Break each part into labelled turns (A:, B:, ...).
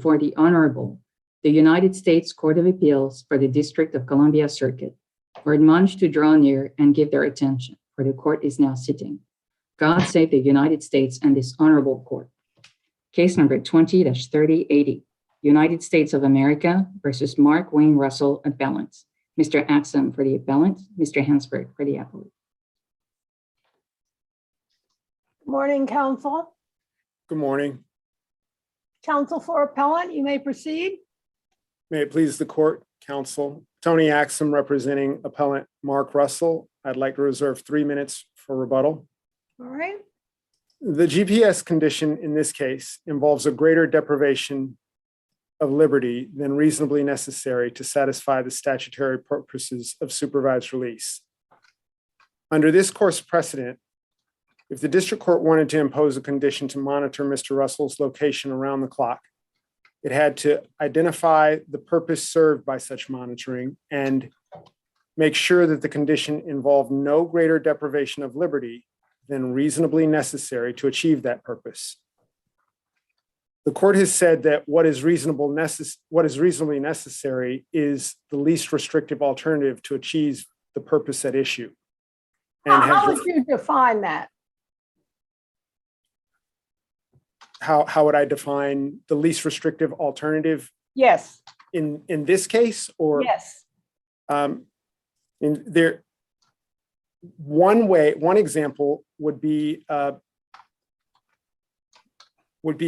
A: For the Honorable, the United States Court of Appeals for the District of Columbia Circuit are admonished to draw near and give their attention, for the court is now sitting. God save the United States and this honorable court. Case number 20-3080, United States of America versus Mark Wayne Russell, appellant. Mr. Axum for the appellant, Mr. Hansberg for the appellate.
B: Good morning, counsel.
C: Good morning.
B: Counsel for appellant, you may proceed.
C: May it please the court, counsel. Tony Axum representing appellant Mark Russell. I'd like to reserve 3 minutes for rebuttal.
B: All right.
C: The GPS condition in this case involves a greater deprivation of liberty than reasonably necessary to satisfy the statutory purposes of supervised release. Under this court's precedent, if the district court wanted to impose a condition to monitor Mr. Russell's location around the clock, it had to identify the purpose served by such monitoring and make sure that the condition involved no greater deprivation of liberty than reasonably necessary to achieve that purpose. The court has said that what is reasonably necessary is the least restrictive alternative to achieve the purpose at issue. And
B: How would you define that?
C: How would I define the least restrictive alternative?
B: Yes.
C: In this case, or
B: yes.
C: One example would be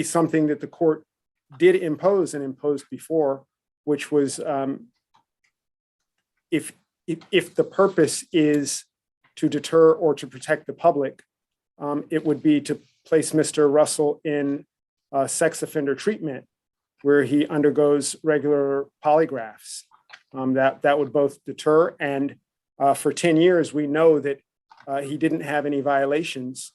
C: something that the court did impose and imposed before, which was if the purpose is to deter or to protect the public, it would be to place Mr. Russell in sex offender treatment where he undergoes regular polygraphs. That would both deter, and for 10 years, we know that he didn't have any violations.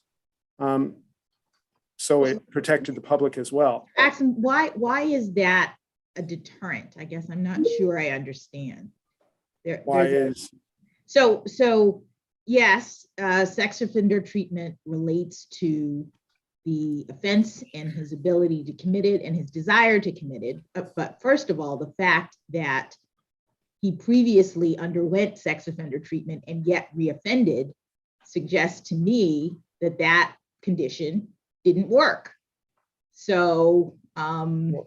C: So it protected the public as well.
D: Axum, why is that a deterrent? I guess I'm not sure I understand. So yes, sex offender treatment relates to the offense and his ability to commit it and his desire to commit it. But first of all, the fact that he previously underwent sex offender treatment and yet reoffended suggests to me that that condition didn't work. So to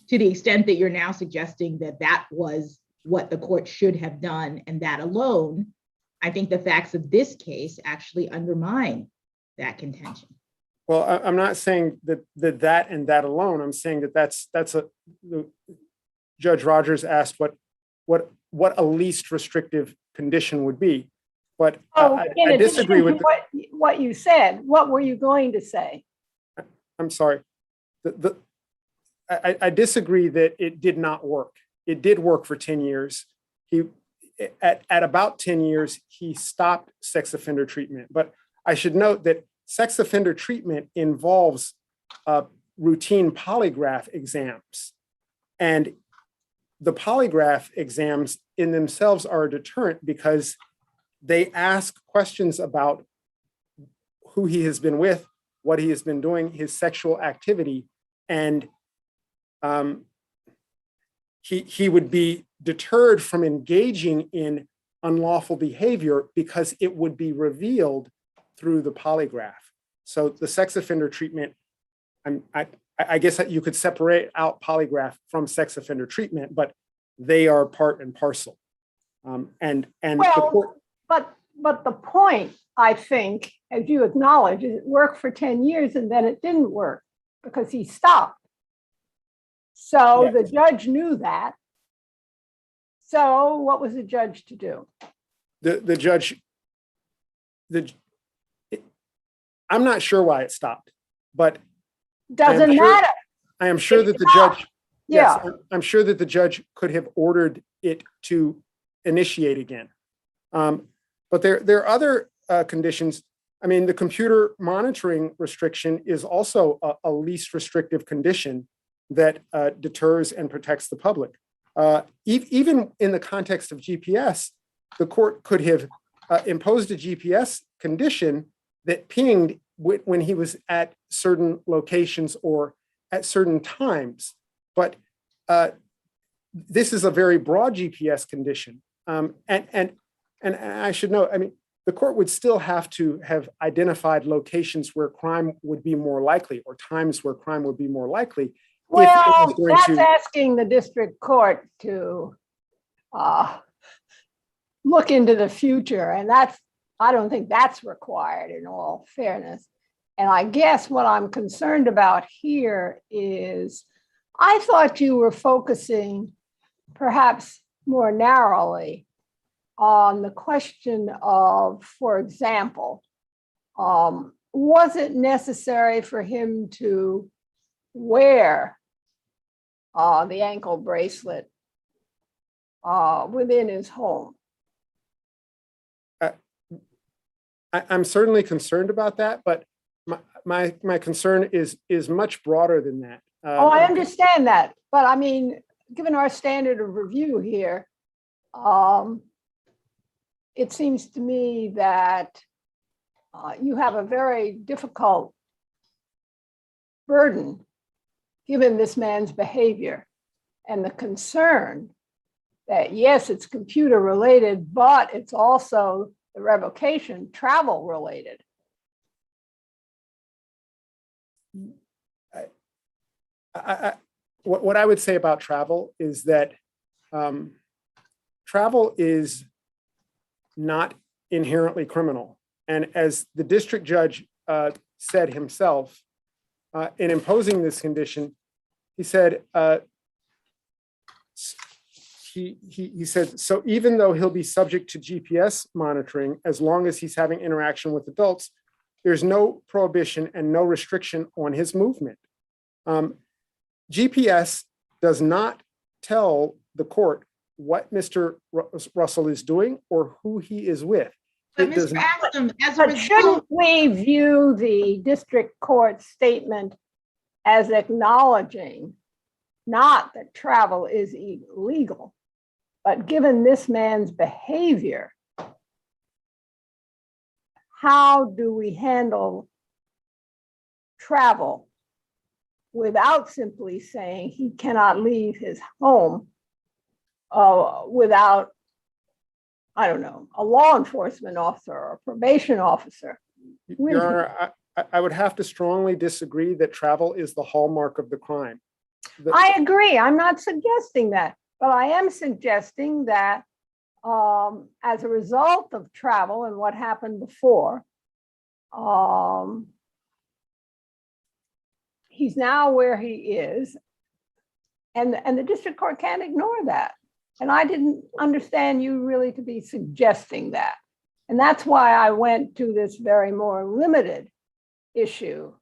D: the extent that you're now suggesting that that was what the court should have done and that alone, I think the facts of this case actually undermine that contention.
C: Well, I'm not saying that and that alone. I'm saying that Judge Rogers asked what a least restrictive condition would be, but I disagree with
B: what you said. What were you going to say?
C: I'm sorry. I disagree that it did not work. It did work for 10 years. At about 10 years, he stopped sex offender treatment. But I should note that sex offender treatment involves routine polygraph exams. And the polygraph exams in themselves are a deterrent because they ask questions about who he has been with, what he has been doing, his sexual activity, and he would be deterred from engaging in unlawful behavior because it would be revealed through the polygraph. So the sex offender treatment, I guess that you could separate out polygraph from sex offender treatment, but they are part and parcel. But
B: the point, I think, as you acknowledge, is it worked for 10 years and then it didn't work because he stopped. So yes. The judge knew that. So what was the judge to do?
C: I'm not sure why it stopped, but
B: doesn't matter.
C: I am sure that the judge,
B: yeah.
C: Yes, I'm sure that the judge could have ordered it to initiate again. But there are other conditions. I mean, the computer monitoring restriction is also a least restrictive condition that deters and protects the public. Even in the context of GPS, the court could have imposed a GPS condition that pinged when he was at certain locations or at certain times. But this is a very broad GPS condition. And I should note, I mean, the court would still have to have identified locations where crime would be more likely, or times where crime would be more likely. if it
B: Well,
C: was going
B: that's
C: to-
B: asking the district court to look into the future, and I don't think that's required in all fairness. And I guess what I'm concerned about here is, I thought you were focusing perhaps more narrowly on the question of, for example, was it necessary for him to wear the ankle bracelet within his home?
C: I'm certainly concerned about that, but my concern is much broader than that.
B: Oh, I understand that, but I mean, given our standard of review here, it seems to me that you have a very difficult burden given this man's behavior and the concern that, yes, it's computer related, but it's also the revocation travel related.
C: What I would say about travel is that travel is not inherently criminal. And as the district judge said himself, in imposing this condition, he said, he said, so even though he'll be subject to GPS monitoring, as long as he's having interaction with adults, there's no prohibition and no restriction on his movement. GPS does not tell the court what Mr. Russell is doing or who he is with.
D: But
C: It does
D: Mr.
C: not-
D: Axum, as a
B: But
D: result,
B: shouldn't we view the district court statement as acknowledging not that travel is illegal, but given this man's behavior, how do we handle travel without simply saying he cannot leave his home without, I don't know, a law enforcement officer or a probation officer?
C: Your Honor, I would have to strongly disagree that travel is the hallmark of the crime.
B: I agree. I'm not suggesting that, but I am suggesting that as a result of travel and what happened before, he's now where he is, and the district court can't ignore that. And I didn't understand you really to be suggesting that. And that's why I went to this very more limited issue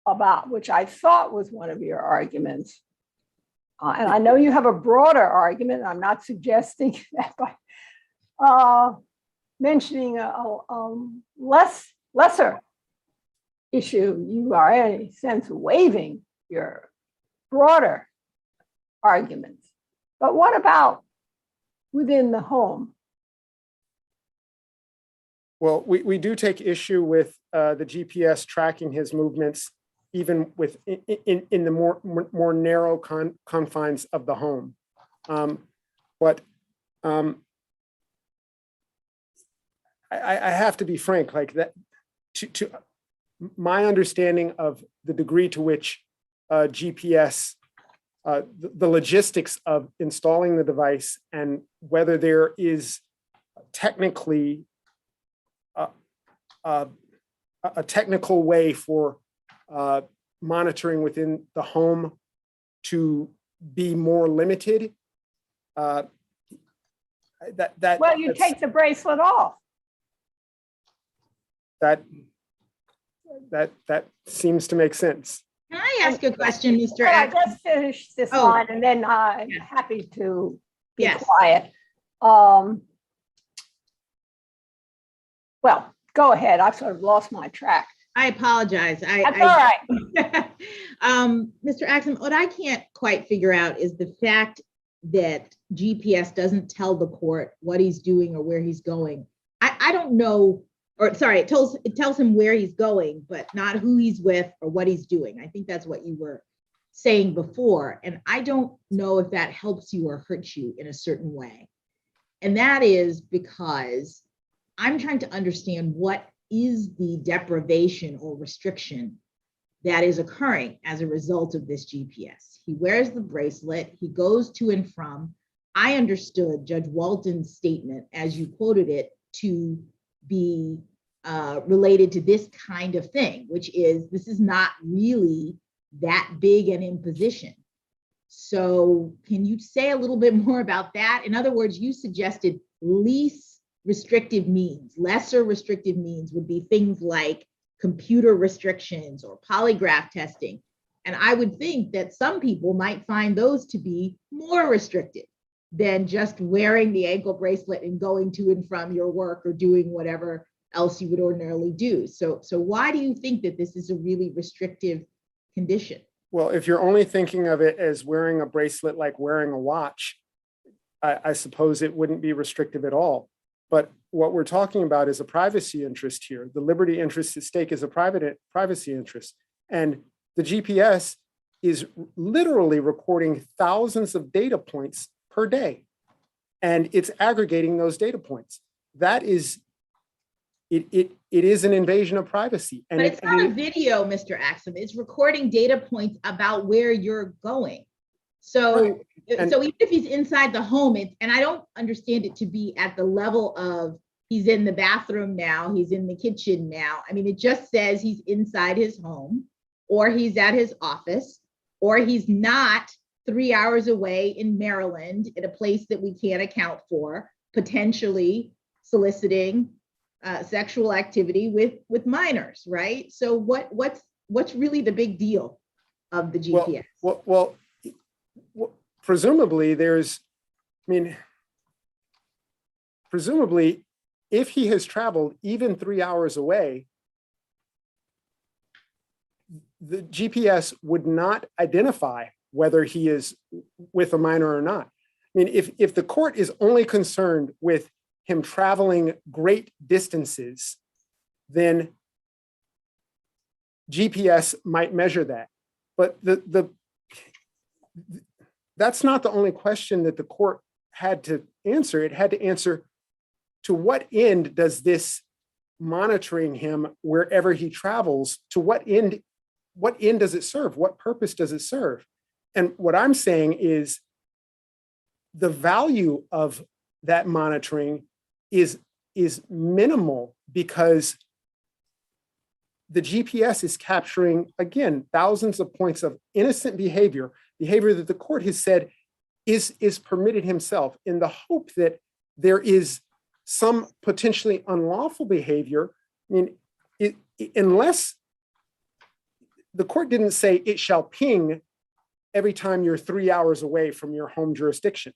B: about which I thought was one of your arguments. And I know you have a broader argument. I'm not suggesting that by mentioning a lesser issue, you are in a sense waiving your broader arguments. But what about within the home?
C: Well, we do take issue with the GPS tracking his movements, even with in the more narrow confines of the home. But I have to be frank, like that. To my understanding of the degree to which GPS, the logistics of installing the device and whether there is technically a technical way for monitoring within the home to be more limited.
B: Well, you take the bracelet off.
C: That seems to make sense.
D: can I ask a question, Mr.
B: But I
D: Axum?
B: just finished this
D: Oh.
B: line and then I'm
D: Yes.
B: happy to be
D: Yes.
B: quiet. Well, go ahead. I've sort of lost my track.
D: I apologize.
B: That's all right.
D: Mr. Axum, what I can't quite figure out is the fact that GPS doesn't tell the court what he's doing or where he's going. I don't know, or sorry, it tells him where he's going, but not who he's with or what he's doing. I think that's what you were saying before, and I don't know if that helps you or hurts you in a certain way. And that is because I'm trying to understand what is the deprivation or restriction that is occurring as a result of this GPS. He wears the bracelet, he goes to and from. I understood Judge Walton's statement, as you quoted it, to be related to this kind of thing, which is this is not really that big an imposition. So can you say a little bit more about that? In other words, you suggested least restrictive means, lesser restrictive means would be things like computer restrictions or polygraph testing. And I would think that some people might find those to be more restrictive than just wearing the ankle bracelet and going to and from your work or doing whatever else you would ordinarily do. So why do you think that this is a really restrictive condition?
C: Well, if you're only thinking of it as wearing a bracelet like wearing a watch, I suppose it wouldn't be restrictive at all. But what we're talking about is a privacy interest here. The liberty interest at stake is a privacy interest. And the GPS is literally recording thousands of data points per day. And it's aggregating those data points. That is, it is an invasion of privacy. And
D: but it's not a video, Mr. Axum. It's recording data points about where you're going. So,
C: right.
D: So even if he's inside the home, and I don't understand it to be at the level of he's in the bathroom now, he's in the kitchen now. I mean, it just says he's inside his home, or he's at his office, or he's not 3 hours away in Maryland in a place that we can't account for, potentially soliciting sexual activity with minors, right? So what's really the big deal of the GPS?
C: Well, presumably presumably if he has traveled even 3 hours away, the GPS would not identify whether he is with a minor or not. I mean, if the court is only concerned with him traveling great distances, then GPS might measure that. But that's not the only question that the court had to answer. It had to answer, to what end does this monitoring him wherever he travels, to what end does it serve? What purpose does it serve? And what I'm saying is the value of that monitoring is minimal, because the GPS is capturing, again, thousands of points of innocent behavior that the court has said is permitted himself, in the hope that there is some potentially unlawful behavior. I mean, unless the court didn't say it shall ping every time you're 3 hours away from your home jurisdiction,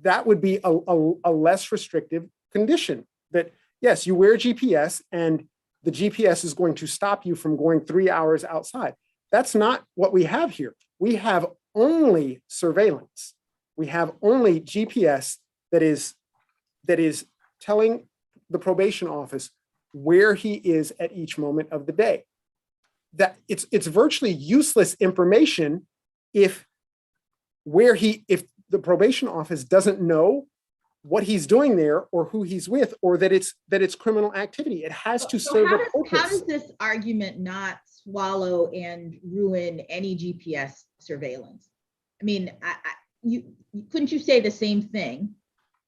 C: that would be a less restrictive condition. That yes, you wear GPS and the GPS is going to stop you from going 3 hours outside. That's not what we have here. We have only surveillance. We have only GPS that is telling the probation office where he is at each moment of the day. That it's virtually useless information if the probation office doesn't know what he's doing there, or who he's with, or that it's criminal activity. It has to serve a purpose.
D: How does this argument not swallow and ruin any GPS surveillance? I mean, couldn't you say the same thing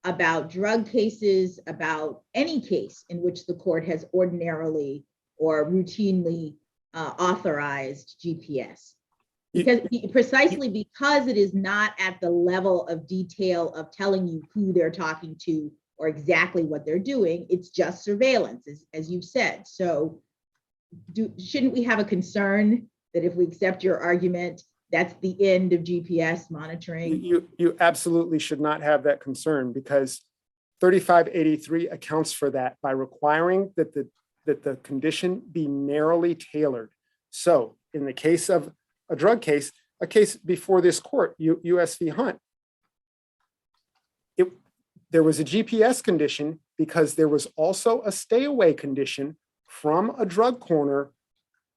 D: about drug cases, about any case in which the court has ordinarily or routinely authorized GPS? Precisely because it is not at the level of detail of telling you who they're talking to or exactly what they're doing. It's just surveillance, as you've said. So shouldn't we have a concern that if we accept your argument, that's the end of GPS monitoring?
C: You absolutely should not have that concern, because 3583 accounts for that by requiring that the condition be narrowly tailored. So in the case of a drug case, a case before this court, US v. Hunt, there was a GPS condition because there was also a stay away condition from a drug corner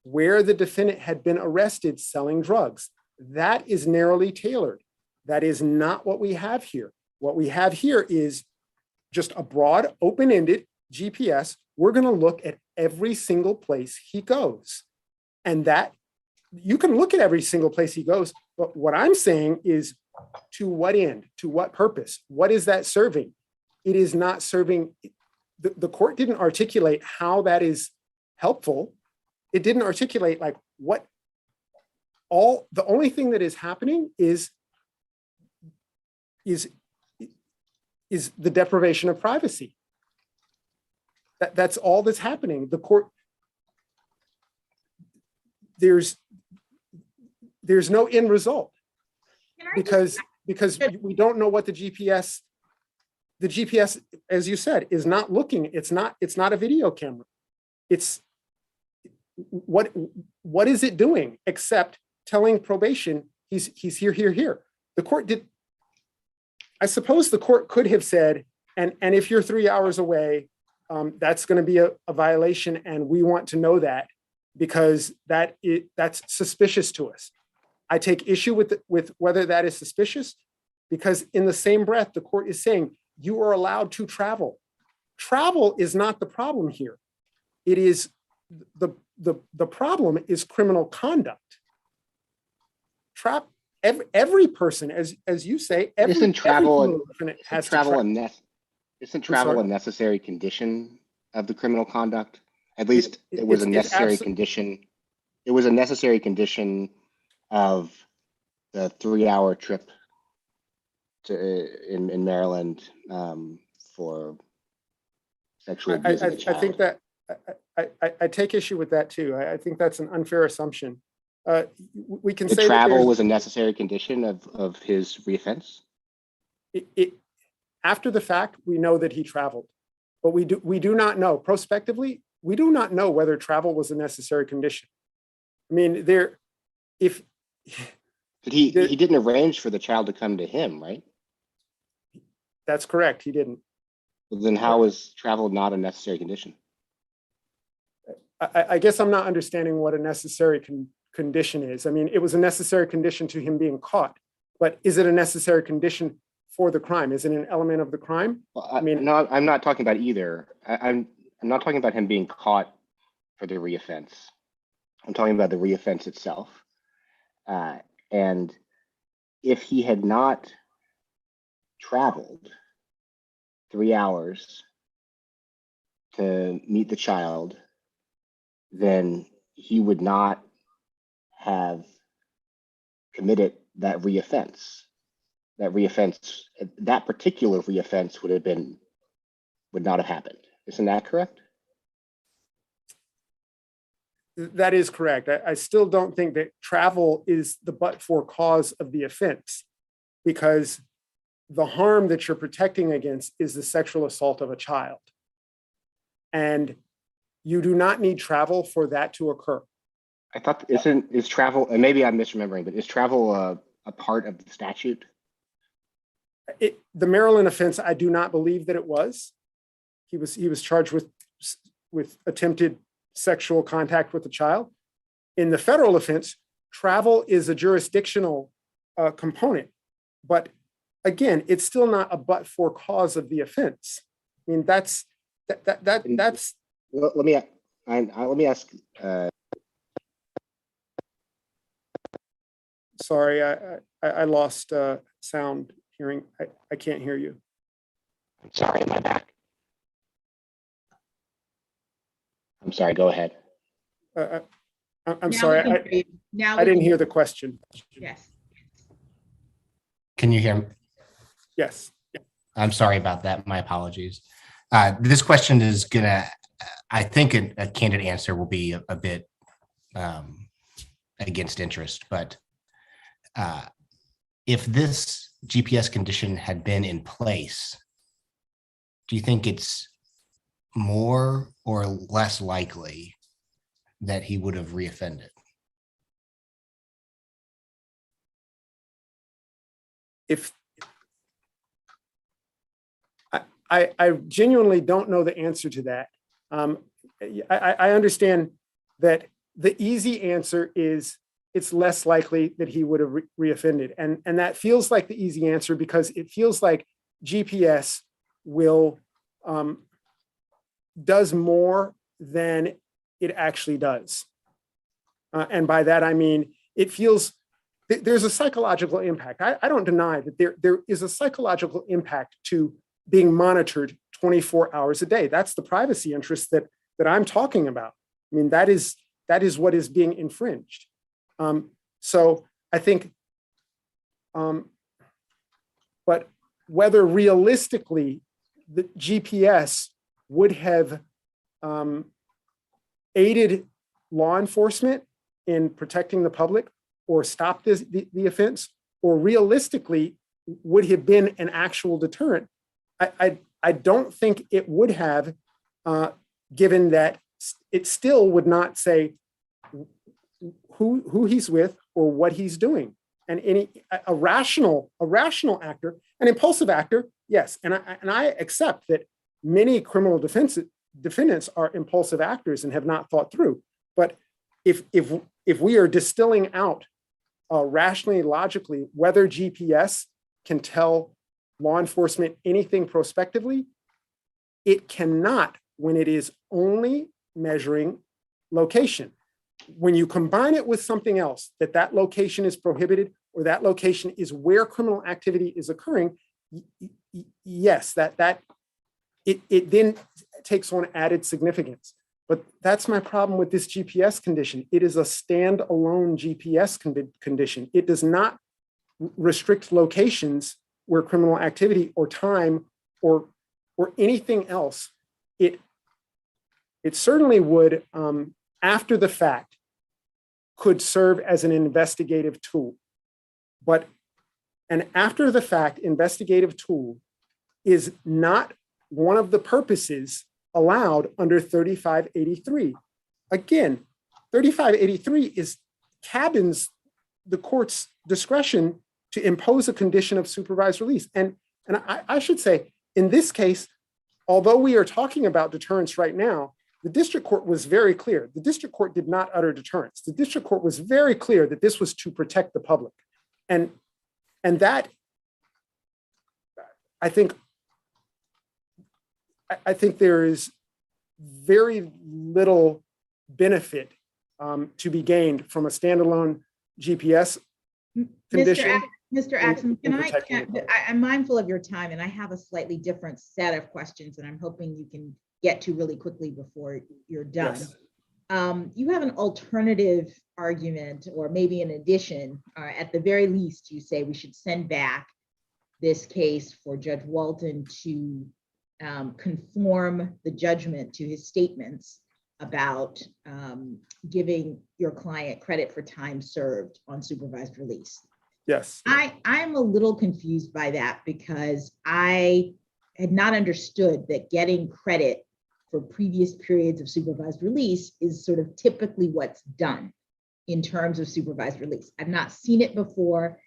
C: where the defendant had been arrested selling drugs. That is narrowly tailored. That is not what we have here. What we have here is just a broad, open-ended GPS. We're going to look at every single place he goes. And that you can look at every single place he goes, but what I'm saying is to what end, to what purpose? What is that serving? It is not serving. The court didn't articulate how that is helpful. It didn't articulate like what the only thing that is happening is the deprivation of privacy. That's all that's happening. The court, there's no end result because we don't know what the GPS, as you said, is not looking. It's not a video camera. It's what is it doing except telling probation he's here. The court did. I suppose the court could have said, and if you're 3 hours away, that's going to be a violation, and we want to know that because that's suspicious to us. I take issue with whether that is suspicious because in the same breath, the court is saying you are allowed to travel. Travel is not the problem here. It is the problem is criminal conduct. Every person, as you say,
E: Isn't travel
C: has travel.
E: Isn't travel a necessary condition of the criminal conduct? At least it was a necessary condition. It was a necessary condition of the 3-hour trip in Maryland for sexual abuse of a child.
C: I think that I take issue with that too. I think that's an unfair assumption. We can say
E: travel was a necessary condition of his reoffense.
C: After the fact, we know that he traveled, but we do not know prospectively. We do not know whether travel was a necessary condition. I mean,
E: he didn't arrange for the child to come to him, right?
C: That's correct. He didn't.
E: Well, then how is travel not a necessary condition?
C: I guess I'm not understanding what a necessary condition is. I mean, it was a necessary condition to him being caught, but is it a necessary condition for the crime? Is it an element of the crime?
E: Well, no, I'm not talking about either. I'm not talking about him being caught for the reoffense. I'm talking about the reoffense itself. And if he had not traveled 3 hours to meet the child, then he would not have committed that reoffense. That particular reoffense would not have happened. Isn't that correct?
C: That is correct. I still don't think that travel is the but-for cause of the offense because the harm that you're protecting against is the sexual assault of a child. And you do not need travel for that to occur.
E: I thought, is travel, and maybe I'm misremembering, but is travel a part of the statute?
C: The Maryland offense, I do not believe that it was. He was charged with attempted sexual contact with a child. In the federal offense, travel is a jurisdictional component, but again, it's still not a but-for cause of the offense. I mean, that's.
E: Well, let me ask.
C: Sorry, I lost sound hearing. I can't hear you.
E: I'm sorry, am I back? I'm sorry, go ahead.
C: I'm sorry, I didn't hear the question.
D: Yes.
F: Can you hear me?
C: Yes.
F: I'm sorry about that. My apologies. This question is gonna, I think a candid answer will be a bit against interest, but if this GPS condition had been in place, do you think it's more or less likely that he would have reoffended?
C: If I genuinely don't know the answer to that. I understand that the easy answer is it's less likely that he would have reoffended. And that feels like the easy answer because it feels like GPS will does more than it actually does. And by that, I mean, it feels there's a psychological impact. I don't deny that there is a psychological impact to being monitored 24 hours a day. That's the privacy interest that I'm talking about. I mean, that is what is being infringed. So I think, but whether realistically the GPS would have aided law enforcement in protecting the public or stopped the offense, or realistically would have been an actual deterrent, I don't think it would have, given that it still would not say who he's with or what he's doing. And a rational actor, an impulsive actor, yes. And I accept that many criminal defendants are impulsive actors and have not thought through. But if we are distilling out rationally, logically, whether GPS can tell law enforcement anything prospectively, it cannot when it is only measuring location. When you combine it with something else, that location is prohibited or that location is where criminal activity is occurring, yes, that it then takes on added significance. But that's my problem with this GPS condition. It is a standalone GPS condition. It does not restrict locations where criminal activity or time or anything else. It certainly would, after the fact, could serve as an investigative tool. But an after the fact investigative tool is not one of the purposes allowed under 3583. Again, 3583 cabins the court's discretion to impose a condition of supervised release. And I should say, in this case, although we are talking about deterrence right now, the district court was very clear. The district court did not utter deterrence. The district court was very clear that this was to protect the public. And that, I think there is very little benefit to be gained from a standalone GPS condition.
D: Mr. Axum, I'm mindful of your time and I have a slightly different set of questions and I'm hoping you can get to really quickly before you're done.
C: Yes.
D: You have an alternative argument, or maybe in addition, at the very least, you say we should send back this case for Judge Walton to conform the judgment to his statements about giving your client credit for time served on supervised release.
C: Yes.
D: I'm a little confused by that because I had not understood that getting credit for previous periods of supervised release is sort of typically what's done in terms of supervised release. I've not seen it before,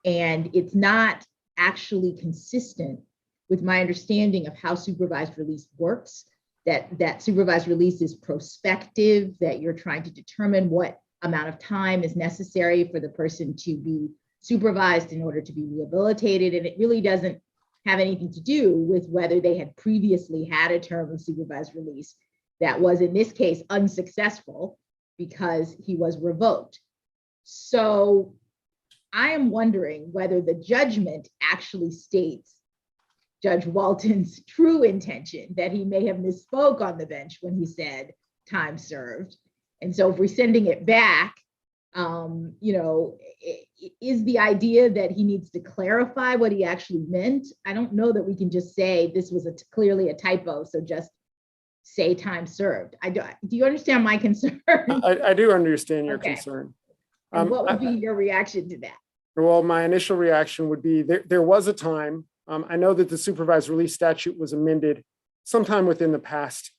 D: and it's not actually consistent with my understanding of how supervised release works, that supervised release is prospective, that you're trying to determine what amount of time is necessary for the person to be supervised in order to be rehabilitated. And it really doesn't have anything to do with whether they had previously had a term of supervised release that was, in this case, unsuccessful because he was revoked. So I am wondering whether the judgment actually states Judge Walton's true intention, that he may have misspoke on the bench when he said time served. And so if we're sending it back, is the idea that he needs to clarify what he actually meant? I don't know that we can just say this was clearly a typo, so just say time served. Do you understand my concern?
C: I do understand your concern.
D: And what would be your reaction to that?
C: Well, my initial reaction would be there was a time. I know that the supervised release statute was amended sometime within the past,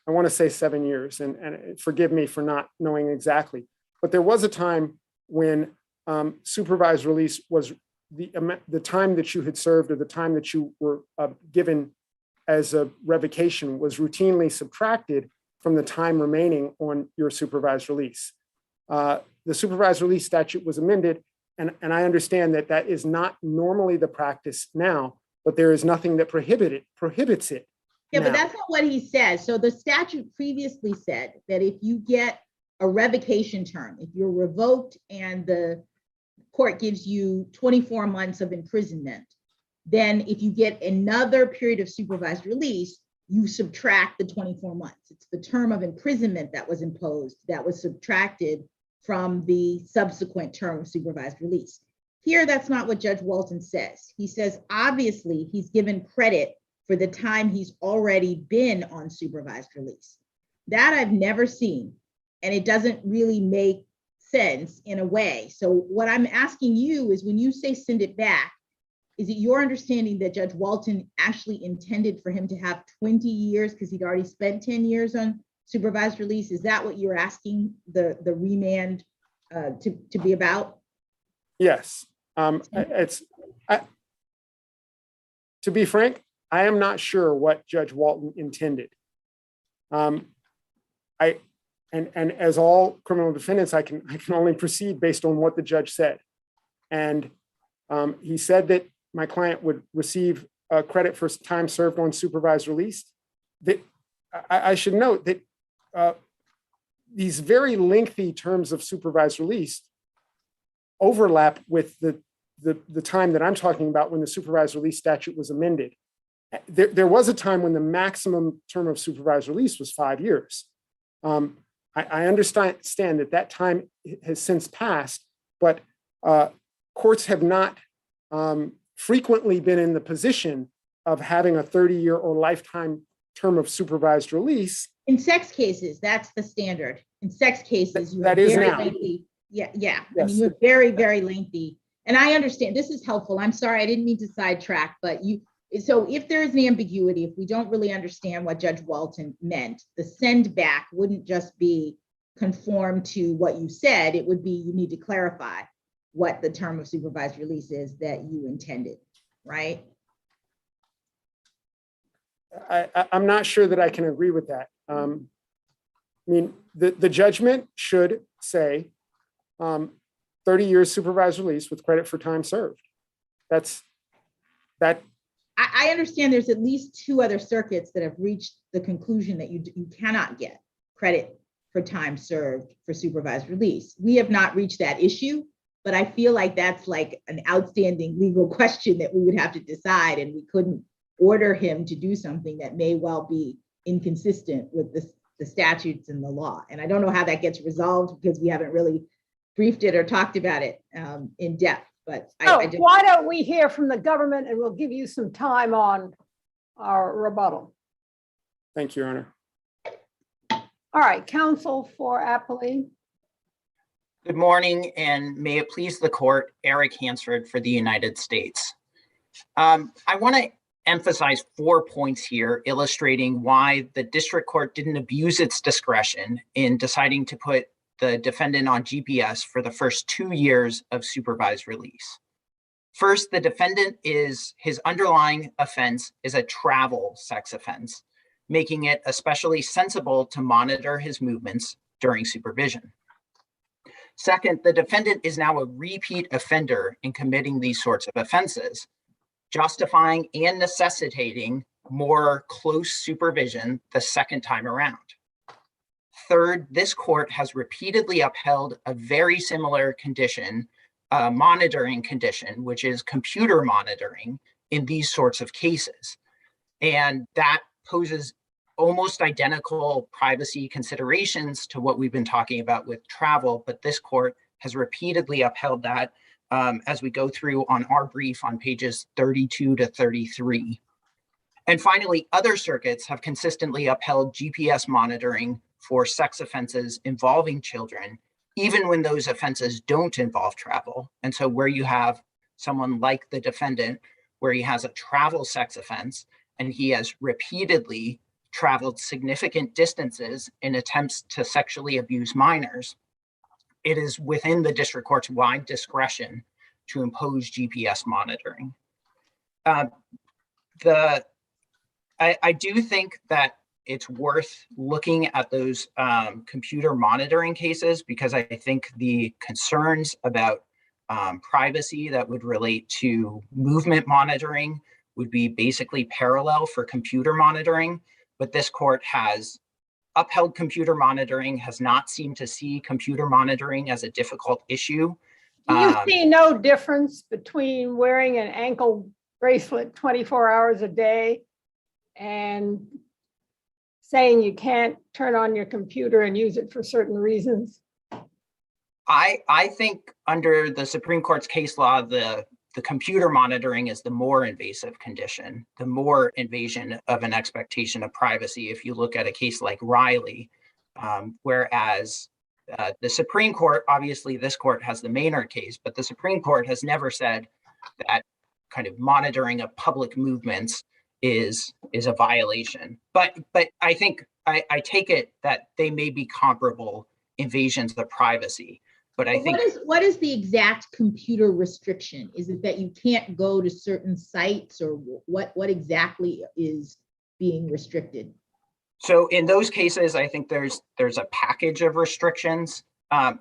C: I want to say 7 years, and forgive me for not knowing exactly, but there was a time when supervised release was the time that you had served or the time that you were given as a revocation was routinely subtracted from the time remaining on your supervised release. The supervised release statute was amended, and I understand that that is not normally the practice now, but there is nothing that prohibits it.
D: Yeah, but
C: now.
D: that's not what he says. So the statute previously said that if you get a revocation term, if you're revoked and the court gives you 24 months of imprisonment, then if you get another period of supervised release, you subtract the 24 months. It's the term of imprisonment that was imposed that was subtracted from the subsequent term of supervised release. Here, that's not what Judge Walton says. He says, obviously, he's given credit for the time he's already been on supervised release. That I've never seen, and it doesn't really make sense in a way. So what I'm asking you is, when you say send it back, is it your understanding that Judge Walton actually intended for him to have 20 years because he'd already spent 10 years on supervised release? Is that what you're asking the remand to be about?
C: Yes. To be frank, I am not sure what Judge Walton intended. And as all criminal defendants, I can only proceed based on what the judge said. And he said that my client would receive credit for time served on supervised release. That I should note that these very lengthy terms of supervised release overlap with the time that I'm talking about when the supervised release statute was amended. There was a time when the maximum term of supervised release was 5 years. I understand that time has since passed, but courts have not frequently been in the position of having a 30-year or lifetime term of supervised release.
D: In sex cases, that's the standard. In sex cases, you
C: that
D: have
C: is
D: very
C: now.
D: lengthy. Yeah.
C: Yes.
D: I mean, you're very, very lengthy. And I understand this is helpful. I'm sorry, I didn't mean to sidetrack, but so if there is an ambiguity, if we don't really understand what Judge Walton meant, the send back wouldn't just be conform to what you said. It would be, you need to clarify what the term of supervised release is that you intended, right?
C: I'm not sure that I can agree with that. I mean, the judgment should say 30 years supervised release with credit for time served. That's that.
D: I understand there's at least 2 other circuits that have reached the conclusion that you cannot get credit for time served for supervised release. We have not reached that issue, but I feel like that's like an outstanding legal question that we would have to decide, and we couldn't order him to do something that may well be inconsistent with the statutes and the law. And I don't know how that gets resolved because we haven't really briefed it or talked about it in depth. But
B: why don't we hear from the government, and we'll give you some time on our rebuttal.
C: Thank you, Your Honor.
B: All right, counsel for Appellate.
G: Good morning, and may it please the court, Eric Hansford for the United States. I want to emphasize 4 points here illustrating why the district court didn't abuse its discretion in deciding to put the defendant on GPS for the first 2 years of supervised release. First, the defendant his underlying offense is a travel sex offense, making it especially sensible to monitor his movements during supervision. Second, the defendant is now a repeat offender in committing these sorts of offenses, justifying and necessitating more close supervision the second time around. Third, this court has repeatedly upheld a very similar condition, monitoring condition, which is computer monitoring in these sorts of cases. And that poses almost identical privacy considerations to what we've been talking about with travel, but this court has repeatedly upheld that as we go through on our brief on pages 32 to 33. And finally, other circuits have consistently upheld GPS monitoring for sex offenses involving children, even when those offenses don't involve travel. And so where you have someone like the defendant, where he has a travel sex offense, and he has repeatedly traveled significant distances in attempts to sexually abuse minors, it is within the district court's wide discretion to impose GPS monitoring. I do think that it's worth looking at those computer monitoring cases, because I think the concerns about privacy that would relate to movement monitoring would be basically parallel for computer monitoring. But this court has upheld computer monitoring, has not seemed to see computer monitoring as a difficult issue.
B: Do you see no difference between wearing an ankle bracelet 24 hours a day and saying you can't turn on your computer and use it for certain reasons?
G: I think under the Supreme Court's case law, the computer monitoring is the more invasive condition, the more invasion of an expectation of privacy. If you look at a case like Riley, whereas the Supreme Court, obviously this court has the Maynard case, but the Supreme Court has never said that kind of monitoring of public movements is a violation. But I think I take it that they may be comparable invasions of privacy. But I think
D: what is the exact computer restriction? Is it that you can't go to certain sites, or what exactly is being restricted?
G: so in those cases, I think there's a package of restrictions.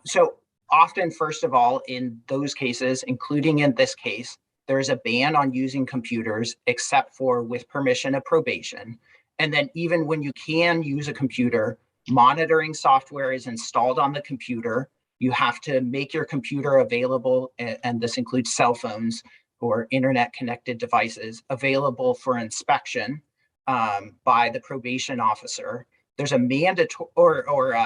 G: So often, first of all, in those cases, including in this case, there is a ban on using computers except for with permission of probation. And then even when you can use a computer, monitoring software is installed on the computer. You have to make your computer available, and this includes cell phones or internet connected devices, available for inspection by the probation officer. There's a mandatory or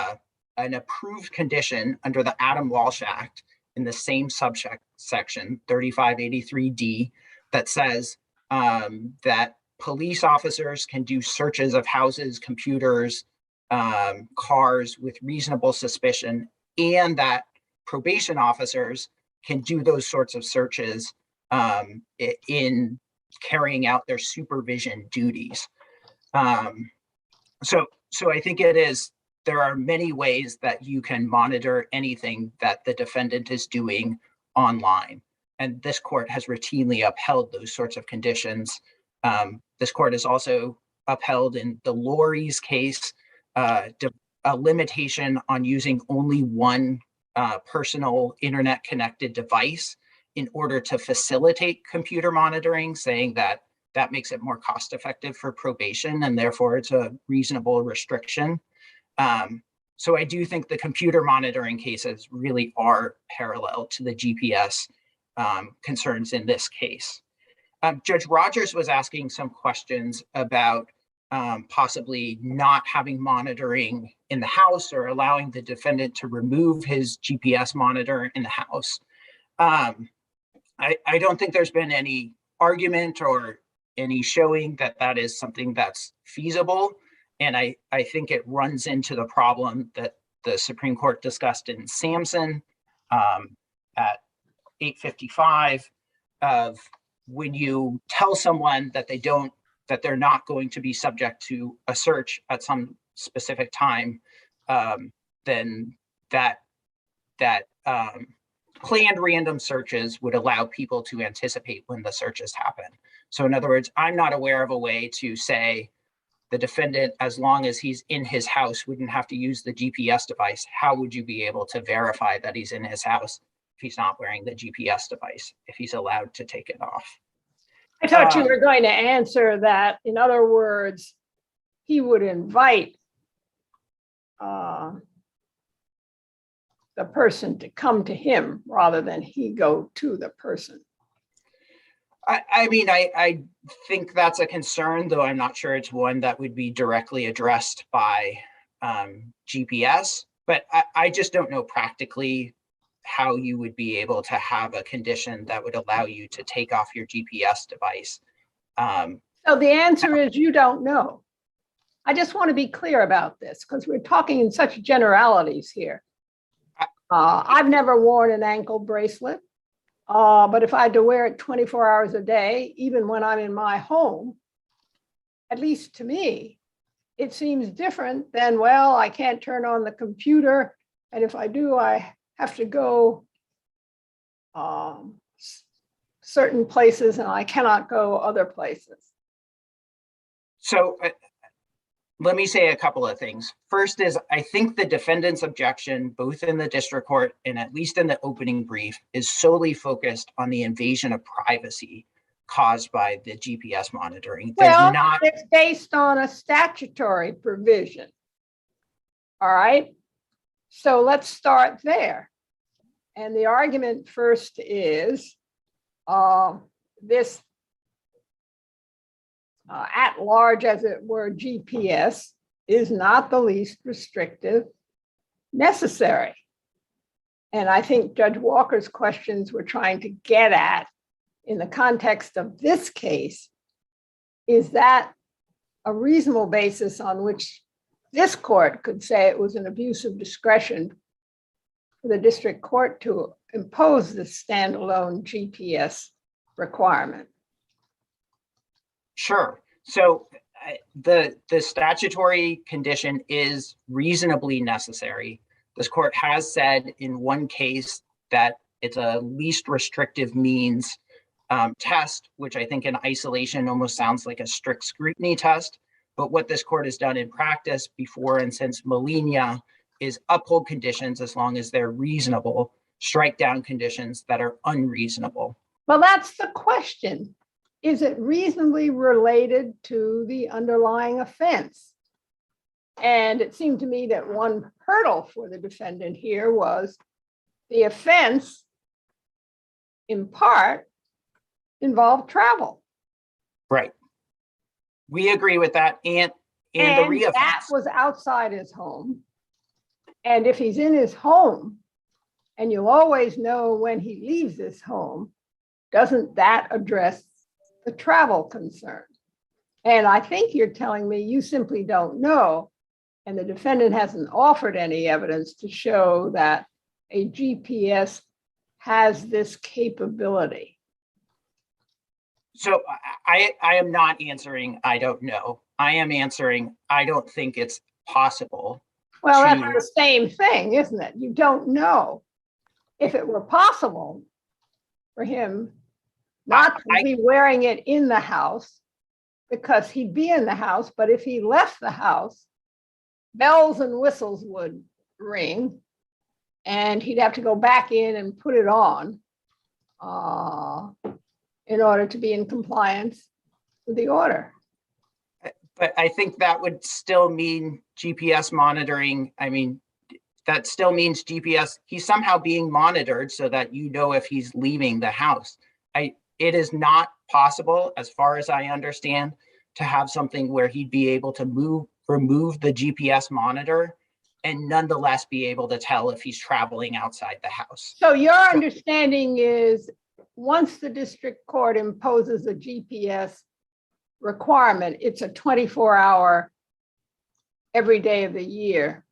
G: an approved condition under the Adam Walsh Act in the same subsection 3583D that says that police officers can do searches of houses, computers, cars with reasonable suspicion, and that probation officers can do those sorts of searches in carrying out their supervision duties. So I think there are many ways that you can monitor anything that the defendant is doing online. And this court has routinely upheld those sorts of conditions. This court has also upheld in the Lori's case a limitation on using only one personal internet connected device in order to facilitate computer monitoring, saying that that makes it more cost effective for probation and therefore it's a reasonable restriction. So I do think the computer monitoring cases really are parallel to the GPS concerns in this case. Judge Rogers was asking some questions about possibly not having monitoring in the house or allowing the defendant to remove his GPS monitor in the house. I don't think there's been any argument or any showing that that is something that's feasible. And I think it runs into the problem that the Supreme Court discussed in Sampson at 855 of when you tell someone that they're not going to be subject to a search at some specific time, then that planned random searches would allow people to anticipate when the searches happen. So in other words, I'm not aware of a way to say the defendant, as long as he's in his house, wouldn't have to use the GPS device. How would you be able to verify that he's in his house if he's not wearing the GPS device, if he's allowed to take it off?
B: I thought you were going to answer that. In other words, he would invite the person to come to him rather than he go to the person.
G: I mean, I think that's a concern, though I'm not sure it's one that would be directly addressed by GPS. But I just don't know practically how you would be able to have a condition that would allow you to take off your GPS device.
B: So the answer is you don't know. I just want to be clear about this because we're talking in such generalities here. I've never worn an ankle bracelet, but if I had to wear it 24 hours a day, even when I'm in my home, at least to me, it seems different than, well, I can't turn on the computer. And if I do, I have to go certain places and I cannot go other places.
G: So let me say a couple of things. First is, I think the defendant's objection, both in the district court and at least in the opening brief, is solely focused on the invasion of privacy caused by the GPS monitoring. There's
B: Well,
G: not,
B: it's based on a statutory provision. All right. So let's start there. And the argument first is this at large, as it were, GPS is not the least restrictive necessary. And I think Judge Walker's questions were trying to get at, in the context of this case, is that a reasonable basis on which this court could say it was an abuse of discretion for the district court to impose this standalone GPS requirement?
G: sure. So the statutory condition is reasonably necessary. This court has said in one case that it's a least restrictive means test, which I think in isolation almost sounds like a strict scrutiny test. But what this court has done in practice before and since Molina is uphold conditions as long as they're reasonable, strike down conditions that are unreasonable.
B: Well, that's the question. Is it reasonably related to the underlying offense? And it seemed to me that one hurdle for the defendant here was the offense, in part, involved travel.
G: Right. We agree with that. And the reoffense.
B: That was outside his home. And if he's in his home, and you always know when he leaves his home, doesn't that address the travel concern? And I think you're telling me you simply don't know, and the defendant hasn't offered any evidence to show that a GPS has this capability.
G: So I am not answering, I don't know. I am answering, I don't think it's possible.
B: Well, that's the same thing, isn't it? You don't know. If it were possible for him not to be wearing it in the house, because he'd be in the house, but if he left the house, bells and whistles would ring, and he'd have to go back in and put it on in order to be in compliance with the order.
G: But I think that would still mean GPS monitoring. I mean, that still means GPS, he's somehow being monitored so that you know if he's leaving the house. It is not possible, as far as I understand, to have something where he'd be able to remove the GPS monitor and nonetheless be able to tell if he's traveling outside the house.
B: So your understanding is once the district court imposes a GPS requirement, it's a 24-hour every day of the year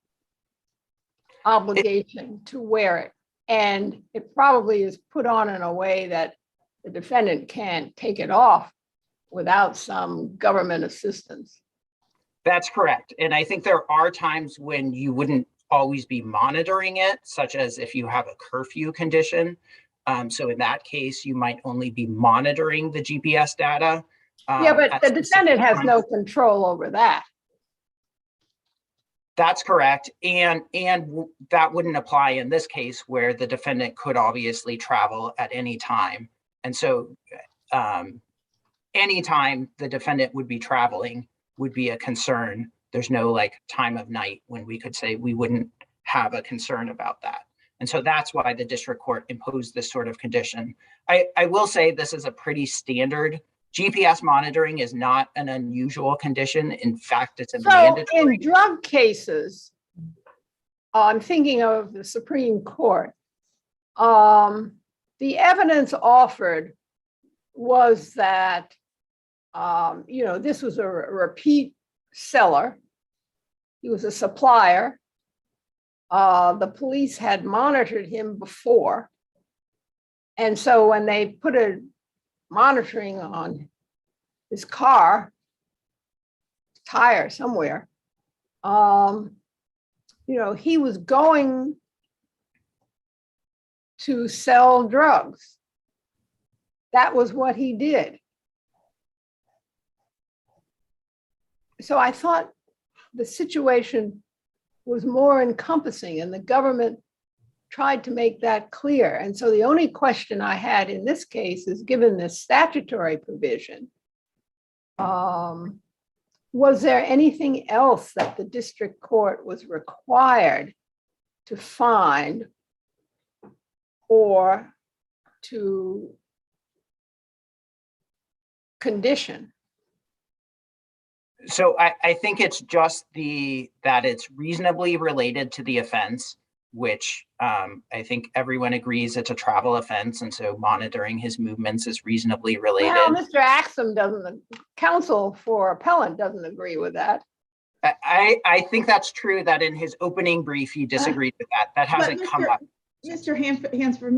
B: obligation to wear it. And it probably is put on in a way that the defendant can't take it off without some government assistance.
G: That's correct. And I think there are times when you wouldn't always be monitoring it, such as if you have a curfew condition. So in that case, you might only be monitoring the GPS data.
B: Yeah, but the defendant has no control over that.
G: That's correct. And that wouldn't apply in this case where the defendant could obviously travel at any time. And so anytime the defendant would be traveling would be a concern. There's no like time of night when we could say we wouldn't have a concern about that. And so that's why the district court imposed this sort of condition. I will say this is a pretty standard. GPS monitoring is not an unusual condition. In fact, it's a mandatory.
B: In drug cases, I'm thinking of the Supreme Court, the evidence offered was that, this was a repeat seller. He was a supplier. The police had monitored him before. And so when they put a monitoring on his car, tire somewhere, he was going to sell drugs. That was what he did. So I thought the situation was more encompassing, and the government tried to make that clear. And so the only question I had in this case is, given this statutory provision, was there anything else that the district court was required to find or to condition?
G: So I think it's just that it's reasonably related to the offense, which I think everyone agrees it's a travel offense. And so monitoring his movements is reasonably related.
B: Well, Mr. Axum counsel for appellant doesn't agree with that.
G: I think that's true that in his opening brief, he disagreed with that. That hasn't come up.
D: Mr. Hansford,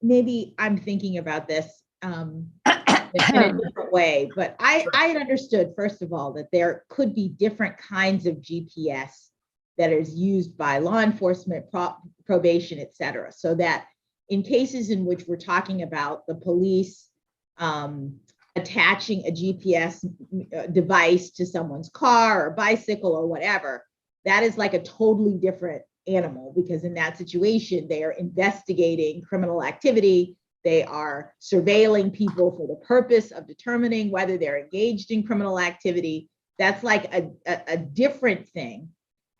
D: maybe I'm thinking about this in a different way, but I had understood, first of all, that there could be different kinds of GPS that is used by law enforcement, probation, et cetera. So that in cases in which we're talking about the police attaching a GPS device to someone's car or bicycle or whatever, that is like a totally different animal, because in that situation, they are investigating criminal activity. They are surveilling people for the purpose of determining whether they're engaged in criminal activity. That's like a different thing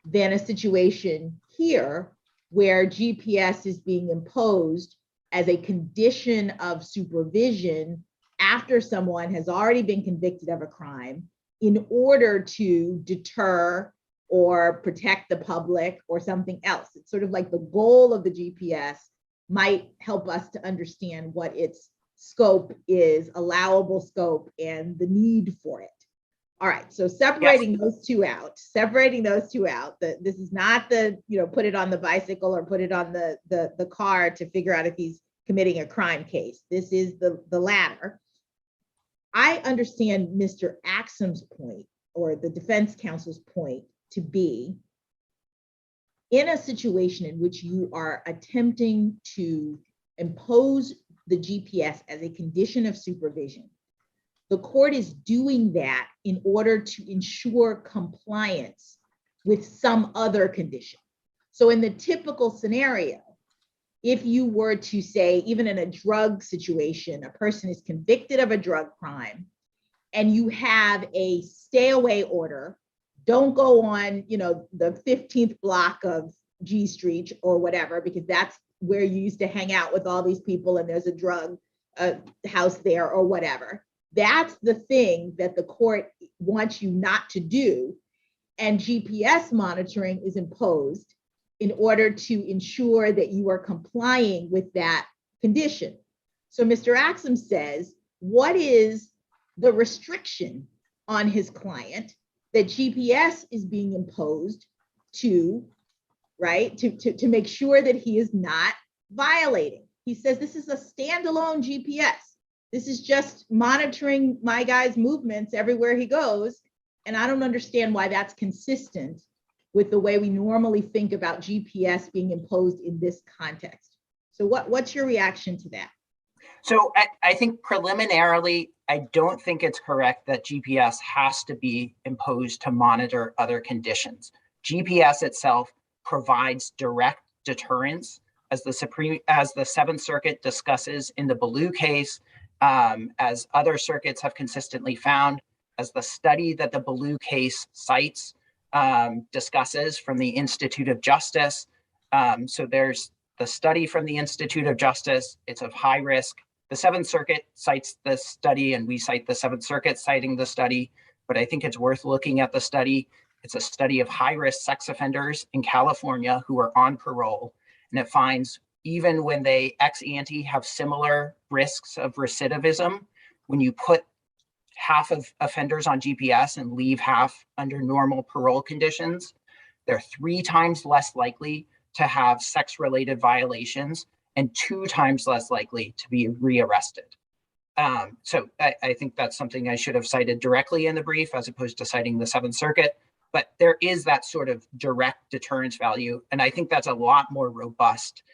D: than a situation here where GPS is being imposed as a condition of supervision after someone has already been convicted of a crime in order to deter or protect the public or something else. It's sort of like the goal of the GPS might help us to understand what its scope is, allowable scope, and the need for it. All right, so separating those two out, this is not the, put it on the bicycle or put it on the car to figure out if he's committing a crime case. This is the latter. I understand Mr. Axum's point, or the defense counsel's point, to be in a situation in which you are attempting to impose the GPS as a condition of supervision. The court is doing that in order to ensure compliance with some other condition. So in the typical scenario, if you were to say, even in a drug situation, a person is convicted of a drug crime and you have a stay away order, don't go on, the 15th block of G Street or whatever, because that's where you used to hang out with all these people and there's a drug house there or whatever. That's the thing that the court wants you not to do. And GPS monitoring is imposed in order to ensure that you are complying with that condition. So Mr. Axum says, what is the restriction on his client that GPS is being imposed to, right, to make sure that he is not violating? He says this is a standalone GPS. This is just monitoring my guy's movements everywhere he goes. And I don't understand why that's consistent with the way we normally think about GPS being imposed in this context. So what's your reaction to that?
G: So I think preliminarily, I don't think it's correct that GPS has to be imposed to monitor other conditions. GPS itself provides direct deterrence, as the Seventh Circuit discusses in the Ballou case, as other circuits have consistently found, as the study that the Ballou case cites discusses from the Institute of Justice. So there's the study from the Institute of Justice. It's of high risk. The Seventh Circuit cites this study, and we cite the Seventh Circuit citing the study, but I think it's worth looking at the study. It's a study of high-risk sex offenders in California who are on parole, and it finds even when they ex ante have similar risks of recidivism, when you put half of offenders on GPS and leave half under normal parole conditions, they're 3 times less likely to have sex-related violations and 2 times less likely to be rearrested. So I think that's something I should have cited directly in the brief as opposed to citing the Seventh Circuit. But there is that sort of direct deterrence value. And I think that's a lot more robust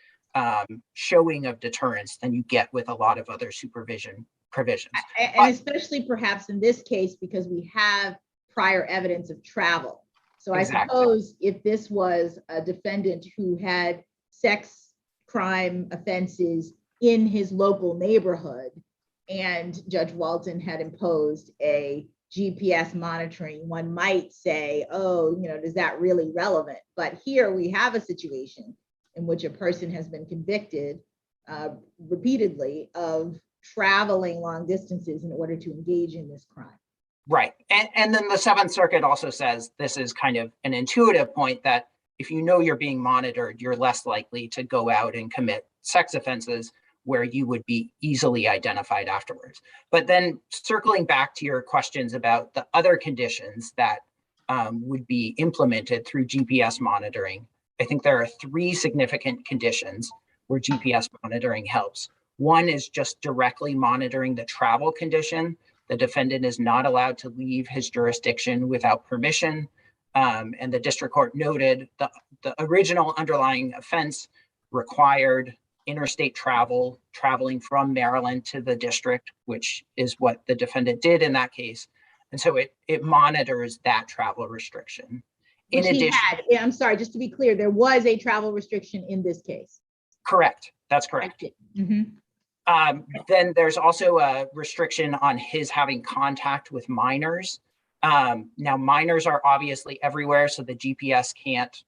G: showing of deterrence than you get with a lot of other supervision provisions.
D: And especially perhaps in this case, because we have prior evidence of travel. So I
G: Exactly.
D: suppose if this was a defendant who had sex crime offenses in his local neighborhood, and Judge Walton had imposed a GPS monitoring, one might say, oh, is that really relevant? But here we have a situation in which a person has been convicted repeatedly of traveling long distances in order to engage in this crime.
G: Right. And then the Seventh Circuit also says this is kind of an intuitive point that if you know you're being monitored, you're less likely to go out and commit sex offenses where you would be easily identified afterwards. But then circling back to your questions about the other conditions that would be implemented through GPS monitoring, I think there are 3 significant conditions where GPS monitoring helps. One is just directly monitoring the travel condition. The defendant is not allowed to leave his jurisdiction without permission. And the district court noted the original underlying offense required interstate traveling from Maryland to the district, which is what the defendant did in that case. And so it monitors that travel restriction. In addition,
D: I'm sorry, just to be clear, there was a travel restriction in this case.
G: Correct. That's correct. Then there's also a restriction on his having contact with minors. Now, minors are obviously everywhere, so the GPS can't,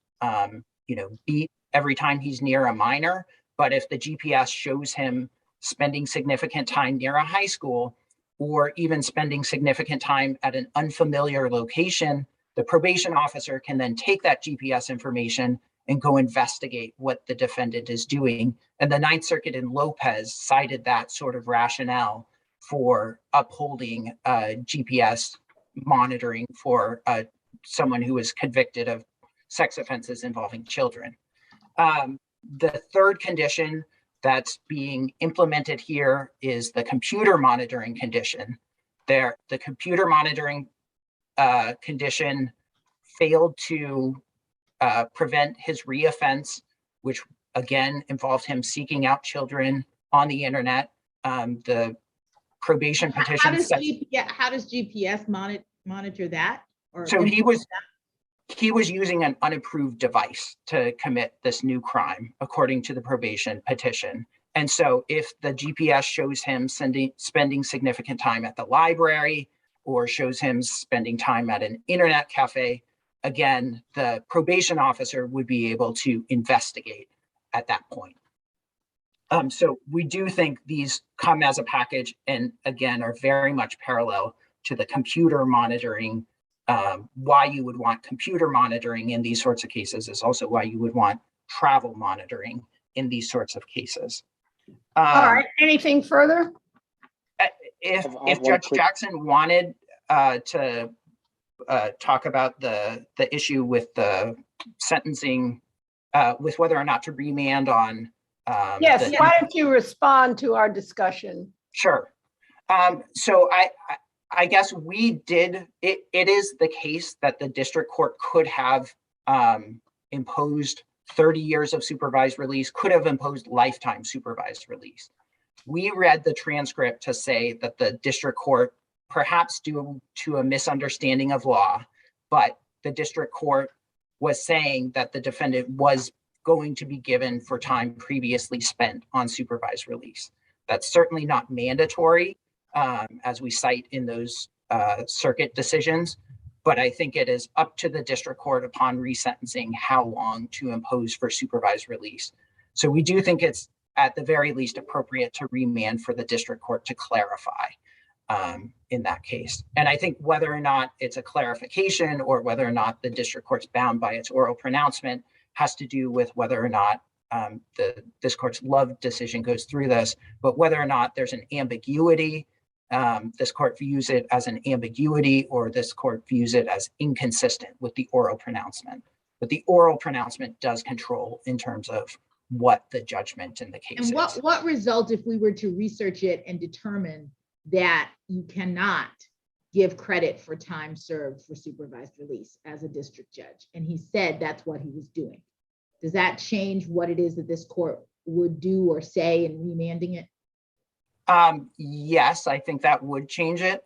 G: beat every time he's near a minor. But if the GPS shows him spending significant time near a high school, or even spending significant time at an unfamiliar location, the probation officer can then take that GPS information and go investigate what the defendant is doing. And the Ninth Circuit in Lopez cited that sort of rationale for upholding GPS monitoring for someone who was convicted of sex offenses involving children. The third condition that's being implemented here is the computer monitoring condition. The computer monitoring condition failed to prevent his reoffense, which again involved him seeking out children on the internet. The probation petition.
D: How does GPS monitor that?
G: So he was using an unapproved device to commit this new crime, according to the probation petition. And so if the GPS shows him spending significant time at the library, or shows him spending time at an internet cafe, again, the probation officer would be able to investigate at that point. So we do think these come as a package, and again, are very much parallel to the computer monitoring. Why you would want computer monitoring in these sorts of cases is also why you would want travel monitoring in these sorts of cases.
B: All right, anything further?
G: If Judge Jackson wanted to talk about the issue with the sentencing, with whether or not to remand on.
B: Yes, why don't you respond to our discussion?
G: Sure. So I guess we did, it is the case that the district court could have imposed 30 years of supervised release, could have imposed lifetime supervised release. We read the transcript to say that the district court, perhaps due to a misunderstanding of law, but the district court was saying that the defendant was going to be given for time previously spent on supervised release. That's certainly not mandatory, as we cite in those circuit decisions, but I think it is up to the district court upon resentencing how long to impose for supervised release. So we do think it's at the very least appropriate to remand for the district court to clarify in that case. And I think whether or not it's a clarification or whether or not the district court's bound by its oral pronouncement has to do with whether or not this court's Love decision goes through this, but whether or not there's an ambiguity, this court views it as an ambiguity, or this court views it as inconsistent with the oral pronouncement. But the oral pronouncement does control in terms of what the judgment in the case is.
D: And what result if we were to research it and determine that you cannot give credit for time served for supervised release as a district judge? And he said that's what he was doing. Does that change what it is that this court would do or say in remanding it?
G: Yes, I think that would change it.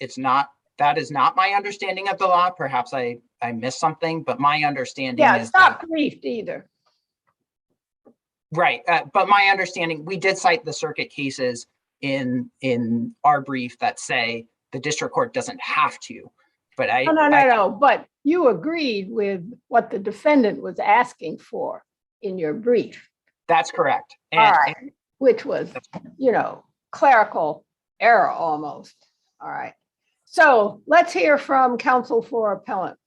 G: It's not That is not my understanding of the law. Perhaps I missed something, but my understanding
B: Yeah,
G: is
B: it's not briefed either.
G: right. But my understanding, we did cite the circuit cases in our brief that say the district court doesn't have to. But
B: No. But you agreed with what the defendant was asking for in your brief.
G: That's correct.
B: All right, which was, clerical error almost. All right. So let's hear from counsel for appellant.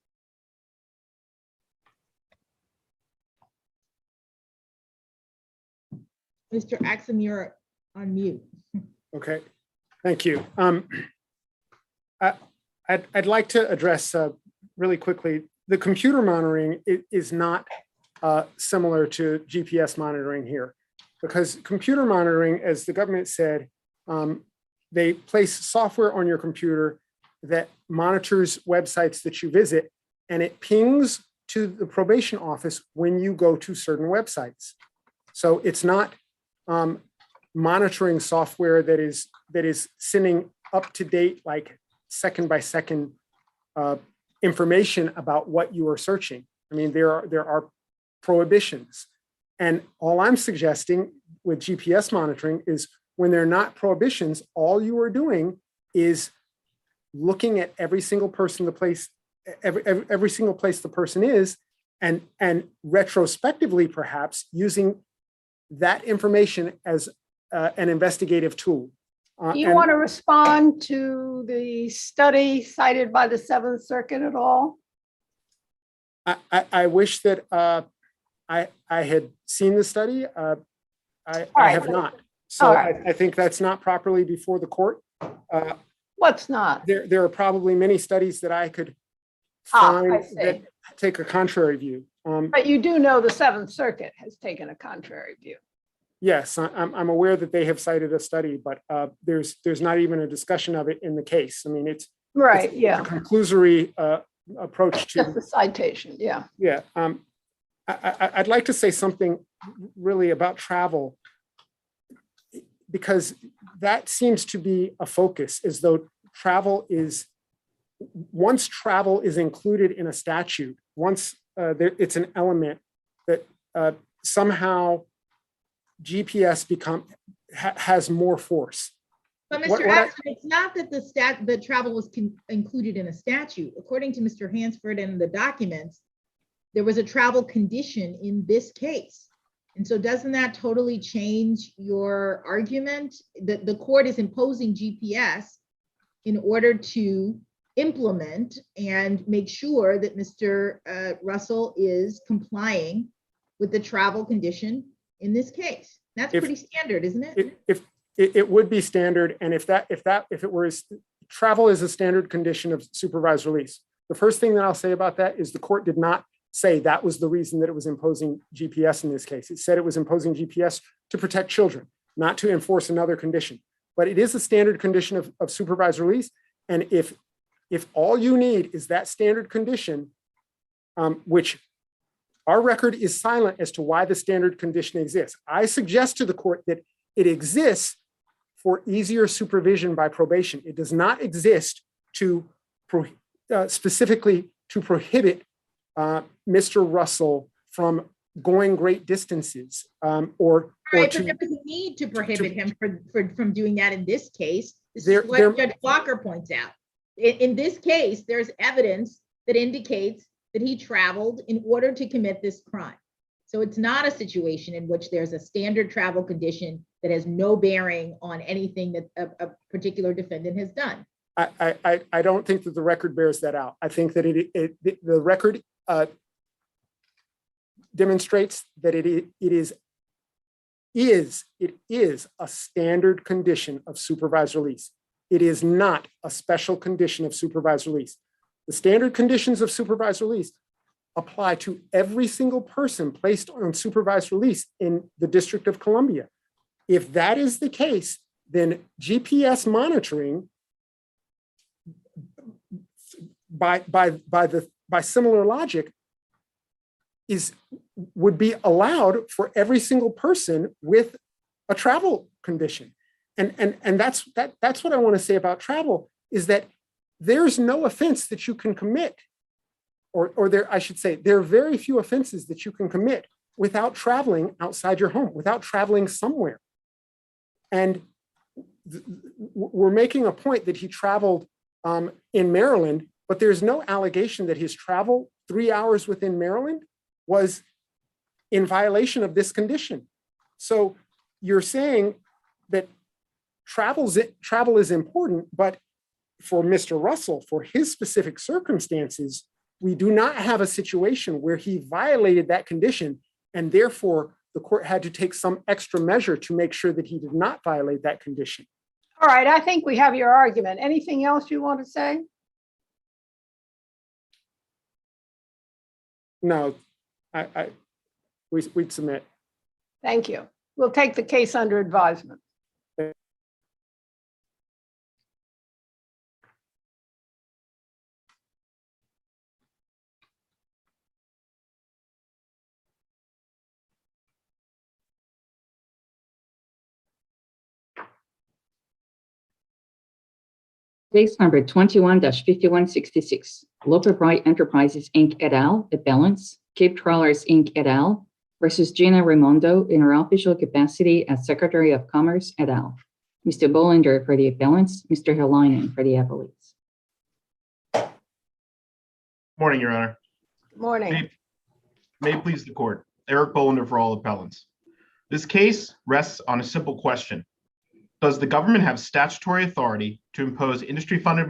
D: Mr. Axum, you're on mute.
C: Okay, thank you. I'd like to address really quickly, the computer monitoring is not similar to GPS monitoring here, because computer monitoring, as the government said, they place software on your computer that monitors websites that you visit, and it pings to the probation office when you go to certain websites. So it's not monitoring software that is sending up to date, like second by second information about what you are searching. I mean, there are prohibitions, and all I'm suggesting with GPS monitoring is when they're not prohibitions, all you are doing is looking at every single person, every single place the person is, and retrospectively perhaps using that information as an investigative tool.
B: Do you want to respond to the study cited by the Seventh Circuit at all?
C: I wish that I had seen the study. I have not. So I think that's not properly before the court.
B: What's not?
C: There are probably many studies that I could find that take a contrary view.
B: But you do know the Seventh Circuit has taken a contrary view.
C: Yes, I'm aware that they have cited a study, but there's not even a discussion of it in the case. I mean, it's a conclusory approach to
B: just the citation. Yeah.
C: Yeah. I'd like to say something really about travel, because that seems to be a focus, as though once travel is included in a statute, once it's an element that somehow GPS has more force.
D: But Mr. Axum, it's not that the travel was included in a statute. According to Mr. Hansford and the documents, there was a travel condition in this case. And so doesn't that totally change your argument that the court is imposing GPS in order to implement and make sure that Mr. Russell is complying with the travel condition in this case? That's pretty standard, isn't it?
C: It would be standard, and if it were, travel is a standard condition of supervised release. The first thing that I'll say about that is the court did not say that was the reason that it was imposing GPS in this case. It said it was imposing GPS to protect children, not to enforce another condition. But it is a standard condition of supervised release, and if all you need is that standard condition, which our record is silent as to why the standard condition exists. I suggest to the court that it exists for easier supervision by probation. It does not exist to specifically to prohibit Mr. Russell from going great distances or
D: but there was a need to prohibit him from doing that in this case. This is what Judge Walker points out. In this case, there's evidence that indicates that he traveled in order to commit this crime. So it's not a situation in which there's a standard travel condition that has no bearing on anything that a particular defendant has done.
C: I don't think that the record bears that out. I think that the record demonstrates that it is a standard condition of supervised release. It is not a special condition of supervised release. The standard conditions of supervised release apply to every single person placed on supervised release in the District of Columbia. If that is the case, then GPS monitoring by similar logic would be allowed for every single person with a travel condition. And that's what I want to say about travel, is that there's no offense that you can commit, or there, I should say, there are very few offenses that you can commit without traveling outside your home, without traveling somewhere. And we're making a point that he traveled in Maryland, but there's no allegation that his travel 3 hours within Maryland was in violation of this condition. So you're saying that travel is important, but for Mr. Russell, for his specific circumstances, we do not have a situation where he violated that condition, and therefore the court had to take some extra measure to make sure that he did not violate that condition.
B: All right, I think we have your argument. Anything else you want to say?
C: No, we'd submit.
B: Thank you. We'll take the case under advisement.
A: Case number 21-5166, Loper Enterprises, Inc. et al., Appellants, Cape Trawlers, Inc. et al. Versus Gina Raimondo in her official capacity as Secretary of Commerce et al. Mr. Bollinger for the appellants, Mr. Helinen for the appellates.
H: Morning, Your Honor.
B: Good morning.
H: May it please the court. Eric Bollinger for all appellants. This case rests on a simple question. Does the government have statutory authority to impose industry-funded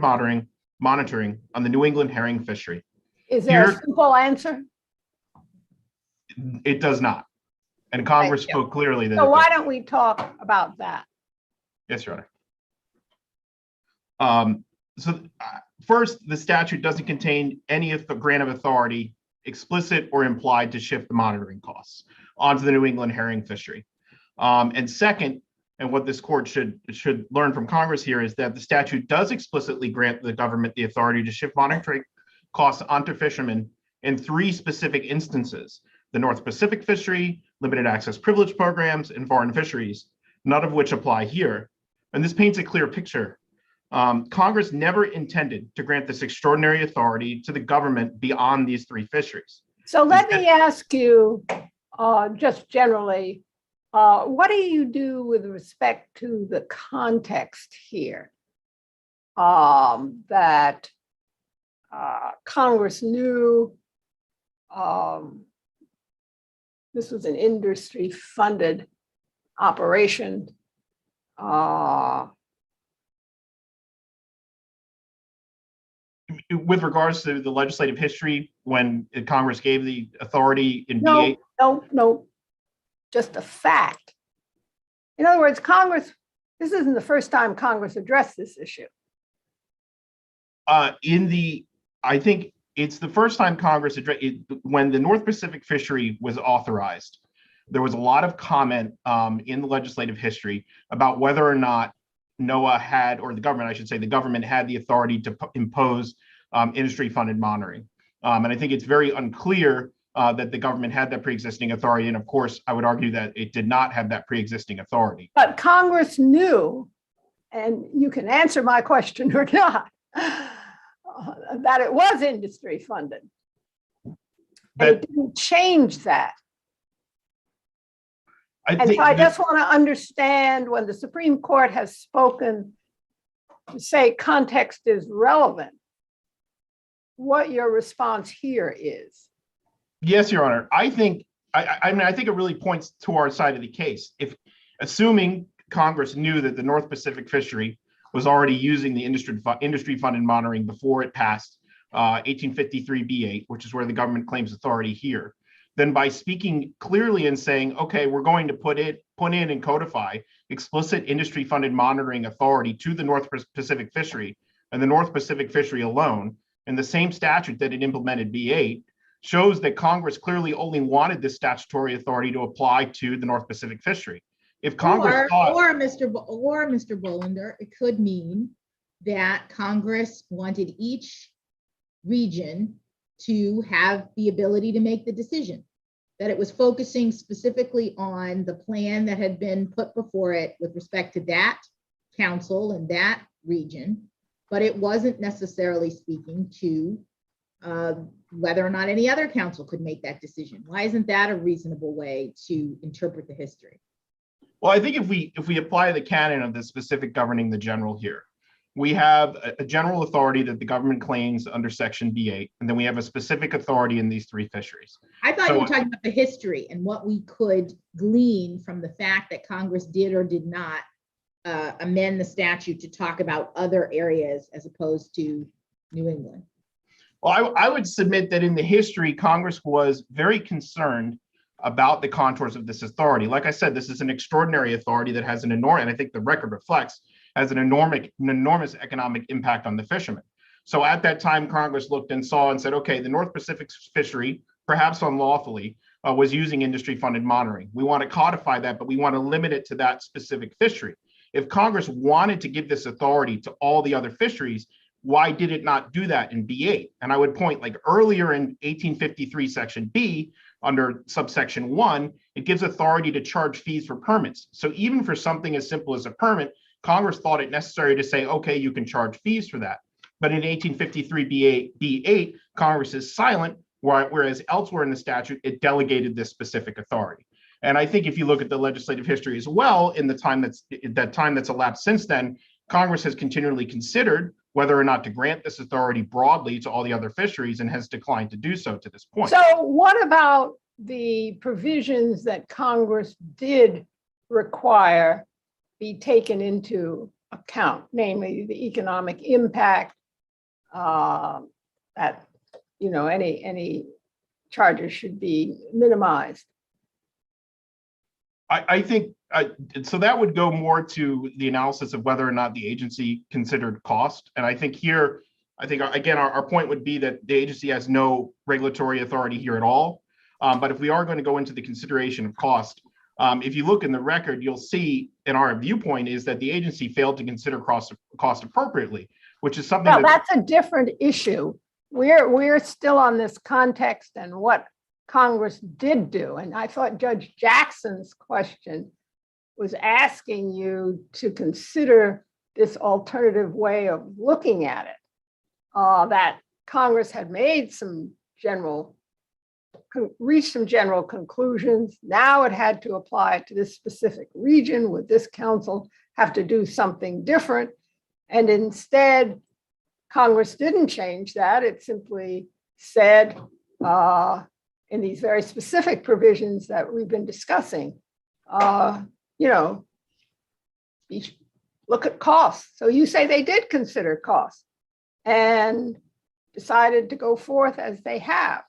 H: monitoring on the New England herring fishery?
B: Is there a simple answer?
H: It does not. And Congress spoke clearly that.
B: So why don't we talk about that?
H: Yes, Your Honor. First, the statute doesn't contain any grant of authority, explicit or implied, to shift the monitoring costs onto the New England herring fishery. And second, and what this court should learn from Congress here, is that the statute does explicitly grant the government the authority to shift monitoring costs onto fishermen in 3 specific instances: the North Pacific fishery, limited access privilege programs, and foreign fisheries, none of which apply here. And this paints a clear picture. Congress never intended to grant this extraordinary authority to the government beyond these 3 fisheries.
B: So let me ask you, just generally, what do you do with respect to the context here that Congress knew this was an industry-funded operation?
H: With regards to the legislative history, when Congress gave the authority in B8?
B: No, just a fact. In other words, Congress, this isn't the first time Congress addressed this issue.
H: I think it's the first time Congress addressed it. When the North Pacific fishery was authorized, there was a lot of comment in the legislative history about whether or not NOAA had, or the government, I should say, the government had the authority to impose industry-funded monitoring. And I think it's very unclear that the government had that pre-existing authority. And of course, I would argue that it did not have that pre-existing authority.
B: But Congress knew, and you can answer my question or not, that it was industry funded. And it didn't change that. I just want to understand, when the Supreme Court has spoken to say context is relevant, what your response here is.
H: Yes, Your Honor. I think it really points to our side of the case. If, assuming Congress knew that the North Pacific fishery was already using the industry-funded monitoring before it passed 1853 B8, which is where the government claims authority here, then by speaking clearly and saying, okay, we're going to put in and codify explicit industry-funded monitoring authority to the North Pacific fishery and the North Pacific fishery alone, in the same statute that it implemented B8, shows that Congress clearly only wanted this statutory authority to apply to the North Pacific fishery. If Congress
D: or Mr. Bollinger, it could mean that Congress wanted each region to have the ability to make the decision, that it was focusing specifically on the plan that had been put before it with respect to that council and that region, but it wasn't necessarily speaking to whether or not any other council could make that decision. Why isn't that a reasonable way to interpret the history?
H: Well, I think if we apply the canon of the specific governing the general here, we have a general authority that the government claims under Section B8, and then we have a specific authority in these three fisheries.
D: I thought you were talking about the history and what we could glean from the fact that Congress did or did not amend the statute to talk about other areas as opposed to New England.
H: Well, I would submit that in the history, Congress was very concerned about the contours of this authority. Like I said, this is an extraordinary authority that has an enormous, and I think the record reflects, has an enormous economic impact on the fishermen. So at that time, Congress looked and saw and said, okay, the North Pacific fishery, perhaps unlawfully, was using industry-funded monitoring. We want to codify that, but we want to limit it to that specific fishery. If Congress wanted to give this authority to all the other fisheries, why did it not do that in B8? And I would point, like earlier in 1853 Section B, under subsection 1, it gives authority to charge fees for permits. So even for something as simple as a permit, Congress thought it necessary to say, okay, you can charge fees for that. But in 1853 B8, Congress is silent, whereas elsewhere in the statute, it delegated this specific authority. And I think if you look at the legislative history as well, in the time that's elapsed since then, Congress has continually considered whether or not to grant this authority broadly to all the other fisheries and has declined to do so to this point.
B: So what about the provisions that Congress did require be taken into account, namely the economic impact, that any charges should be minimized?
H: I think so that would go more to the analysis of whether or not the agency considered cost. And I think here, again, our point would be that the agency has no regulatory authority here at all. But if we are going to go into the consideration of cost, if you look in the record, you'll see in our viewpoint is that the agency failed to consider cost appropriately, which is something
B: that's a different issue. We're still on this context and what Congress did do. And I thought Judge Jackson's question was asking you to consider this alternative way of looking at it, that Congress had made reached some general conclusions. Now it had to apply it to this specific region. Would this council have to do something different? And instead, Congress didn't change that. It simply said, in these very specific provisions that we've been discussing, look at costs. So you say they did consider costs and decided to go forth as they have.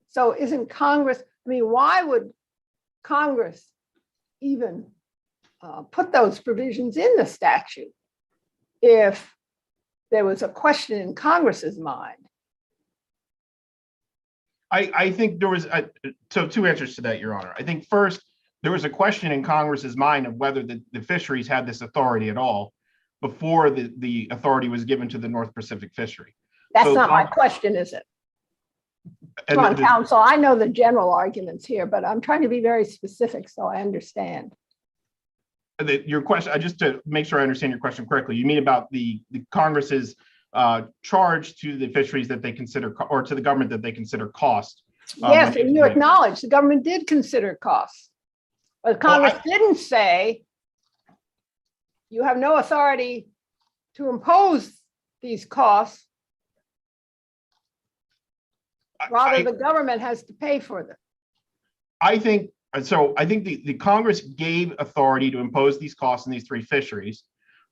B: So isn't Congress, why would Congress even put those provisions in the statute if there was a question in Congress's mind?
H: I think there was two answers to that, Your Honor. I think first, there was a question in Congress's mind of whether the fisheries had this authority at all before the authority was given to the North Pacific fishery.
B: That's not my question, is it? Come on, counsel, I know the general arguments here, but I'm trying to be very specific so I understand.
H: Your question, just to make sure I understand your question correctly, you mean about the Congress's charge to the fisheries that they consider, or to the government that they consider cost.
B: Yes, and you acknowledge the government did consider costs, but Congress didn't say you have no authority to impose these costs. Rather, the government has to pay for them.
H: I think the Congress gave authority to impose these costs in these three fisheries.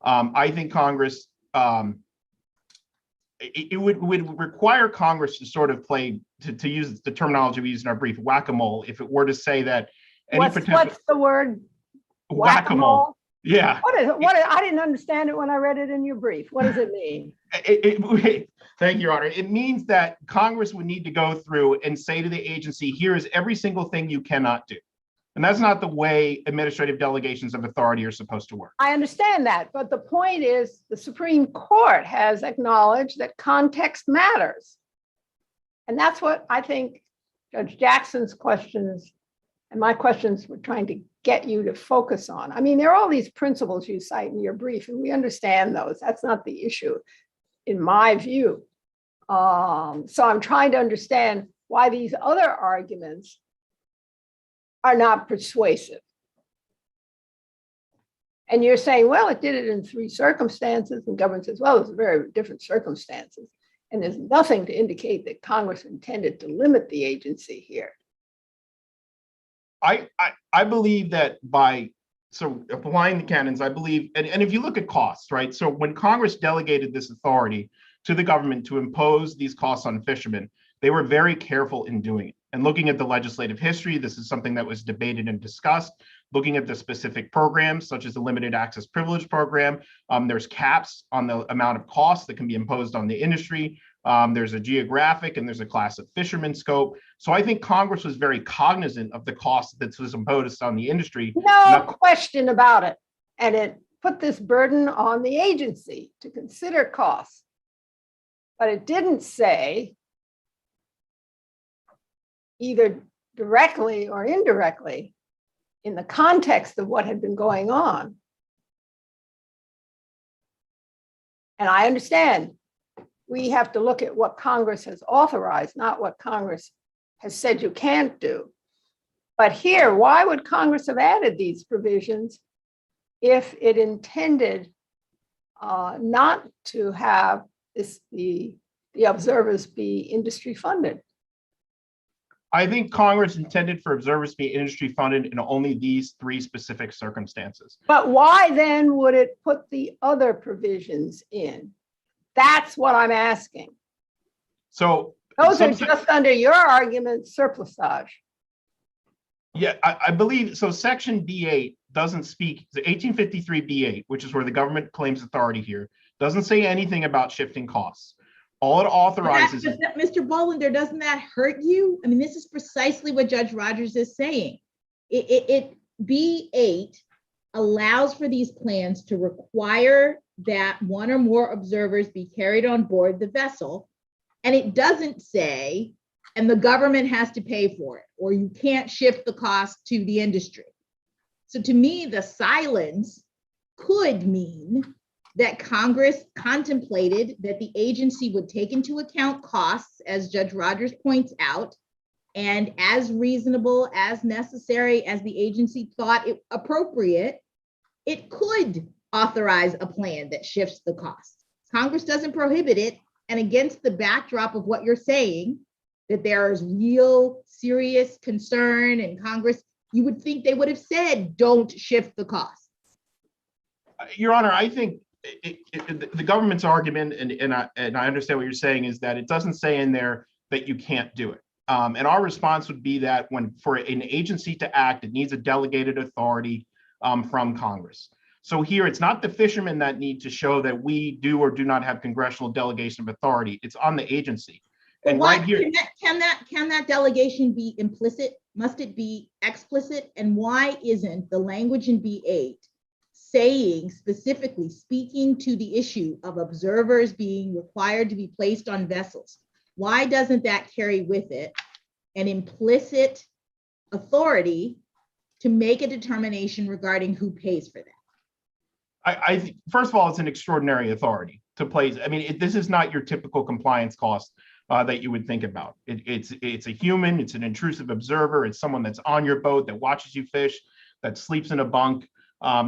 H: I think Congress, it would require Congress to sort of play, to use the terminology we use in our brief, whack-a-mole, if it were to say that any potential.
B: What's the word?
H: Whack-a-mole. Yeah.
B: I didn't understand it when I read it in your brief. What does it mean?
H: Thank you, Your Honor. It means that Congress would need to go through and say to the agency, here is every single thing you cannot do. And that's not the way administrative delegations of authority are supposed to work.
B: I understand that. But the point is, the Supreme Court has acknowledged that context matters. And that's what I think Judge Jackson's questions and my questions were trying to get you to focus on. There are all these principles you cite in your brief, and we understand those. That's not the issue. in my view. So I'm trying to understand why these other arguments are not persuasive. And you're saying, well, it did it in 3 circumstances. And the government says, well, it's very different circumstances. And there's nothing to indicate that Congress intended to limit the agency here.
H: I believe that so applying the canons, I believe, and if you look at costs, right? So when Congress delegated this authority to the government to impose these costs on fishermen, they were very careful in doing it. And looking at the legislative history, this is something that was debated and discussed. Looking at the specific programs, such as the limited access privilege program, there's caps on the amount of costs that can be imposed on the industry. There's a geographic and there's a class of fishermen scope. So I think Congress was very cognizant of the cost that was imposed on the industry.
B: No question about it. And it put this burden on the agency to consider costs. But it didn't say, either directly or indirectly, in the context of what had been going on. And I understand we have to look at what Congress has authorized, not what Congress has said you can't do. But here, why would Congress have added these provisions if it intended not to have the observers be industry funded?
H: I think Congress intended for observers to be industry funded in only these 3 specific circumstances.
B: But why then would it put the other provisions in? That's what I'm asking.
H: So
B: those are just under your argument, surplusage.
H: Yeah, I believe so. Section B8 doesn't speak, the 1853 B8, which is where the government claims authority here, doesn't say anything about shifting costs. All it authorizes is,
D: Mr. Bolander, doesn't that hurt you? I mean, this is precisely what Judge Rogers is saying. B8 allows for these plans to require that 1 or more observers be carried on board the vessel. And it doesn't say, and the government has to pay for it, or you can't shift the cost to the industry. So to me, the silence could mean that Congress contemplated that the agency would take into account costs, as Judge Rogers points out, and as reasonable, as necessary as the agency thought it appropriate, it could authorize a plan that shifts the costs. Congress doesn't prohibit it, and against the backdrop of what you're saying, that there is real serious concern in Congress, you would think they would have said, don't shift the costs.
H: Your Honor, I think the government's argument, and I understand what you're saying, is that it doesn't say in there that you can't do it. And our response would be that when for an agency to act, it needs a delegated authority from Congress. So here, it's not the fishermen that need to show that we do or do not have congressional delegation of authority. It's on the agency. And right here,
D: can that delegation be implicit? Must it be explicit? And why isn't the language in B8 saying, specifically speaking to the issue of observers being required to be placed on vessels? Why doesn't that carry with it an implicit authority to make a determination regarding who pays for that?
H: I think, first of all, it's an extraordinary authority to place. I mean, this is not your typical compliance cost that you would think about. It's a human, it's an intrusive observer, it's someone that's on your boat, that watches you fish, that sleeps in a bunk.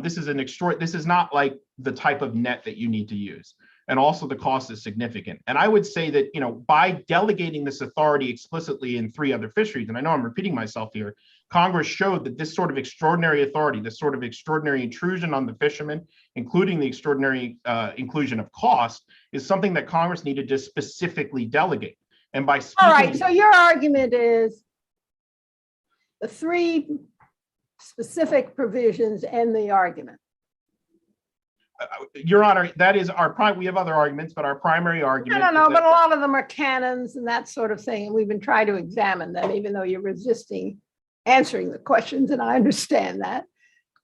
H: This is not like the type of net that you need to use. And also the cost is significant. And I would say that, by delegating this authority explicitly in 3 other fisheries, and I know I'm repeating myself here, Congress showed that this sort of extraordinary authority, this sort of extraordinary intrusion on the fishermen, including the extraordinary inclusion of cost, is something that Congress needed to specifically delegate. And by speaking—
B: All right, so your argument is the 3 specific provisions end the argument.
H: Your Honor, that is our prime. We have other arguments, but our primary argument—
B: I don't know, but a lot of them are canons and that sort of thing. And we've been trying to examine them, even though you're resisting answering the questions, and I understand that.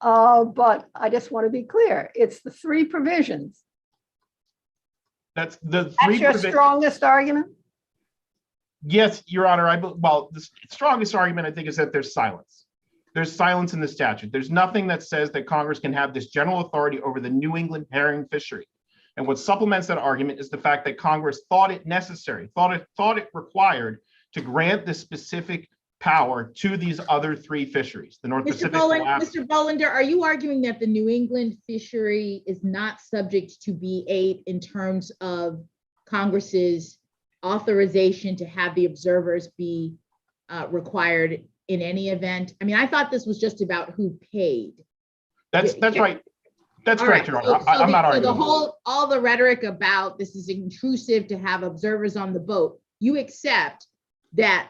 B: But I just want to be clear. It's the 3 provisions.
H: That's the 3
B: That's your strongest argument?
H: Yes, Your Honor. Well, the strongest argument, I think, is that there's silence. There's silence in the statute. There's nothing that says that Congress can have this general authority over the New England herring fishery. And what supplements that argument is the fact that Congress thought it necessary, thought it required to grant this specific power to these other three fisheries, the North Pacific.
D: Mr. Bolander, are you arguing that the New England fishery is not subject to B8 in terms of Congress's authorization to have the observers be required in any event? I mean, I thought this was just about who paid.
H: That's right. That's correct, Your Honor. I'm not arguing.
D: All the rhetoric about this is intrusive to have observers on the boat, you accept that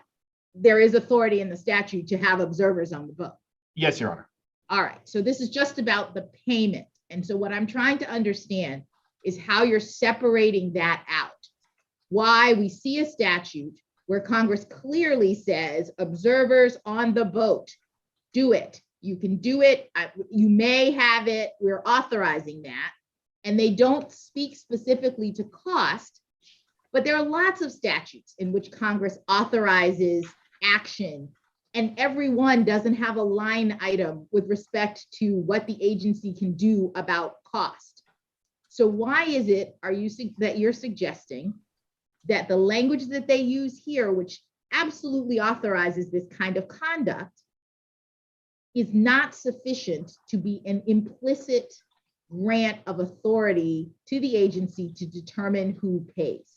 D: there is authority in the statute to have observers on the boat?
H: Yes, Your Honor.
D: All right, so this is just about the payment. And so what I'm trying to understand is how you're separating that out. Why we see a statute where Congress clearly says observers on the boat, do it. You can do it. You may have it. We're authorizing that. And they don't speak specifically to cost, but there are lots of statutes in which Congress authorizes action, and every one doesn't have a line item with respect to what the agency can do about cost. So why is it that you're suggesting that the language that they use here, which absolutely authorizes this kind of conduct, is not sufficient to be an implicit grant of authority to the agency to determine who pays?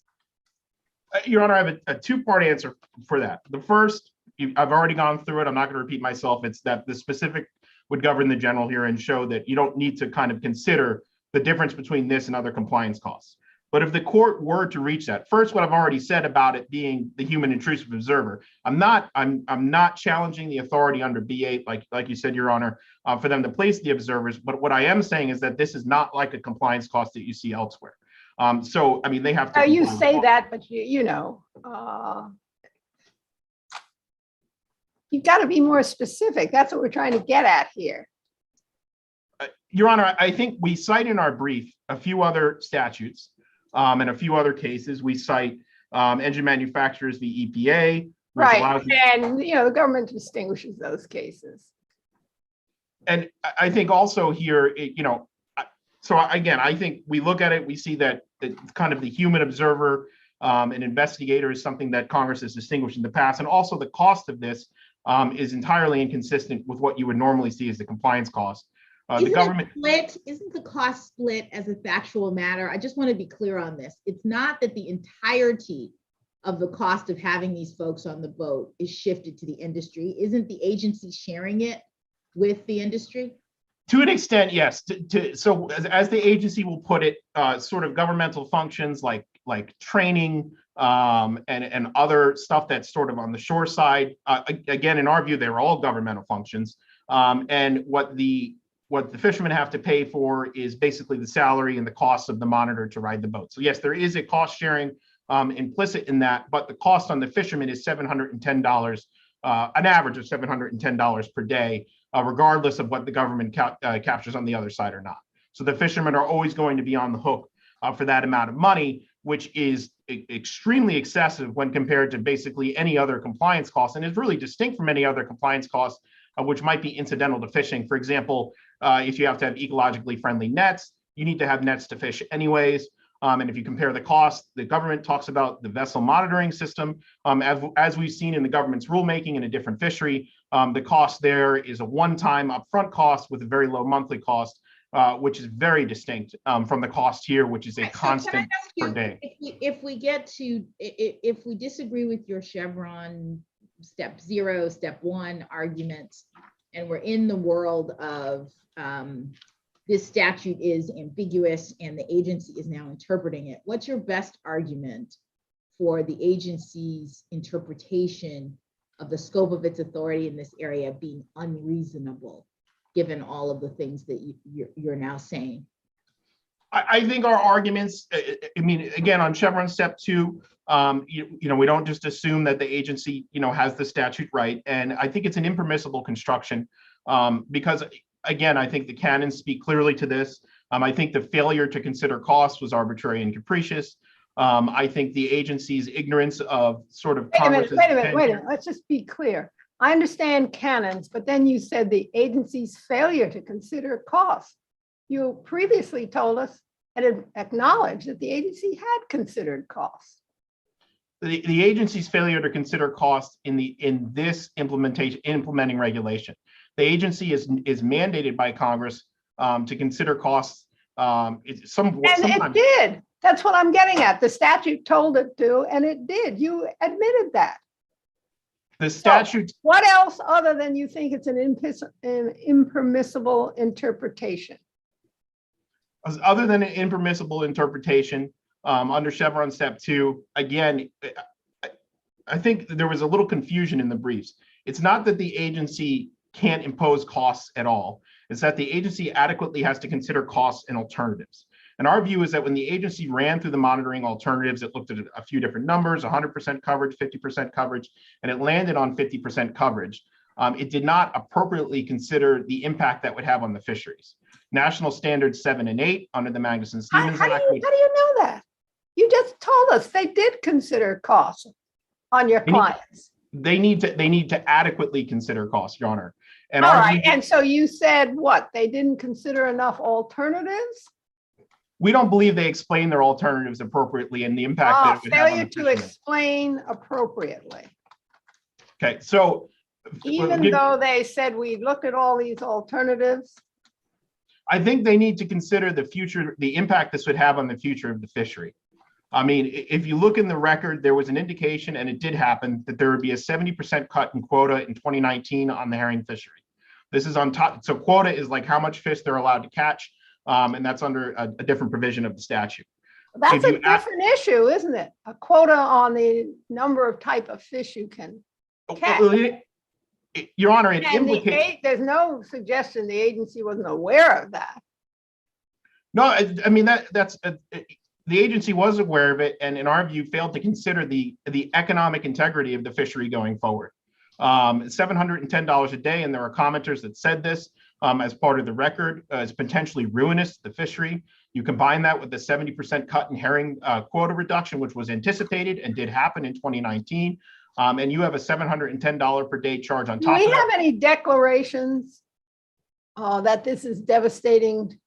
H: Your Honor, I have a two-part answer for that. The first, I've already gone through it. I'm not going to repeat myself. It's that the specific would govern the general here and show that you don't need to kind of consider the difference between this and other compliance costs. But if the court were to reach that, first, what I've already said about it being the human intrusive observer, I'm not challenging the authority under B8, like you said, Your Honor, for them to place the observers. But what I am saying is that this is not like a compliance cost that you see elsewhere. So, I mean, they have to.
B: You say that, but you've got to be more specific. That's what we're trying to get at here.
H: Your Honor, I think we cite in our brief a few other statutes and a few other cases. We cite engine manufacturers, the EPA.
B: Right, and the government distinguishes those cases.
H: And I think also here, so again, I think we look at it, we see that kind of the human observer and investigator is something that Congress has distinguished in the past. And also the cost of this is entirely inconsistent with what you would normally see as the compliance cost. The government isn't
D: the cost split as a factual matter? I just want to be clear on this. It's not that the entirety of the cost of having these folks on the boat is shifted to the industry. Isn't the agency sharing it with the industry?
H: To an extent, yes. So as the agency will put it, sort of governmental functions like training and other stuff that's sort of on the shore side. Again, in our view, they were all governmental functions. And what the fishermen have to pay for is basically the salary and the cost of the monitor to ride the boat. So yes, there is a cost sharing implicit in that, but the cost on the fishermen is $710, an average of $710 per day, regardless of what the government captures on the other side or not. So the fishermen are always going to be on the hook for that amount of money, which is extremely excessive when compared to basically any other compliance cost, and is really distinct from any other compliance costs, which might be incidental to fishing. For example, if you have to have ecologically friendly nets, you need to have nets to fish anyways. And if you compare the cost, the government talks about the vessel monitoring system. As we've seen in the government's rulemaking in a different fishery, the cost there is a one-time upfront cost with a very low monthly cost, which is very distinct from the cost here, which is a constant per day.
D: If we disagree with your Chevron step 0, step 1 arguments, and we're in the world of this statute is ambiguous and the agency is now interpreting it, what's your best argument for the agency's interpretation of the scope of its authority in this area being unreasonable, given all of the things that you're now saying?
H: I think our arguments, I mean, again, on Chevron step 2, we don't just assume that the agency, has the statute right. And I think it's an impermissible construction because, again, I think the canons speak clearly to this. I think the failure to consider cost was arbitrary and capricious. I think the agency's ignorance of sort of
B: Wait a minute. Let's just be clear. I understand canons, but then you said the agency's failure to consider cost. You previously told us and it acknowledged that the agency had considered costs.
H: The agency's failure to consider costs in this implementing regulation. The agency is mandated by Congress to consider costs.
B: It did. That's what I'm getting at. The statute told it to, and it did. You admitted that.
H: The statute.
B: So what else other than you think it's an impermissible interpretation?
H: Other than an impermissible interpretation, under Chevron Step 2, again, I think there was a little confusion in the briefs. It's not that the agency can't impose costs at all. It's that the agency adequately has to consider costs and alternatives. And our view is that when the agency ran through the monitoring alternatives, it looked at a few different numbers, 100% coverage, 50% coverage, and it landed on 50% coverage. It did not appropriately consider the impact that would have on the fisheries. National Standards 7 and 8 under the Magnuson-Stevens Act.
B: How do you know that? You just told us they did consider costs on your clients.
H: They need to adequately consider costs, Your Honor. And
B: all right, and so you said what? They didn't consider enough alternatives?
H: We don't believe they explained their alternatives appropriately and the impact that it would have on the
B: failure to explain appropriately.
H: Okay, so
B: even though they said we looked at all these alternatives,
H: I think they need to consider the impact this would have on the future of the fishery. I mean, if you look in the record, there was an indication, and it did happen, that there would be a 70% cut in quota in 2019 on the herring fishery. This is on top. So quota is like how much fish they're allowed to catch, and that's under a different provision of the statute.
B: That's a different issue, isn't it? A quota on the number of type of fish you can catch.
H: Your Honor, it implicates.
B: There's no suggestion the agency wasn't aware of that.
H: No, I mean the agency was aware of it, and in our view, failed to consider the economic integrity of the fishery going forward. $710 a day, and there are commenters that said this as part of the record is potentially ruinous to the fishery. You combine that with the 70% cut in herring quota reduction, which was anticipated and did happen in 2019, and you have a $710 per day charge on top of that.
B: Do we have any declarations that this is devastating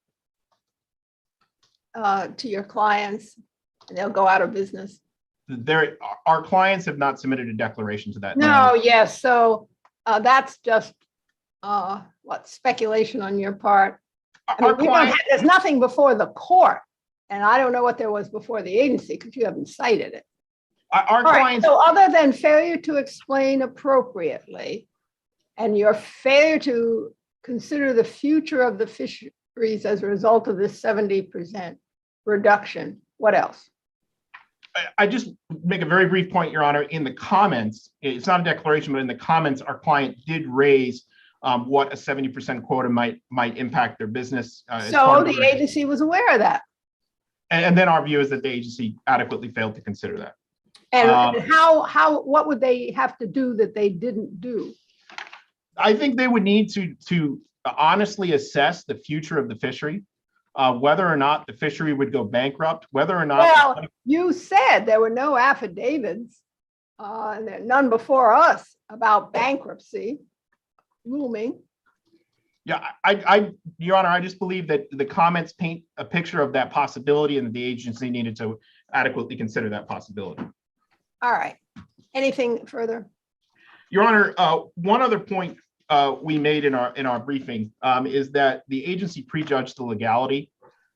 B: to your clients and they'll go out of business?
H: Our clients have not submitted a declaration to that.
B: No, yes. So that's just speculation on your part. There's nothing before the court, and I don't know what there was before the agency because you haven't cited it.
H: Our clients.
B: So other than failure to explain appropriately and your failure to consider the future of the fisheries as a result of this 70% reduction, what else?
H: I just make a very brief point, Your Honor. In the comments, it's not a declaration, but in the comments, our client did raise what a 70% quota might impact their business.
B: So the agency was aware of that.
H: And then our view is that the agency adequately failed to consider that.
B: And what would they have to do that they didn't do?
H: I think they would need to honestly assess the future of the fishery. Whether or not the fishery would go bankrupt, whether or not.
B: Well, you said there were no affidavits, and none before us about bankruptcy looming.
H: Yeah, Your Honor, I just believe that the comments paint a picture of that possibility and that the agency needed to adequately consider that possibility.
B: All right. Anything further?
H: Your Honor, one other point we made in our briefing is that the agency prejudged the legality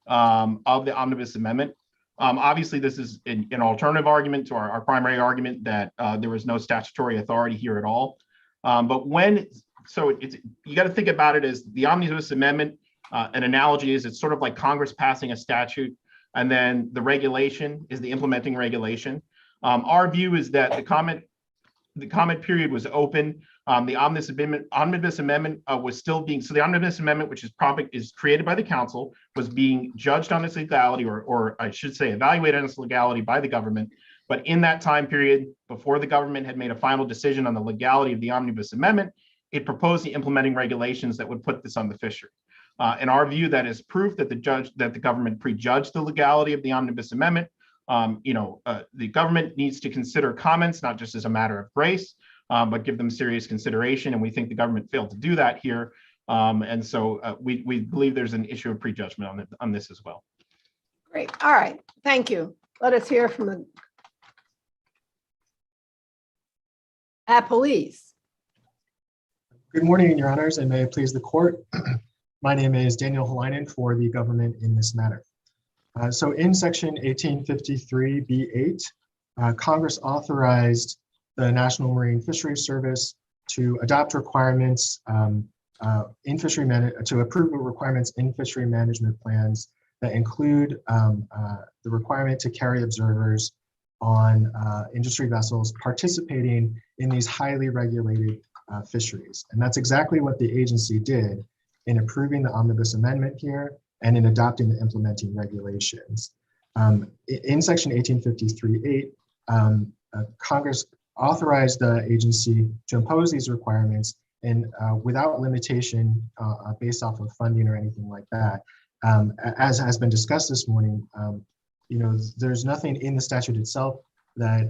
H: of the omnibus amendment. Obviously, this is an alternative argument to our primary argument that there was no statutory authority here at all. But you got to think about it as the omnibus amendment. An analogy is it's sort of like Congress passing a statute, and then the regulation is the implementing regulation. Our view is that the comment period was open. The omnibus amendment was still being, so the omnibus amendment, which is created by the council, was being judged on its legality, or I should say evaluated on its legality by the government. But in that time period, before the government had made a final decision on the legality of the omnibus amendment, it proposed the implementing regulations that would put this on the fishery. In our view, that is proof that the government prejudged the legality of the omnibus amendment. The government needs to consider comments, not just as a matter of grace, but give them serious consideration. And we think the government failed to do that here. And so we believe there's an issue of prejudgment on this as well.
B: Great. All right. Thank you. Let us hear from the Appellate.
I: Good morning, Your Honors, and may it please the court. My name is Daniel Helinen for the government in this matter. So in section 1853B8, Congress authorized the National Marine Fisheries Service to adopt requirements to approve requirements in fishery management plans that include the requirement to carry observers on industry vessels participating in these highly regulated fisheries. And that's exactly what the agency did in approving the omnibus amendment here and in adopting the implementing regulations. In section 1853.8, Congress authorized the agency to impose these requirements and without limitation based off of funding or anything like that. As has been discussed this morning, there's nothing in the statute itself that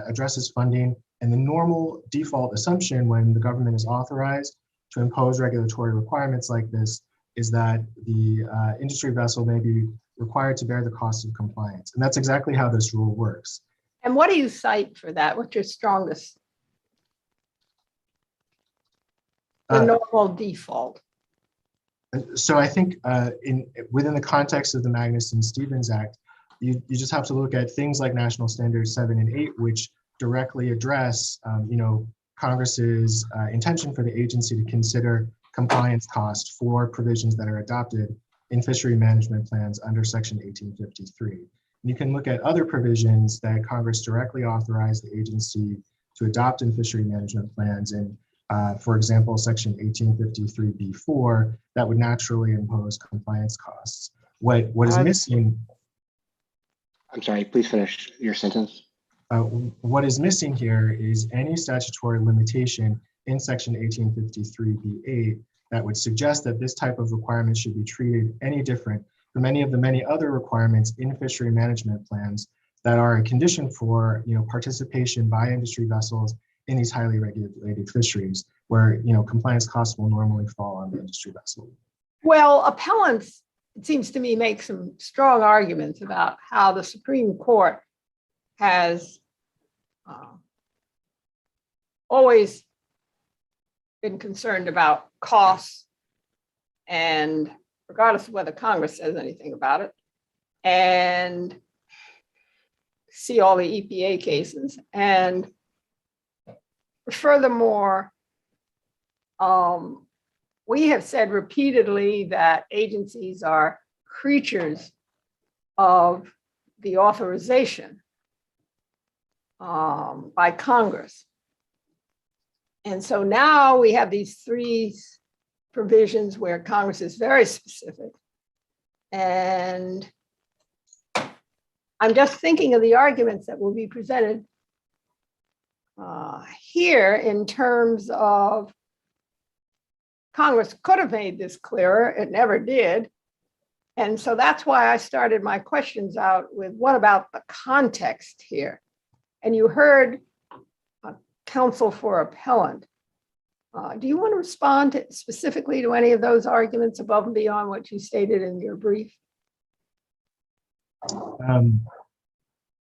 I: addresses funding, and the normal default assumption when the government is authorized to impose regulatory requirements like this is that the industry vessel may be required to bear the cost of compliance. And that's exactly how this rule works.
B: And what do you cite for that? What's your strongest? The normal default.
I: So I think within the context of the Magnuson-Stevens Act, you just have to look at things like National Standards 7 and 8, which directly address Congress's intention for the agency to consider compliance cost for provisions that are adopted in fishery management plans under section 1853. And you can look at other provisions that Congress directly authorized the agency to adopt in fishery management plans. And for example, section 1853B4, that would naturally impose compliance costs. What is missing?
E: I'm sorry, please finish your sentence.
I: What is missing here is any statutory limitation in section 1853B8 that would suggest that this type of requirement should be treated any different from any of the many other requirements in fishery management plans that are a condition for participation by industry vessels in these highly regulated fisheries where compliance costs will normally fall on the industry vessel.
B: Well, appellants, it seems to me, make some strong arguments about how the Supreme Court has always been concerned about costs, and regardless of whether Congress says anything about it, and see all the EPA cases. And furthermore, we have said repeatedly that agencies are creatures of the authorization by Congress. And so now we have these three provisions where Congress is very specific. And I'm just thinking of the arguments that will be presented here in terms of Congress could have made this clearer, it never did. And so that's why I started my questions out with what about the context here? And you heard counsel for appellant. Do you want to respond specifically to any of those arguments above and beyond what you stated in your brief?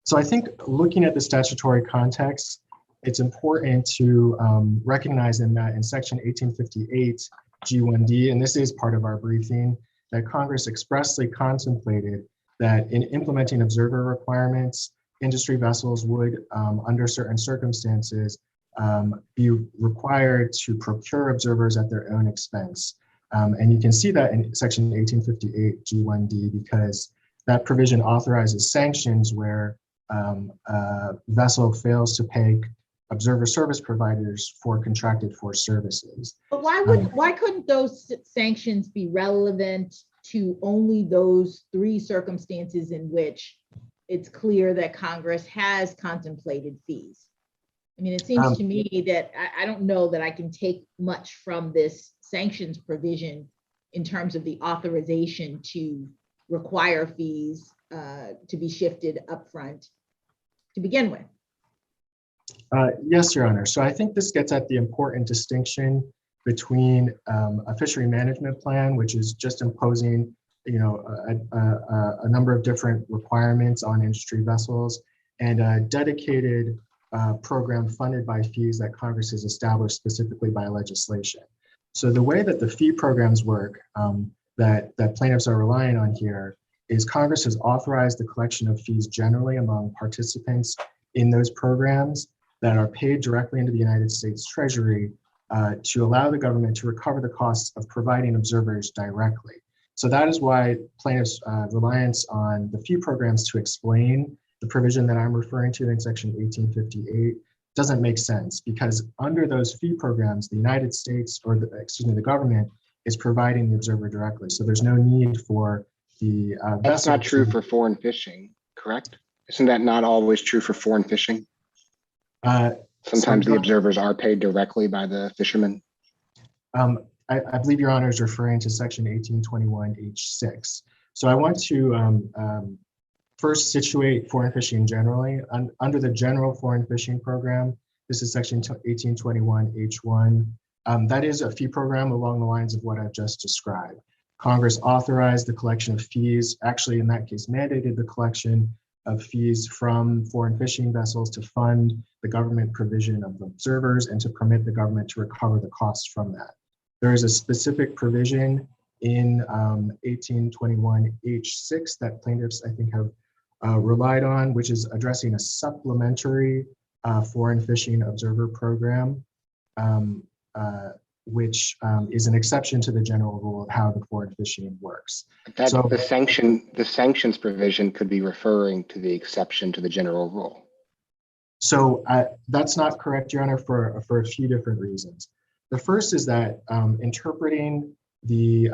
I: So I think looking at the statutory context, it's important to recognize in section 1858 G1D, and this is part of our briefing, that Congress expressly contemplated that in implementing observer requirements, industry vessels would, under certain circumstances, be required to procure observers at their own expense. And you can see that in section 1858 G1D because that provision authorizes sanctions where a vessel fails to pay observer service providers for contracted for services.
D: But why couldn't those sanctions be relevant to only those three circumstances in which it's clear that Congress has contemplated fees? I mean, it seems to me that I don't know that I can take much from this sanctions provision in terms of the authorization to require fees to be shifted upfront to begin with.
I: Yes, Your Honor. So I think this gets at the important distinction between a fishery management plan, which is just imposing a number of different requirements on industry vessels and a dedicated program funded by fees that Congress has established specifically by legislation. So the way that the fee programs work that plaintiffs are relying on here is Congress has authorized the collection of fees generally among participants in those programs that are paid directly into the United States Treasury to allow the government to recover the costs of providing observers directly. So that is why plaintiffs' reliance on the fee programs to explain the provision that I'm referring to in Section 1858 doesn't make sense, because under those fee programs, the United States, or the government is providing the observer directly. So there's no need for the
E: That's not true for foreign fishing, correct? Isn't that not always true for foreign fishing? Sometimes the observers are paid directly by the fishermen.
I: I believe Your Honor is referring to Section 1821H6. So I want to first situate foreign fishing generally. Under the general foreign fishing program, this is Section 1821H1. That is a fee program along the lines of what I've just described. Congress authorized the collection of fees, actually in that case mandated the collection of fees from foreign fishing vessels to fund the government provision of observers and to permit the government to recover the costs from that. There is a specific provision in 1821H6 that plaintiffs, I think, have relied on, which is addressing a supplementary foreign fishing observer program, which is an exception to the general rule of how the foreign fishing works.
E: So the sanctions provision could be referring to the exception to the general rule.
I: So that's not correct, Your Honor, for a few different reasons. The first is that interpreting the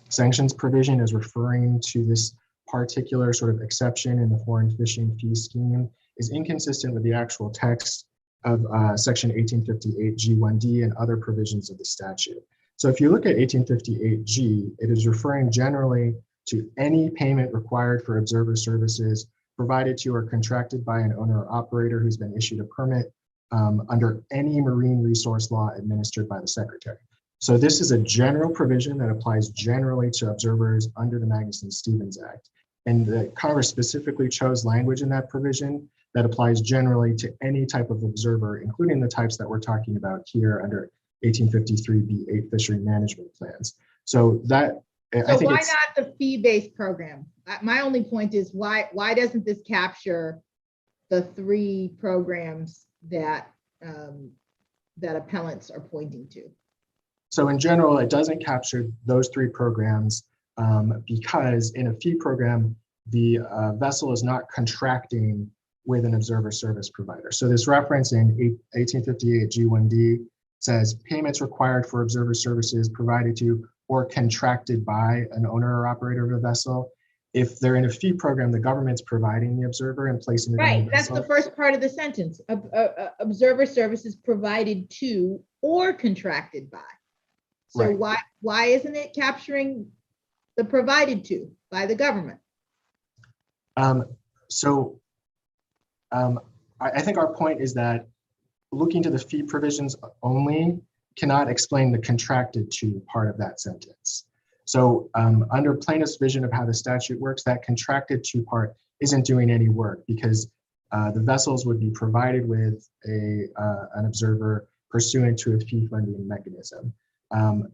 I: sanctions provision as referring to this particular sort of exception in the foreign fishing fee scheme is inconsistent with the actual text of Section 1858 G1D and other provisions of the statute. So if you look at 1858 G, it is referring generally to any payment required for observer services provided to or contracted by an owner or operator who's been issued a permit under any marine resource law administered by the Secretary. So this is a general provision that applies generally to observers under the Magnuson-Stevens Act. And the Congress specifically chose language in that provision that applies generally to any type of observer, including the types that we're talking about here under 1853B8 fishery management plans. So that, I think
D: why not the fee-based program? My only point is why doesn't this capture the three programs that that appellants are pointing to?
I: So in general, it doesn't capture those three programs because in a fee program, the vessel is not contracting with an observer service provider. So this reference in 1858 G1D says payments required for observer services provided to or contracted by an owner or operator of a vessel. If they're in a fee program, the government's providing the observer and placing it on the
D: Right, that's
I: vessel.
D: the first part of the sentence. Observer services provided to or contracted by. So
I: Right.
D: why isn't it capturing the provided to by the government?
I: I think our point is that looking to the fee provisions only cannot explain the contracted to part of that sentence. So under plaintiff's vision of how the statute works, that contracted to part isn't doing any work because the vessels would be provided with an observer pursuant to a fee funding mechanism. Our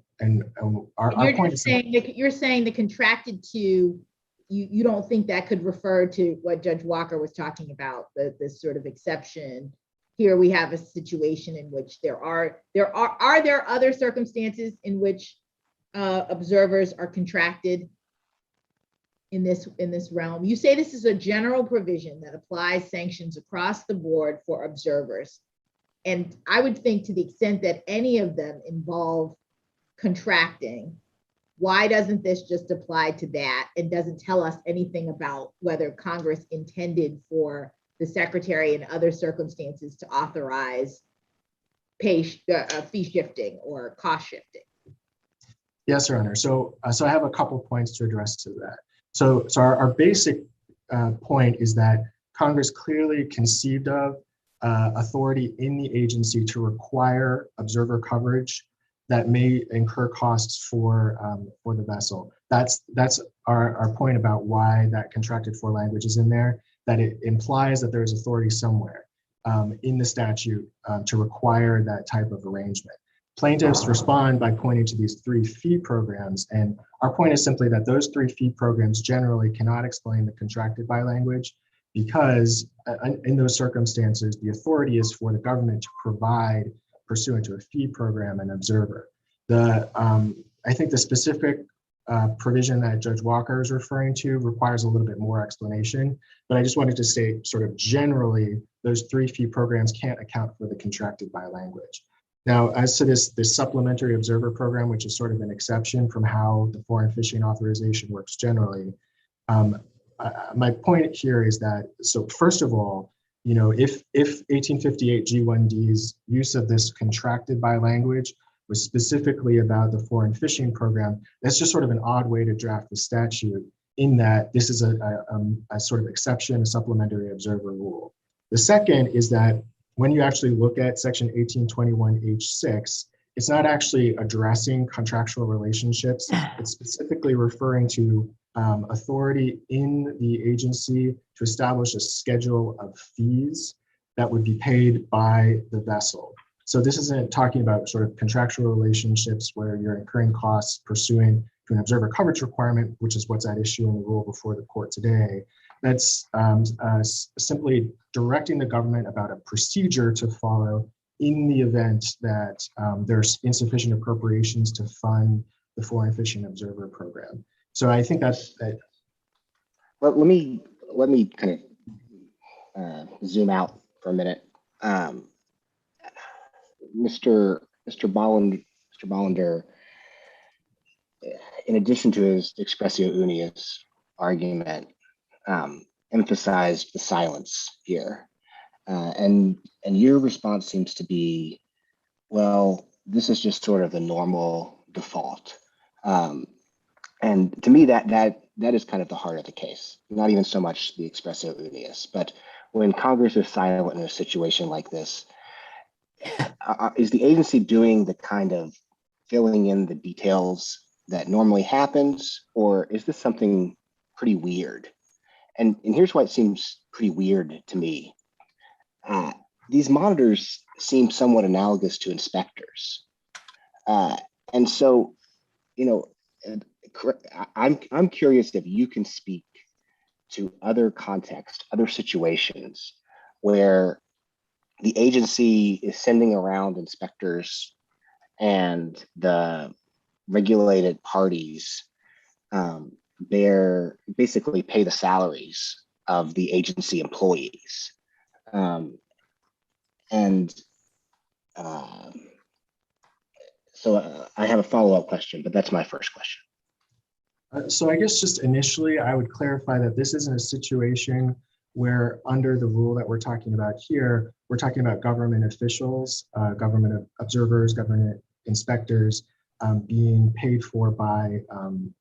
I: point is
D: you're saying the contracted to, you don't think that could refer to what Judge Walker was talking about, this sort of exception. Here we have a situation in which are there other circumstances in which observers are contracted in this realm? You say this is a general provision that applies sanctions across the board for observers. And I would think to the extent that any of them involve contracting, why doesn't this just apply to that and doesn't tell us anything about whether Congress intended for the Secretary in other circumstances to authorize fee shifting or cost shifting?
I: Yes, Your Honor. So I have a couple points to address to that. So our basic point is that Congress clearly conceived of authority in the agency to require observer coverage that may incur costs for the vessel. That's our point about why that contracted for language is in there, that it implies that there is authority somewhere in the statute to require that type of arrangement. Plaintiffs respond by pointing to these 3 fee programs, and our point is simply that those 3 fee programs generally cannot explain the contracted by language, because in those circumstances, the authority is for the government to provide, pursuant to a fee program, an observer. I think the specific provision that Judge Walker is referring to requires a little bit more explanation, but I just wanted to say sort of generally, those 3 fee programs can't account for the contracted by language. Now, as to this supplementary observer program, which is sort of an exception from how the foreign fishing authorization works generally, my point here is that, so first of all, if 1858 G1D's use of this contracted by language was specifically about the foreign fishing program, that's just sort of an odd way to draft the statute, in that this is a sort of exception, a supplementary observer rule. The second is that when you actually look at section 1821H6, it's not actually addressing contractual relationships. It's specifically referring to authority in the agency to establish a schedule of fees that would be paid by the vessel. So this isn't talking about sort of contractual relationships where you're incurring costs pursuant to an observer coverage requirement, which is what's at issue in the rule before the court today. That's simply directing the government about a procedure to follow in the event that there's insufficient appropriations to fund the foreign fishing observer program. So I think that.
E: Well, let me kind of zoom out for a minute. Mr. Bollender, in addition to his expressio unius argument, emphasized the silence here. And your response seems to be, well, this is just sort of the normal default. And to me, that is kind of the heart of the case, not even so much the expressio unius, but when Congress is silent in a situation like this, is the agency doing the kind of filling in the details that normally happens, or is this something pretty weird? And here's why it seems pretty weird to me. These monitors seem somewhat analogous to inspectors. And so, I'm curious if you can speak to other contexts, other situations where the agency is sending around inspectors and the regulated parties basically pay the salaries of the agency employees. So I have a follow-up question, but that's my first question.
I: So I guess just initially, I would clarify that this isn't a situation where under the rule that we're talking about here, we're talking about government officials, government observers, government inspectors being paid for by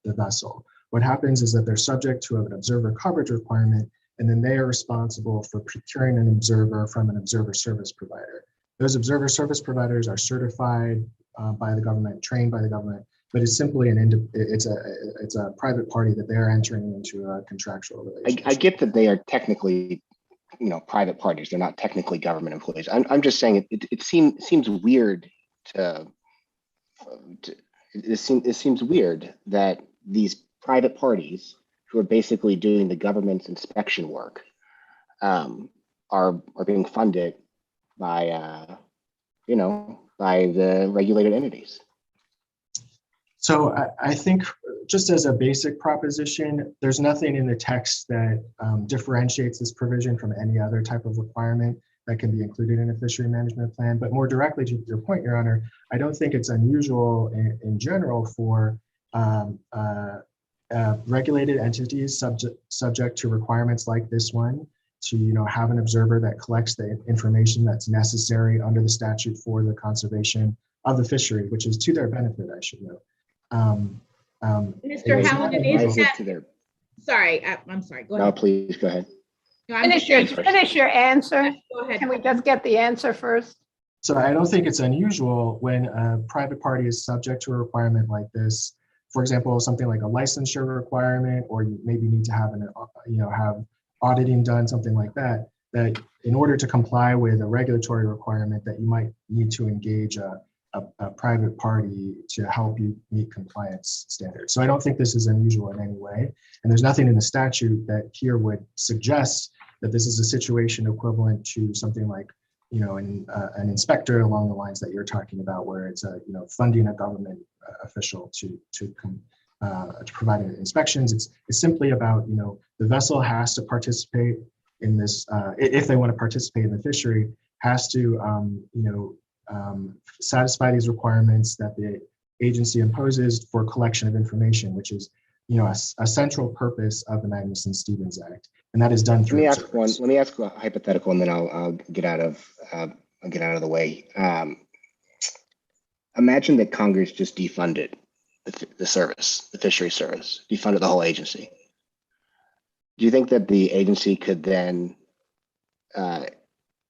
I: the vessel. What happens is that they're subject to an observer coverage requirement, and then they are responsible for procuring an observer from an observer service provider. Those observer service providers are certified by the government, trained by the government, but it's simply it's a private party that they're entering into a contractual relationship.
E: I get that they are technically, private parties. They're not technically government employees. I'm just saying it seems weird it seems weird that these private parties who are basically doing the government's inspection work are being funded by by the regulated entities.
I: So I think just as a basic proposition, there's nothing in the text that differentiates this provision from any other type of requirement that can be included in a fishery management plan. But more directly to your point, Your Honor, I don't think it's unusual in general for regulated entities subject to requirements like this one to have an observer that collects the information that's necessary under the statute for the conservation of the fishery, which is to their benefit, I should note.
D: Mr. Howland, sorry, I'm sorry. Go ahead.
E: No, please go ahead.
D: No,
B: Finish your answer.
D: Go ahead.
B: Can we just get the answer first?
I: So I don't think it's unusual when a private party is subject to a requirement like this. For example, something like a licensure requirement, or you maybe need to have have auditing done, something like that, that in order to comply with a regulatory requirement that you might need to engage a private party to help you meet compliance standards. So I don't think this is unusual in any way. And there's nothing in the statute that here would suggest that this is a situation equivalent to something like an inspector along the lines that you're talking about, where it's funding a government official to provide inspections. It's simply about the vessel has to participate in this if they want to participate in the fishery, has to satisfy these requirements that the agency imposes for collection of information, which is a central purpose of the Magnuson-Stevens Act, and that is done through.
E: Let me ask a hypothetical, and then I'll get out of the way. Imagine that Congress just defunded the service, the fishery service, defunded the whole agency. Do you think that the agency could then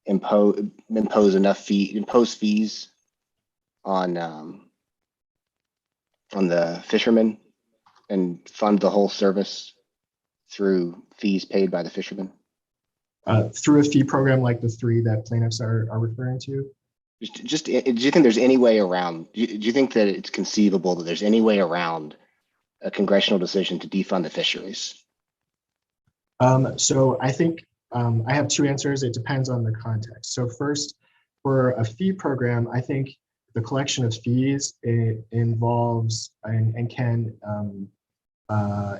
E: impose fees on the fishermen and fund the whole service through fees paid by the fishermen?
I: Through a fee program like the 3 that plaintiffs are referring to?
E: Do you think there's any way around, do you think that it's conceivable that there's any way around a congressional decision to defund the fisheries?
I: So I think I have 2 answers. It depends on the context. So first, for a fee program, I think the collection of fees involves and can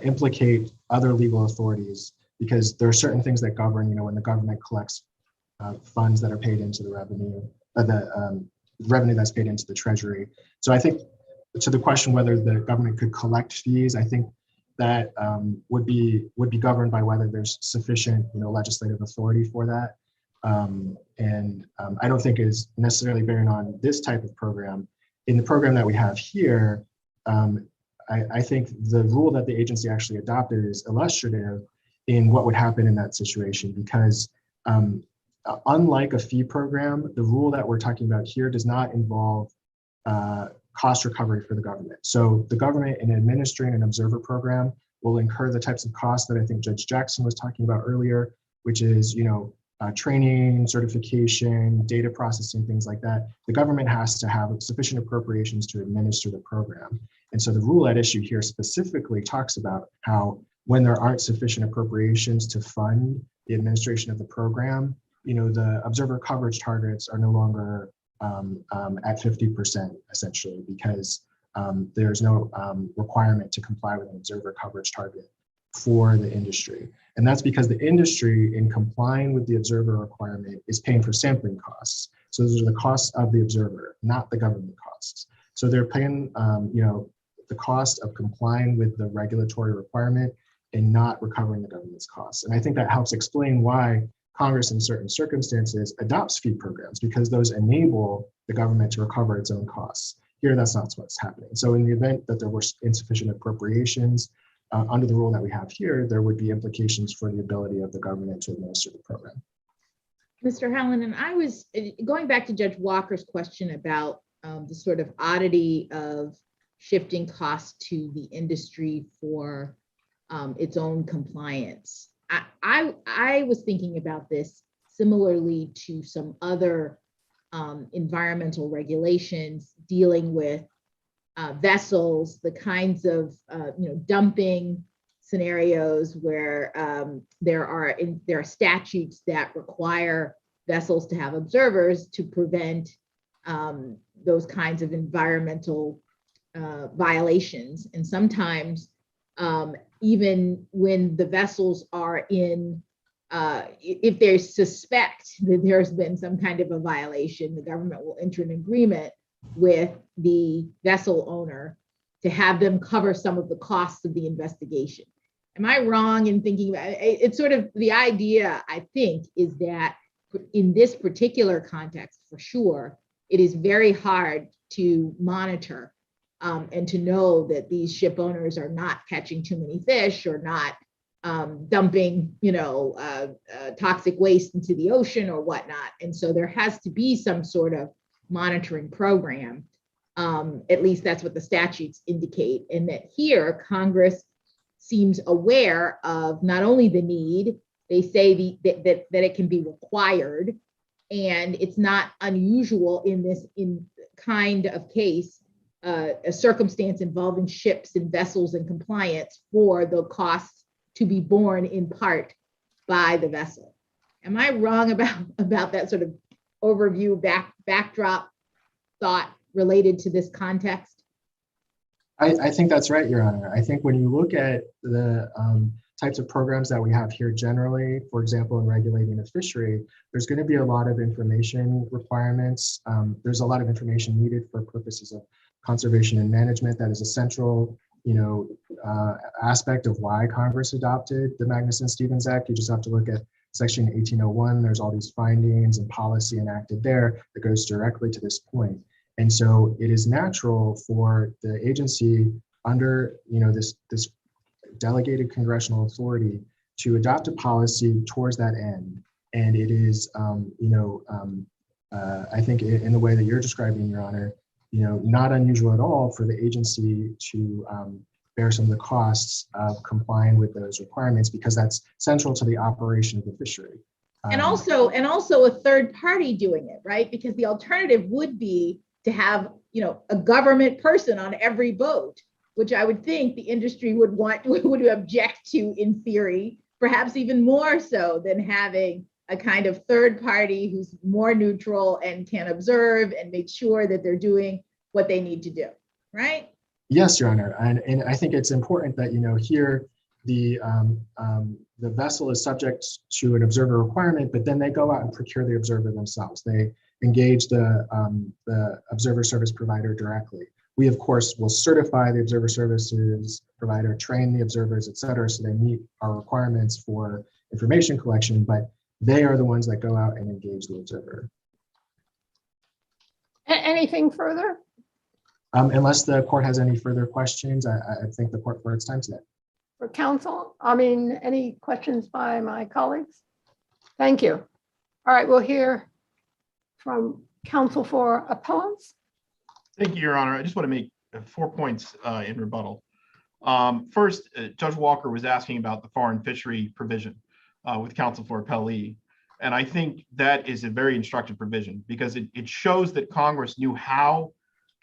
I: implicate other legal authorities, because there are certain things that govern, when the government collects funds that are paid into the revenue, the revenue that's paid into the treasury. So I think to the question whether the government could collect fees, I think that would be governed by whether there's sufficient legislative authority for that. I don't think it is necessarily bearing on this type of program. In the program that we have here, I think the rule that the agency actually adopted is illustrative in what would happen in that situation, because unlike a fee program, the rule that we're talking about here does not involve cost recovery for the government. So the government, in administering an observer program, will incur the types of costs that I think Judge Jackson was talking about earlier, which is training, certification, data processing, things like that. The government has to have sufficient appropriations to administer the program. And so the rule at issue here specifically talks about how when there aren't sufficient appropriations to fund the administration of the program, the observer coverage targets are no longer at 50% essentially, because there's no requirement to comply with an observer coverage target for the industry. And that's because the industry, in complying with the observer requirement, is paying for sampling costs. So those are the costs of the observer, not the government costs. So they're paying the cost of complying with the regulatory requirement and not recovering the government's costs. And I think that helps explain why Congress in certain circumstances adopts fee programs, because those enable the government to recover its own costs. Here, that's not what's happening. So in the event that there were insufficient appropriations under the rule that we have here, there would be implications for the ability of the government to administer the program.
D: Mr. Howland, and I was going back to Judge Walker's question about the sort of oddity of shifting costs to the industry for its own compliance. I was thinking about this similarly to some other environmental regulations dealing with vessels, the kinds of dumping scenarios where there are statutes that require vessels to have observers to prevent those kinds of environmental violations. And sometimes even when the vessels are in, if they suspect that there's been some kind of a violation, the government will enter an agreement with the vessel owner to have them cover some of the costs of the investigation. Am I wrong in thinking about it? It's sort of the idea, I think, is that in this particular context, for sure, it is very hard to monitor and to know that these ship owners are not catching too many fish or not dumping, toxic waste into the ocean or whatnot. And so there has to be some sort of monitoring program. At least that's what the statutes indicate. And that here, Congress seems aware of not only the need, they say that it can be required, and it's not unusual in this kind of case, a circumstance involving ships and vessels and compliance, for the costs to be borne in part by the vessel. Am I wrong about that sort of overview backdrop thought related to this context?
I: I think that's right, Your Honor. I think when you look at the types of programs that we have here generally, for example, in regulating a fishery, there's going to be a lot of information requirements. There's a lot of information needed for purposes of conservation and management. That is a central, aspect of why Congress adopted the Magnuson-Stevens Act. You just have to look at Section 1801. There's all these findings and policy enacted there that goes directly to this point. And so it is natural for the agency under, this delegated congressional authority to adopt a policy towards that end. And it is, I think in the way that you're describing, Your Honor, not unusual at all for the agency to bear some of the costs of complying with those requirements, because that's central to the operation of the fishery.
D: And also a third party doing it, right? Because the alternative would be to have, a government person on every boat, which I would think the industry would object to in theory, perhaps even more so than having a kind of third party who's more neutral and can observe and make sure that they're doing what they need to do, right?
I: Yes, Your Honor. And I think it's important that, here the vessel is subject to an observer requirement, but then they go out and procure the observer themselves. They engage the observer service provider directly. We, of course, will certify the observer services provider, train the observers, et cetera, so they meet our requirements for information collection, but they are the ones that go out and engage the observer.
B: Anything further?
I: Unless the court has any further questions, I thank the court for its time today.
B: For counsel, any questions by my colleagues? Thank you. All right, we'll hear from counsel for appellants.
H: Thank you, Your Honor. I just want to make 4 points in rebuttal. First, Judge Walker was asking about the foreign fishery provision with counsel for appellee. And I think that is a very instructive provision because it shows that Congress knew how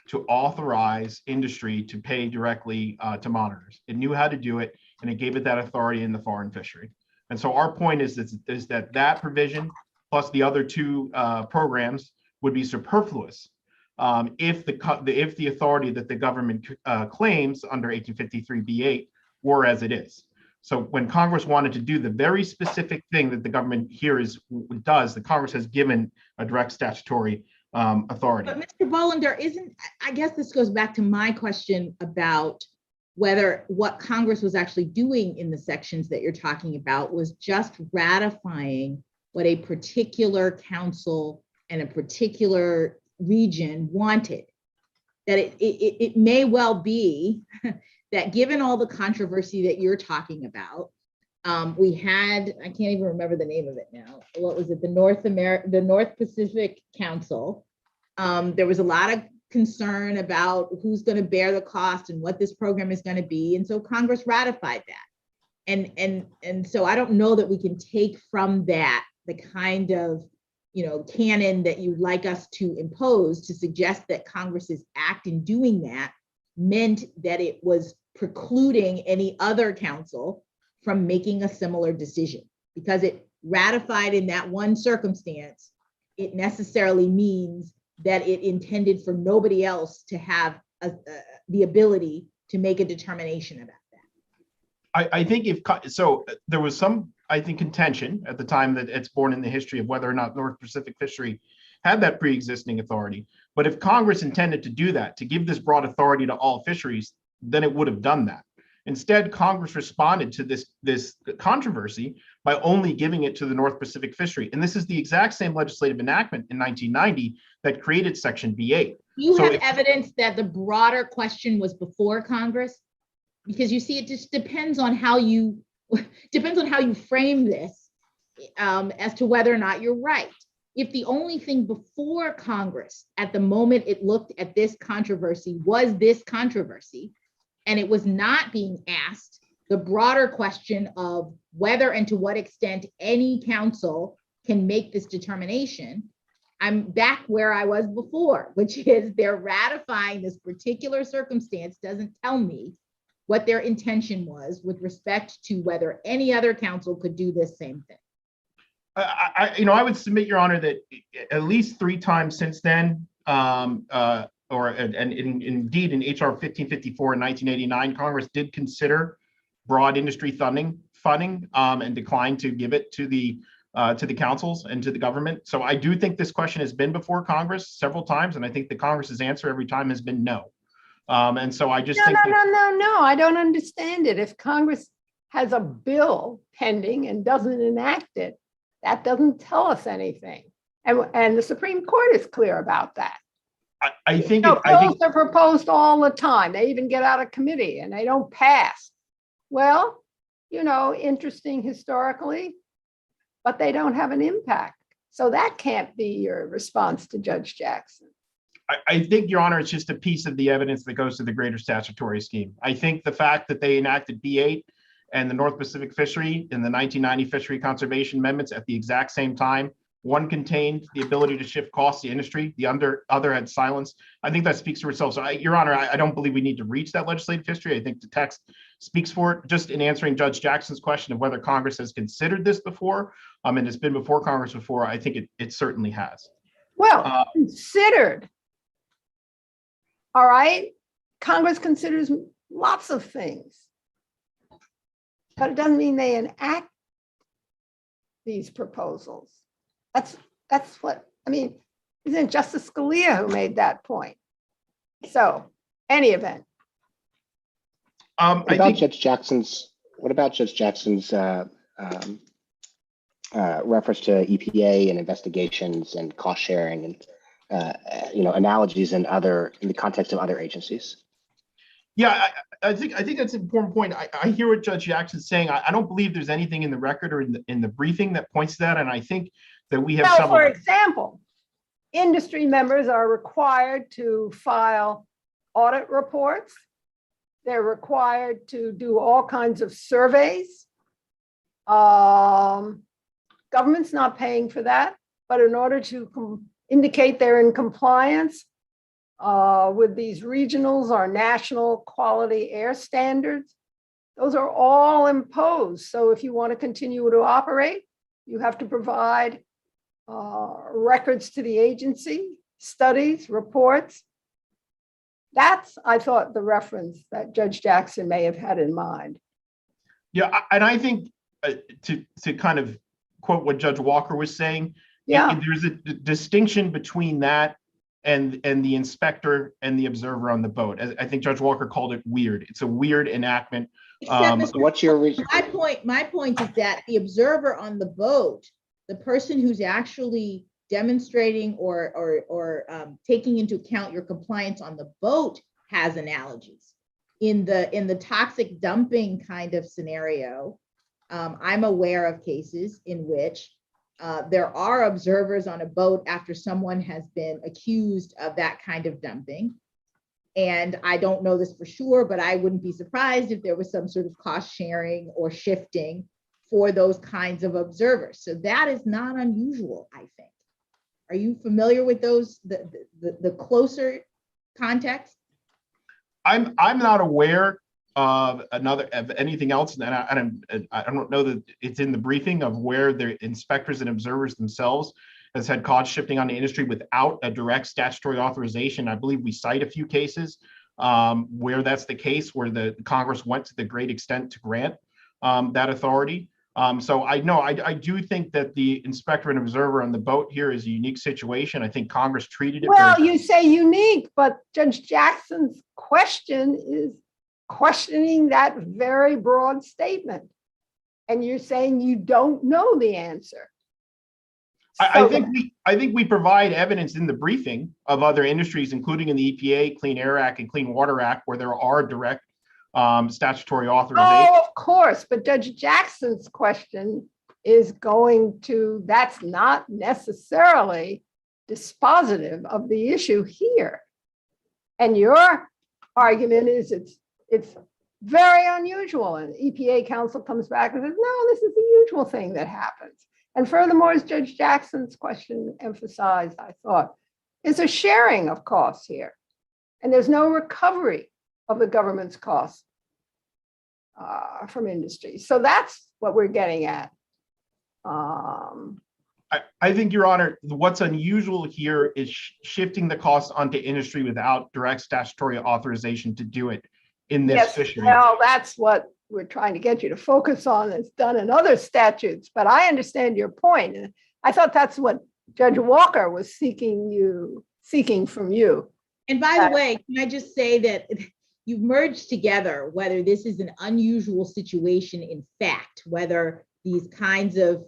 H: to authorize industry to pay directly to monitors. It knew how to do it, and it gave it that authority in the foreign fishery. And so our point is that provision plus the other two programs would be superfluous if the authority that the government claims under 1853b8 were as it is. So when Congress wanted to do the very specific thing that the government here does, the Congress has given a direct statutory authority.
D: But Mr. Bollinger, I guess this goes back to my question about whether what Congress was actually doing in the sections that you're talking about was just ratifying what a particular council and a particular region wanted. That it may well be that given all the controversy that you're talking about, we had, I can't even remember the name of it now. What was it? The North Pacific Council. There was a lot of concern about who's going to bear the cost and what this program is going to be. And so Congress ratified that. And so I don't know that we can take from that the kind of, canon that you'd like us to impose to suggest that Congress's act in doing that meant that it was precluding any other council from making a similar decision. Because it ratified in that one circumstance, it necessarily means that it intended for nobody else to have the ability to make a determination about that.
H: I think there was some, contention at the time that it's born in the history of whether or not North Pacific Fishery had that pre-existing authority. But if Congress intended to do that, to give this broad authority to all fisheries, then it would have done that. Instead, Congress responded to this controversy by only giving it to the North Pacific Fishery. And this is the exact same legislative enactment in 1990 that created Section B8.
D: You have evidence that the broader question was before Congress? Because you see, it just depends on how you frame this as to whether or not you're right. if the only thing before Congress at the moment it looked at this controversy was this controversy, and it was not being asked the broader question of whether and to what extent any council can make this determination, I'm back where I was before, which is they're ratifying this particular circumstance doesn't tell me what their intention was with respect to whether any other council could do this same thing.
H: I would submit, Your Honor, that at least 3 times since then, indeed in HR 1554 in 1989, Congress did consider broad industry funding and declined to give it to the councils and to the government. So I do think this question has been before Congress several times, and I think the Congress's answer every time has been no. And so I just think
B: No, I don't understand it. If Congress has a bill pending and doesn't enact it, that doesn't tell us anything. And the Supreme Court is clear about that.
H: I think
B: bills are proposed all the time. They even get out of committee and they don't pass. Well, interesting historically, but they don't have an impact. So that can't be your response to Judge Jackson.
H: I think, Your Honor, it's just a piece of the evidence that goes to the greater statutory scheme. I think the fact that they enacted B8 and the North Pacific Fishery in the 1990 Fishery Conservation Amendments at the exact same time, one contained the ability to shift costs to industry, the other had silence. I think that speaks for itself. So, Your Honor, I don't believe we need to reach that legislative history. I think the text speaks for it. Just in answering Judge Jackson's question of whether Congress has considered this before, and it's been before Congress before, I think it certainly has.
B: Well, considered. All right. Congress considers lots of things, but it doesn't mean they enact these proposals. That's what, isn't it Justice Scalia who made that point? So, any event.
E: What about Judge Jackson's reference to EPA and investigations and cost sharing and analogies in the context of other agencies?
H: Yeah, I think that's an important point. I hear what Judge Jackson's saying. I don't believe there's anything in the record or in the briefing that points to that, and I think that we have several.
B: For example, industry members are required to file audit reports. They're required to do all kinds of surveys. Government's not paying for that, but in order to indicate they're in compliance with these regionals or national quality air standards, those are all imposed. So if you want to continue to operate, you have to provide records to the agency, studies, reports. That's, I thought, the reference that Judge Jackson may have had in mind.
H: Yeah, and I think to kind of quote what Judge Walker was saying, there's a distinction between that and the inspector and the observer on the boat. I think Judge Walker called it weird. It's a weird enactment.
E: What's your reason?
D: My point is that the observer on the boat, the person who's actually demonstrating or taking into account your compliance on the boat has analogies. In the toxic dumping kind of scenario, I'm aware of cases in which there are observers on a boat after someone has been accused of that kind of dumping. And I don't know this for sure, but I wouldn't be surprised if there was some sort of cost sharing or shifting for those kinds of observers. So that is not unusual, I think. Are you familiar with those, the closer context?
H: I'm not aware of anything else, and I don't know that it's in the briefing of where the inspectors and observers themselves has had cost shifting on the industry without a direct statutory authorization. I believe we cite a few cases where that's the case, where the Congress went to the great extent to grant that authority. So I do think that the inspector and observer on the boat here is a unique situation. I think Congress treated it
B: you say unique, but Judge Jackson's question is questioning that very broad statement. And you're saying you don't know the answer.
H: I think we provide evidence in the briefing of other industries, including in the EPA, Clean Air Act, and Clean Water Act, where there are direct statutory authorization.
B: Oh, of course, but Judge Jackson's question is going to, that's not necessarily dispositive of the issue here. And your argument is it's very unusual. And EPA counsel comes back and says, no, this is the usual thing that happens. And furthermore, as Judge Jackson's question emphasized, I thought, is a sharing of costs here. And there's no recovery of the government's costs from industry. So that's what we're getting at.
H: I think, Your Honor, what's unusual here is shifting the costs onto industry without direct statutory authorization to do it in this fishery.
B: Well, that's what we're trying to get you to focus on. It's done in other statutes, but I understand your point. And I thought that's what Judge Walker was seeking from you.
D: And by the way, can I just say that you've merged together whether this is an unusual situation in fact, whether these kinds of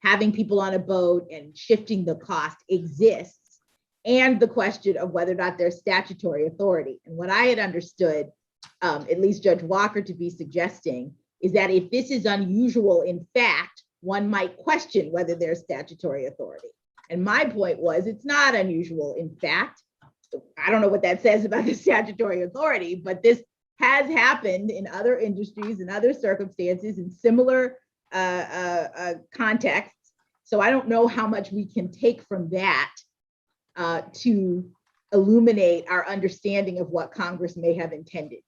D: having people on a boat and shifting the cost exists, and the question of whether or not there's statutory authority. And what I had understood, at least Judge Walker to be suggesting, is that if this is unusual in fact, one might question whether there's statutory authority. And my point was, it's not unusual in fact. I don't know what that says about the statutory authority, but this has happened in other industries and other circumstances in similar contexts. So I don't know how much we can take from that to illuminate our understanding of what Congress may have intended.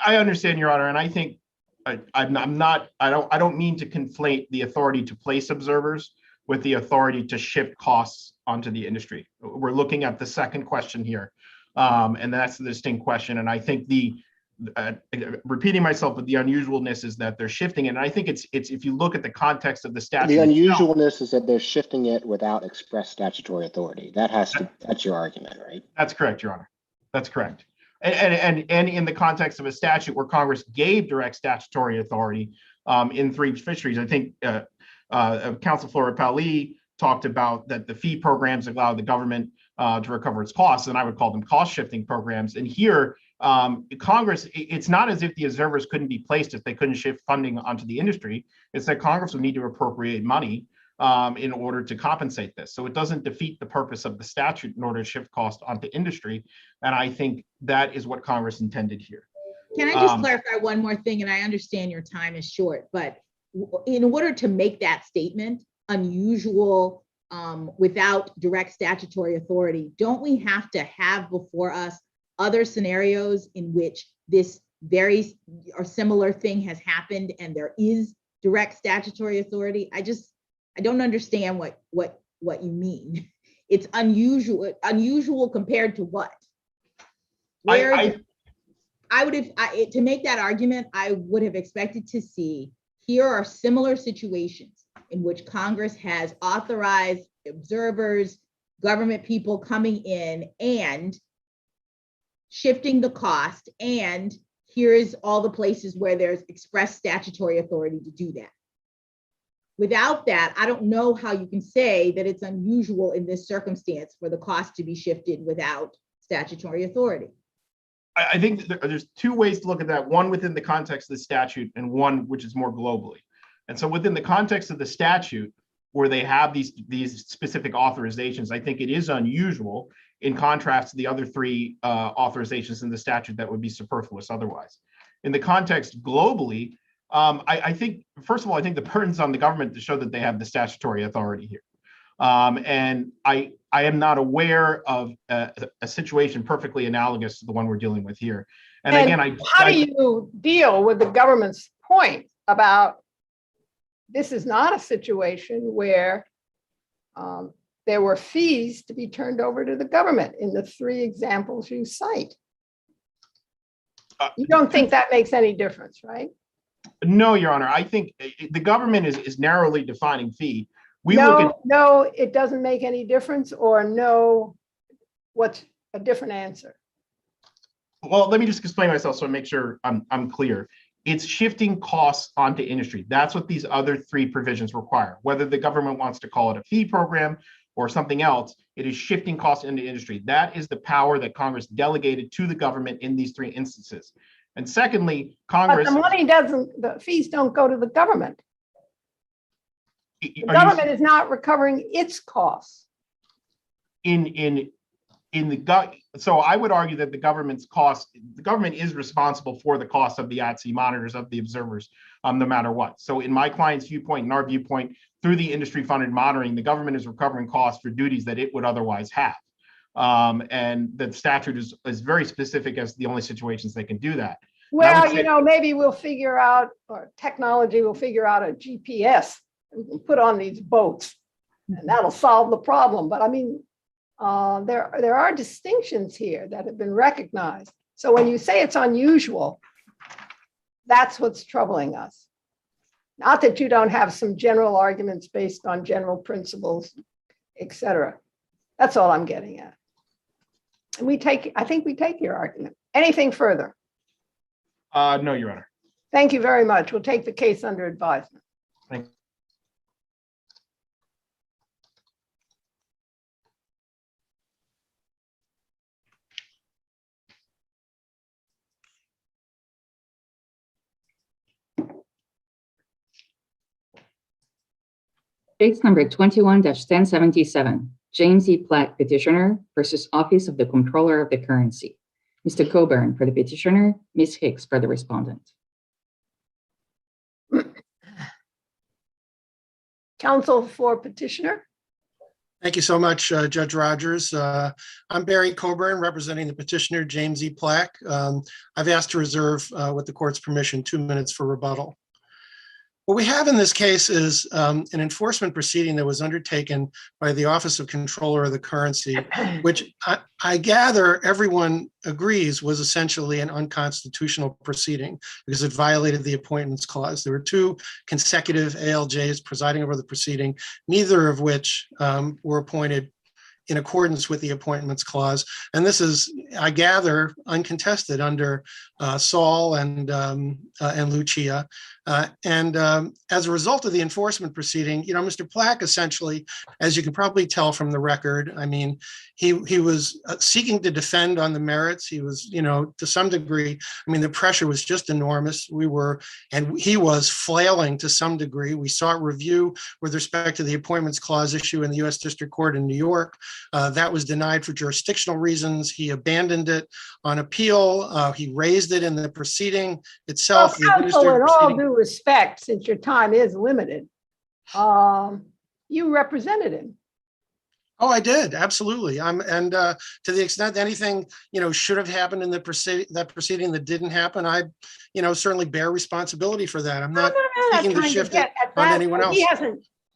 H: I understand, Your Honor, and I think I don't mean to conflate the authority to place observers with the authority to shift costs onto the industry. We're looking at the second question here, and that's the distinct question. And I think repeating myself, but the unusualness is that they're shifting it. And I think it's if you look at the context of the statute.
E: The unusualness is that they're shifting it without express statutory authority. That's your argument, right? That's correct, Your Honor. That's correct. And in the context of a statute where Congress gave direct statutory authority in 3 fisheries, I think Council for Appellate talked about that the fee programs allow the government to recover its costs, and I would call them cost shifting programs. And here, Congress, it's not as if the observers couldn't be placed if they couldn't shift funding onto the industry. It's that Congress would need to appropriate money in order to compensate this. So it doesn't defeat the purpose of the statute in order to shift cost onto industry. And I think that is what Congress intended here.
D: Can I just clarify one more thing? And I understand your time is short, but in order to make that statement, unusual without direct statutory authority, don't we have to have before us other scenarios in which this very or similar thing has happened and there is direct statutory authority? I don't understand what you mean. It's unusual compared to what? To make that argument, I would have expected to see here are similar situations in which Congress has authorized observers, government people coming in and shifting the cost, and here's all the places where there's express statutory authority to do that. Without that, I don't know how you can say that it's unusual in this circumstance for the cost to be shifted without statutory authority.
H: I think there's 2 ways to look at that, one within the context of the statute and one which is more globally. And so within the context of the statute, where they have these specific authorizations, I think it is unusual in contrast to the other 3 authorizations in the statute that would be superfluous otherwise. In the context globally, I think, first of all, I think the burden's on the government to show that they have the statutory authority here. And I am not aware of a situation perfectly analogous to the one we're dealing with here. And again,
B: how do you deal with the government's point about this is not a situation where there were fees to be turned over to the government in the 3 examples you cite? You don't think that makes any difference, right?
H: No, Your Honor. I think the government is narrowly defining fee.
B: No, it doesn't make any difference, or no, what's a different answer?
H: Well, let me just explain myself so I make sure I'm clear. It's shifting costs onto industry. That's what these other 3 provisions require. Whether the government wants to call it a fee program or something else, it is shifting costs into industry. That is the power that Congress delegated to the government in these 3 instances. And secondly,
B: But
H: Congress.
B: the fees don't go to the government. The
H: Are you-
B: government is not recovering its costs.
H: So I would argue that the government is responsible for the cost of the at-sea monitors, of the observers, no matter what. So in my client's viewpoint, in our viewpoint, through the industry funded monitoring, the government is recovering costs for duties that it would otherwise have. And the statute is very specific as the only situations they can do that.
B: Well, maybe we'll figure out, or technology will figure out a GPS we can put on these boats, and that'll solve the problem. But I mean, there are distinctions here that have been recognized. So when you say it's unusual, that's what's troubling us. Not that you don't have some general arguments based on general principles, et cetera. That's all I'm getting at. And I think we take your argument. Anything further?
H: No, Your Honor.
B: Thank you very much. We'll take the case under advisement.
H: Thank you.
A: Case number 21-1077, James E. Plack petitioner versus Office of the Comptroller of the Currency. Mr. Coburn for the petitioner, Ms. Hicks for the respondent.
B: Counsel for petitioner.
J: Thank you so much, Judge Rogers. I'm Barry Coburn, representing the petitioner, James E. Plack. I've asked to reserve, with the court's permission, 2 minutes for rebuttal. What we have in this case is an enforcement proceeding that was undertaken by the Office of Comptroller of the Currency, which I gather everyone agrees was essentially an unconstitutional proceeding because it violated the Appointments Clause. There were 2 consecutive ALJs presiding over the proceeding, neither of which were appointed in accordance with the Appointments Clause. And this is, I gather, uncontested under Saul and Lucia. As a result of the enforcement proceeding, Mr. Plack essentially, as you can probably tell from the record, I mean, he was seeking to defend on the merits. He was, to some degree, I mean, the pressure was just enormous. He was flailing to some degree. We sought review with respect to the Appointments Clause issue in the U.S. District Court in New York. That was denied for jurisdictional reasons. He abandoned it on appeal. He raised it in the proceeding itself.
B: Well, counsel, in all due respect, since your time is limited, you represented him.
J: Oh, I did, absolutely. And to the extent anything, should have happened in that proceeding that didn't happen, I, certainly bear responsibility for that. I'm not seeking to shift it on anyone else.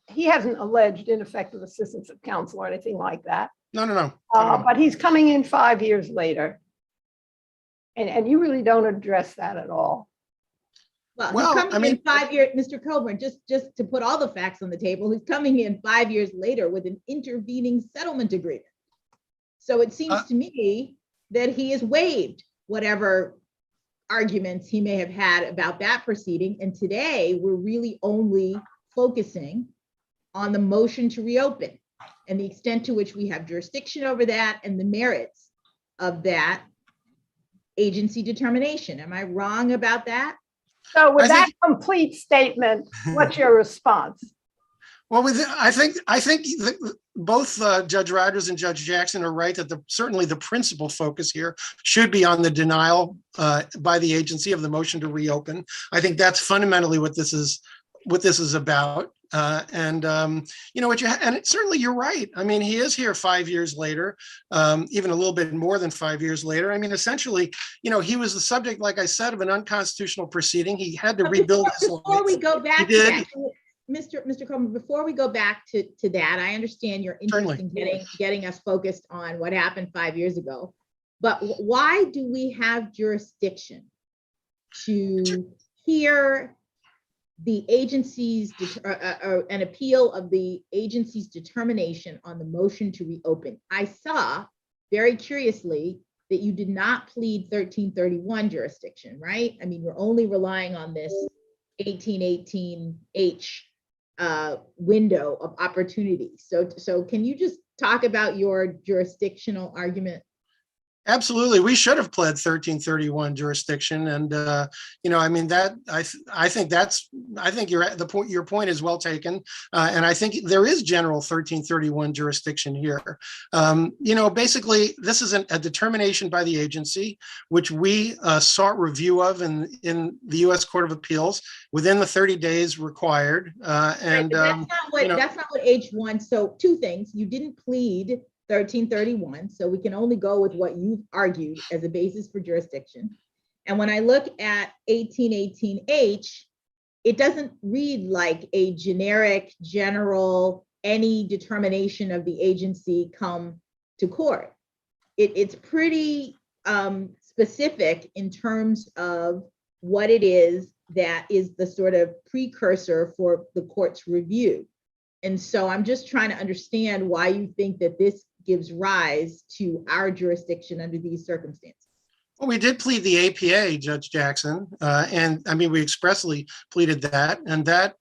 B: He hasn't alleged ineffective assistance of counsel or anything like that.
J: No.
B: But he's coming in 5 years later. And you really don't address that at all.
D: Well, he's coming in 5 years, Mr. Coburn, just to put all the facts on the table, he's coming in 5 years later with an intervening settlement agreement. So it seems to me that he has waived whatever arguments he may have had about that proceeding. And today we're really only focusing on the motion to reopen and the extent to which we have jurisdiction over that and the merits of that agency determination. Am I wrong about that?
B: So with that complete statement, what's your response?
J: Well, I think both Judge Rogers and Judge Jackson are right that certainly the principal focus here should be on the denial by the agency of the motion to reopen. I think that's fundamentally what this is about. And certainly you're right. I mean, he is here 5 years later, even a little bit more than 5 years later. I mean, essentially, he was the subject, like I said, of an unconstitutional proceeding. He had to rebuild his life.
D: Before we go back to that, Mr. Coleman, before we go back to that, I understand your interest in getting us focused on what happened 5 years ago. But why do we have jurisdiction to hear the agency's an appeal of the agency's determination on the motion to reopen? I saw very curiously that you did not plead 1331 jurisdiction, right? I mean, you're only relying on this 1818H window of opportunity. So can you just talk about your jurisdictional argument?
J: Absolutely. We should have pled 1331 jurisdiction. And, I mean, I think your point is well taken. And I think there is general 1331 jurisdiction here. Basically, this is a determination by the agency, which we sought review of in the U.S. Court of Appeals within the 30 days required.
D: Right, but that's not what H1. So two things. You didn't plead 1331. So we can only go with what you've argued as a basis for jurisdiction. And when I look at 1818H, it doesn't read like a generic, general, any determination of the agency come to court. It's pretty specific in terms of what it is that is the sort of precursor for the court's review. And so I'm just trying to understand why you think that this gives rise to our jurisdiction under these circumstances.
J: Well, we did plead the APA, Judge Jackson, and I mean, we expressly pleaded that, and that,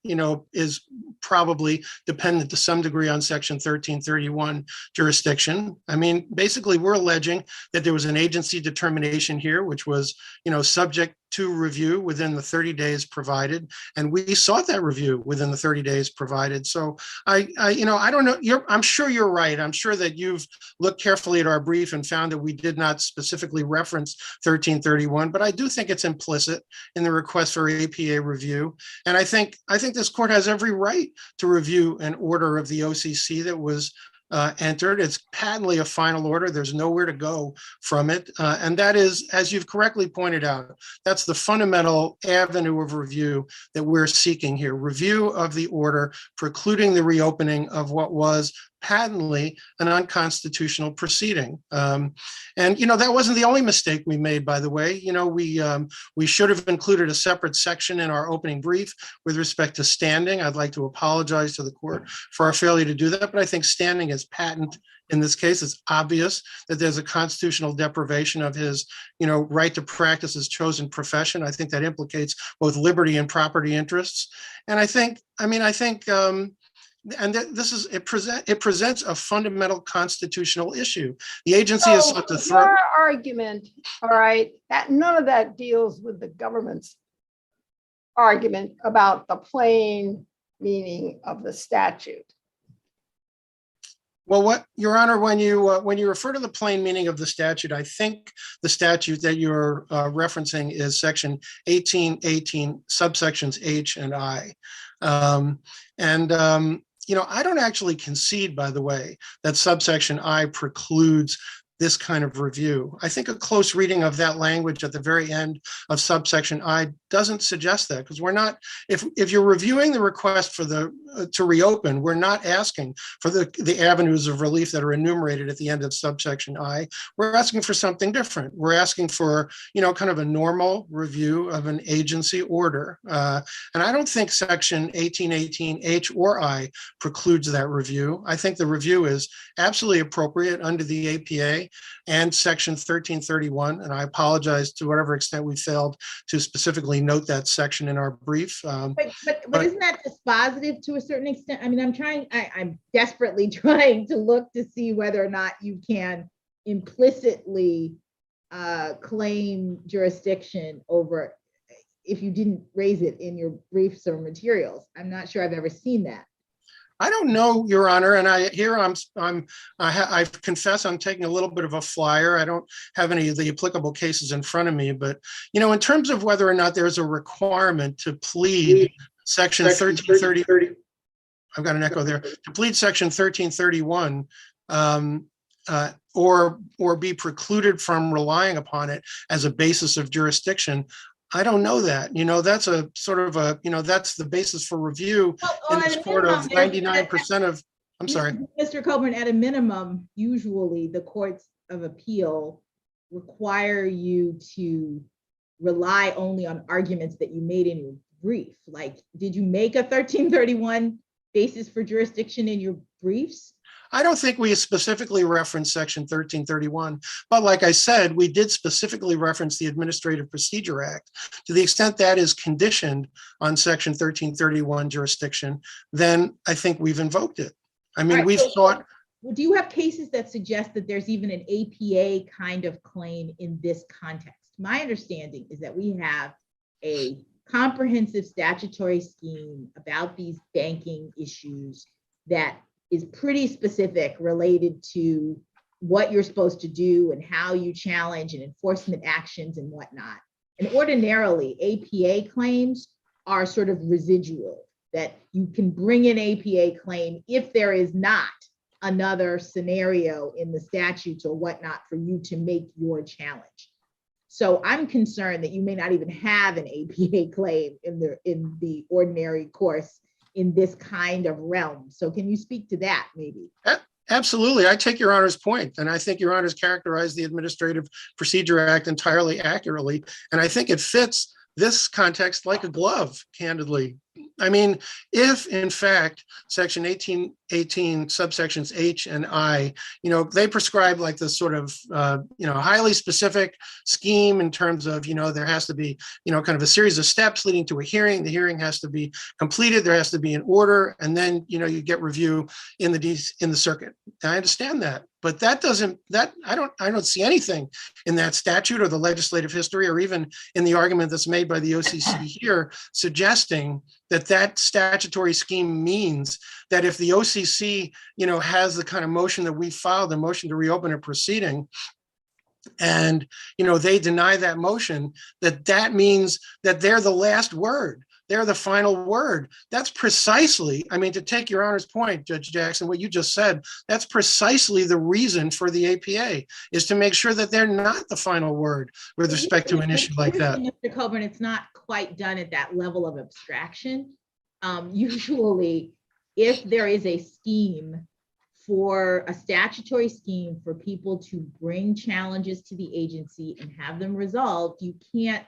J: is probably dependent to some degree on Section 1331 jurisdiction. I mean, basically, we're alleging that there was an agency determination here, which was, subject to review within the 30 days provided, and we sought that review within the 30 days provided. So I don't know. I'm sure you're right. I'm sure that you've looked carefully at our brief and found that we did not specifically reference 1331, but I do think it's implicit in the request for APA review. And I think this court has every right to review an order of the OCC that was entered. It's patently a final order. There's nowhere to go from it. And that is, as you've correctly pointed out, that's the fundamental avenue of review that we're seeking here. Review of the order precluding the reopening of what was patently an unconstitutional proceeding. And that wasn't the only mistake we made, by the way. We should have included a separate section in our opening brief with respect to standing. I'd like to apologize to the court for our failure to do that, but I think standing is patent in this case. It's obvious that there's a constitutional deprivation of his, right to practice his chosen profession. I think that implicates both liberty and property interests. And it presents a fundamental constitutional issue. The agency is sought to throw.
B: Your argument, all right, that none of that deals with the government's argument about the plain meaning of the statute.
J: Well, Your Honor, when you refer to the plain meaning of the statute, I think the statute that you're referencing is Section 1818, subsections H and I. I don't actually concede, by the way, that subsection I precludes this kind of review. I think a close reading of that language at the very end of subsection I doesn't suggest that, because we're not, if you're reviewing the request for to reopen, we're not asking for the avenues of relief that are enumerated at the end of subsection I. We're asking for something different. We're asking for, kind of a normal review of an agency order. And I don't think section 1818H or I precludes that review. I think the review is absolutely appropriate under the APA and section 1331. And I apologize to whatever extent we failed to specifically note that section in our brief.
D: But isn't that dispositive to a certain extent? I mean, I'm desperately trying to look to see whether or not you can implicitly claim jurisdiction over if you didn't raise it in your briefs or materials. I'm not sure I've ever seen that.
J: I don't know, Your Honor, and I confess I'm taking a little bit of a flyer. I don't have any of the applicable cases in front of me, but in terms of whether or not there's a requirement to plead section 1330, I've got an echo there, to plead section 1331 or be precluded from relying upon it as a basis of jurisdiction. I don't know that. That's a sort of that's the basis for review in this court of 99% of, I'm sorry.
D: Mr. Coburn, at a minimum, usually the courts of appeal require you to rely only on arguments that you made in your brief. Like, did you make a 1331 basis for jurisdiction in your briefs?
J: I don't think we specifically referenced section 1331, but like I said, we did specifically reference the Administrative Procedure Act. To the extent that is conditioned on section 1331 jurisdiction, then I think we've invoked it. I mean, we've sought
D: Well, do you have cases that suggest that there's even an APA kind of claim in this context? My understanding is that we have a comprehensive statutory scheme about these banking issues that is pretty specific, related to what you're supposed to do and how you challenge and enforcement actions and whatnot. And ordinarily, APA claims are sort of residual, that you can bring an APA claim if there is not another scenario in the statutes or whatnot for you to make your challenge. So I'm concerned that you may not even have an APA claim in the ordinary course in this kind of realm. So can you speak to that maybe?
J: Absolutely. I take Your Honor's point, and I think Your Honor's characterized the Administrative Procedure Act entirely accurately. And I think it fits this context like a glove, candidly. I mean, if in fact, section 1818 subsections H and I, they prescribe like this sort of, highly specific scheme in terms of, there has to be, kind of a series of steps leading to a hearing. The hearing has to be completed. There has to be an order, and then, you get review in the circuit. I understand that, but I don't see anything in that statute or the legislative history or even in the argument that's made by the OCC here suggesting that statutory scheme means that if the OCC, has the kind of motion that we filed, the motion to reopen a proceeding, and, they deny that motion, that means that they're the last word. They're the final word. That's precisely, to take Your Honor's point, Judge Jackson, what you just said, that's precisely the reason for the APA, is to make sure that they're not the final word with respect to an issue like that.
D: Mr. Coburn, it's not quite done at that level of abstraction. Usually, if there is a scheme for a statutory scheme for people to bring challenges to the agency and have them resolved, you can't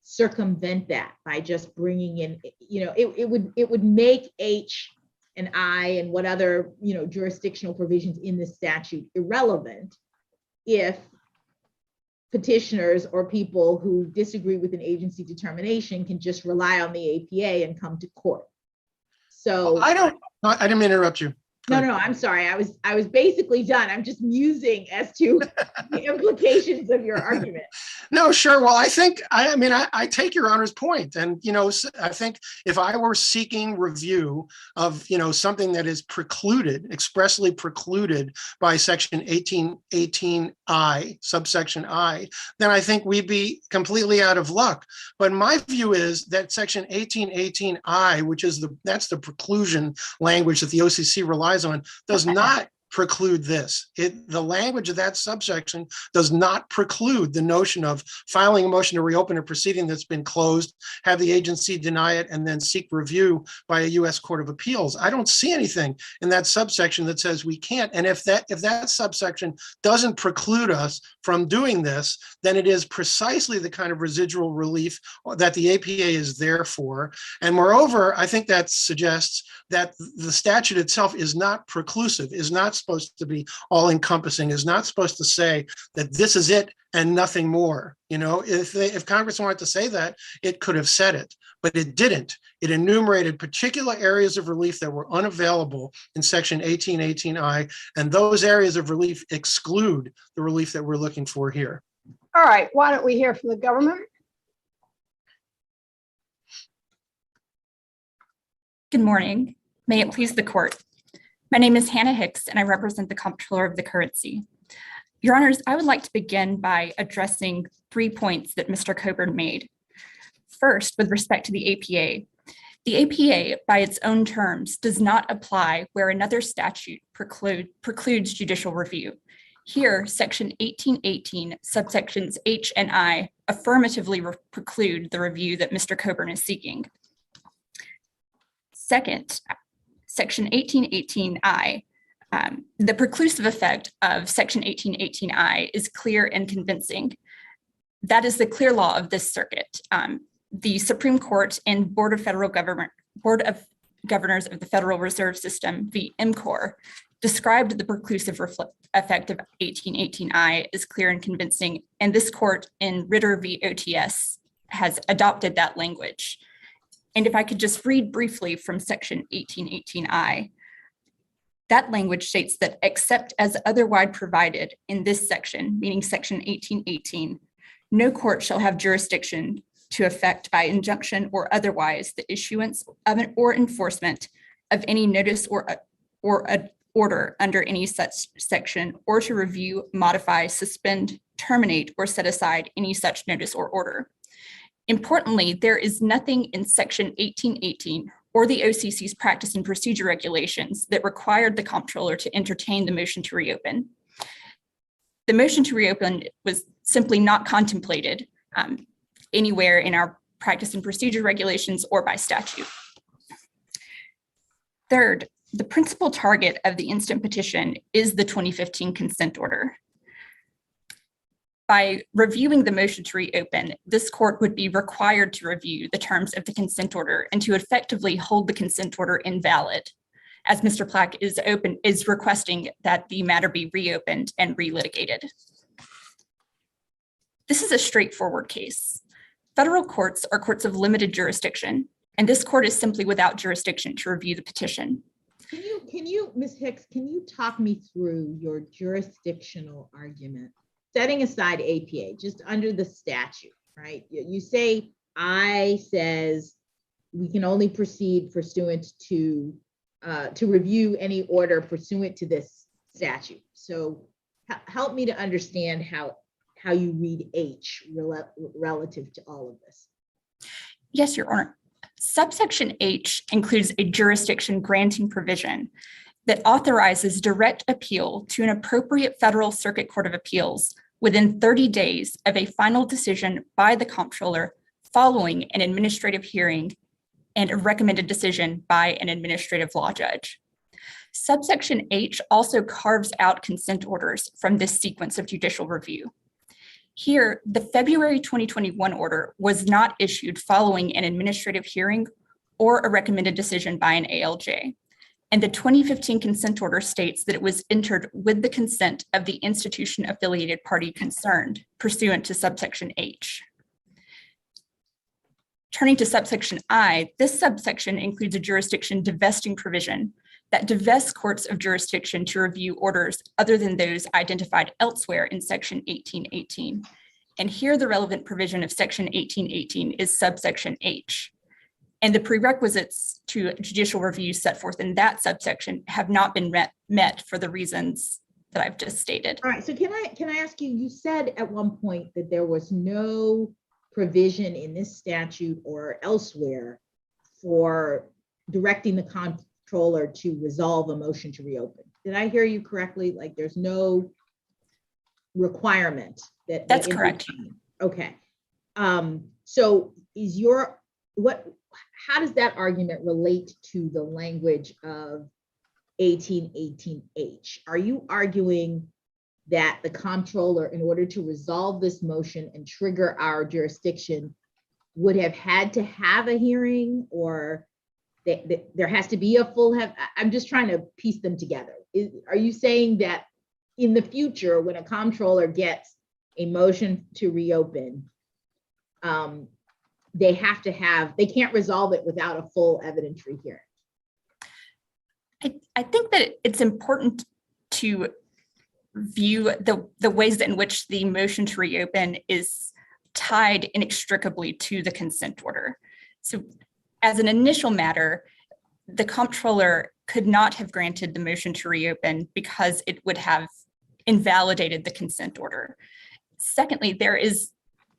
D: circumvent that by just bringing in, it would make H and I and what other, jurisdictional provisions in the statute irrelevant if petitioners or people who disagree with an agency determination can just rely on the APA and come to court. So
J: I didn't mean to interrupt you.
D: No, I'm sorry. I was basically done. I'm just musing as to the implications of your argument.
J: No, sure. Well, I take Your Honor's point. And, I think if I were seeking review of, something that is expressly precluded by section 1818I, subsection I, then I think we'd be completely out of luck. But my view is that section 1818I, which is that's the preclusion language that the OCC relies on, does not preclude this. The language of that subsection does not preclude the notion of filing a motion to reopen a proceeding that's been closed, have the agency deny it, and then seek review by a U.S. Court of Appeals. I don't see anything in that subsection that says we can't. And if that subsection doesn't preclude us from doing this, then it is precisely the kind of residual relief that the APA is there for. And moreover, I think that suggests that the statute itself is not preclusive, is not supposed to be all encompassing, is not supposed to say that this is it and nothing more. If Congress wanted to say that, it could have said it, but it didn't. It enumerated particular areas of relief that were unavailable in section 1818I, and those areas of relief exclude the relief that we're looking for here.
B: All right, why don't we hear from the government?
K: Good morning. May it please the court. My name is Hannah Hicks, and I represent the Comptroller of the Currency. Your Honors, I would like to begin by addressing 3 points that Mr. Coburn made. First, with respect to the APA. The APA, by its own terms, does not apply where another statute precludes judicial review. Here, section 1818, subsections H and I, affirmatively preclude the review that Mr. Coburn is seeking. Second, section 1818I, the preclusive effect of section 1818I is clear and convincing. That is the clear law of this circuit. The Supreme Court and Board of Governors of the Federal Reserve System, the MCOR, described the preclusive effect of 1818I as clear and convincing, and this court in Ritter v. OTS has adopted that language. And if I could just read briefly from section 1818I, That language states that except as otherwise provided in this section, meaning section 1818, no court shall have jurisdiction to effect by injunction or otherwise the issuance of or enforcement of any notice or an order under any such section, or to review, modify, suspend, terminate, or set aside any such notice or order. Importantly, there is nothing in section 1818 or the OCC's practice and procedure regulations that required the comptroller to entertain the motion to reopen. The motion to reopen was simply not contemplated anywhere in our practice and procedure regulations or by statute. Third, the principal target of the instant petition is the 2015 consent order. By reviewing the motion to reopen, this court would be required to review the terms of the consent order and to effectively hold the consent order invalid, as Mr. Plack is requesting that the matter be reopened and relitigated. This is a straightforward case. Federal courts are courts of limited jurisdiction, and this court is simply without jurisdiction to review the petition.
D: Can you, Ms. Hicks, can you talk me through your jurisdictional argument? Setting aside APA, just under the statute, right? You say I says we can only proceed pursuant to review any order pursuant to this statute. So help me to understand how you read H relative to all of this.
K: Yes, Your Honor. Subsection H includes a jurisdiction granting provision that authorizes direct appeal to an appropriate federal circuit court of appeals within 30 days of a final decision by the comptroller following an administrative hearing and a recommended decision by an administrative law judge. Subsection H also carves out consent orders from this sequence of judicial review. Here, the February 2021 order was not issued following an administrative hearing or a recommended decision by an ALJ. And the 2015 consent order states that it was entered with the consent of the institution affiliated party concerned, pursuant to subsection H. Turning to subsection I, this subsection includes a jurisdiction divesting provision that divests courts of jurisdiction to review orders other than those identified elsewhere in section 1818. And here the relevant provision of section 1818 is subsection H. And the prerequisites to judicial review set forth in that subsection have not been met for the reasons that I've just stated.
D: All right, so can I ask you, you said at one point that there was no provision in this statute or elsewhere for directing the comptroller to resolve a motion to reopen. Did I hear you correctly? Like there's no requirement that—
K: That's correct.
D: Okay. So is how does that argument relate to the language of 1818H? Are you arguing that the comptroller, in order to resolve this motion and trigger our jurisdiction, would have had to have a hearing, or that there has to be a full— I'm just trying to piece them together. Are you saying that in the future, when a comptroller gets a motion to reopen, they can't resolve it without a full evidentiary hearing?
K: I think that it's important to view the ways in which the motion to reopen is tied inextricably to the consent order. So as an initial matter, the comptroller could not have granted the motion to reopen because it would have invalidated the consent order. Secondly, there is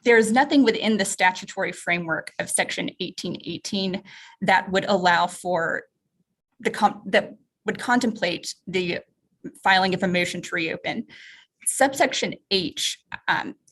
K: nothing within the statutory framework of section 1818 that would allow for that would contemplate the filing of a motion to reopen. Subsection H,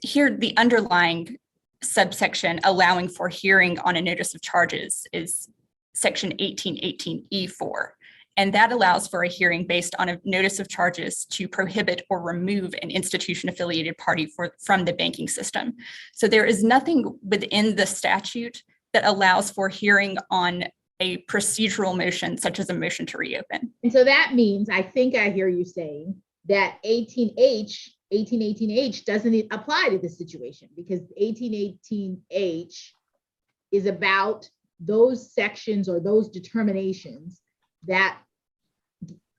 K: here the underlying subsection allowing for hearing on a notice of charges is section 1818E4. And that allows for a hearing based on a notice of charges to prohibit or remove an institution affiliated party from the banking system. So there is nothing within the statute that allows for hearing on a procedural motion, such as a motion to reopen.
D: And so that means, I think I hear you saying that 1818H doesn't apply to this situation, because 1818H is about those sections or those determinations that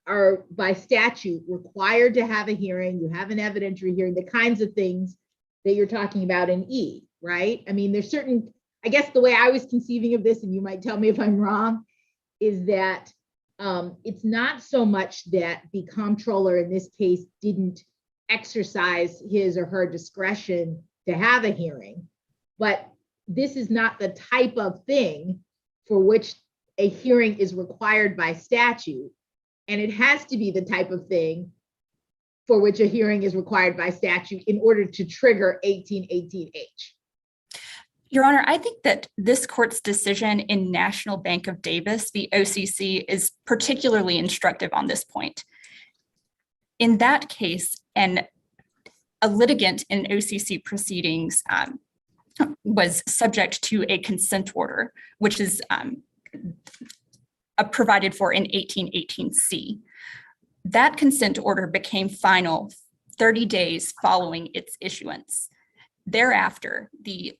D: are by statute required to have a hearing, you have an evidentiary hearing, the kinds of things that you're talking about in E, right? I mean, there's certain, I guess the way I was conceiving of this, and you might tell me if I'm wrong, is that it's not so much that the comptroller in this case didn't exercise his or her discretion to have a hearing, but this is not the type of thing for which a hearing is required by statute. And it has to be the type of thing for which a hearing is required by statute in order to trigger 1818H.
K: Your Honor, I think that this court's decision in National Bank of Davis, the OCC, is particularly instructive on this point. In that case, a litigant in OCC proceedings was subject to a consent order, which is provided for in 1818C. That consent order became final 30 days following its issuance. Thereafter, the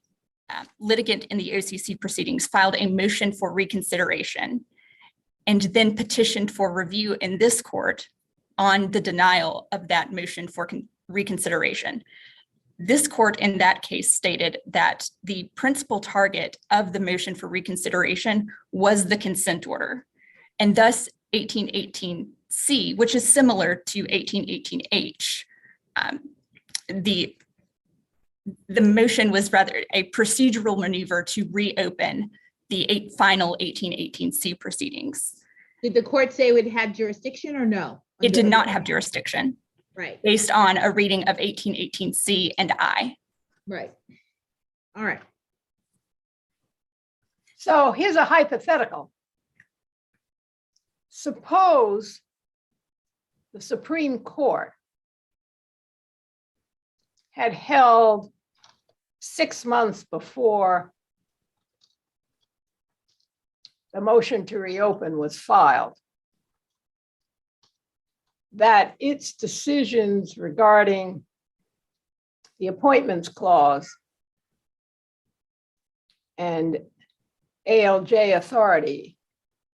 K: litigant in the OCC proceedings filed a motion for reconsideration and then petitioned for review in this court on the denial of that motion for reconsideration. This court in that case stated that the principal target of the motion for reconsideration was the consent order, and thus 1818C, which is similar to 1818H, the motion was rather a procedural maneuver to reopen the final 1818C proceedings.
D: Did the court say it had jurisdiction or no?
K: It did not have jurisdiction.
D: Right.
K: Based on a reading of 1818C and I.
D: Right. All right.
B: So here's a hypothetical. Suppose the Supreme Court had held 6 months before the motion to reopen was filed that its decisions regarding the appointments clause and ALJ authority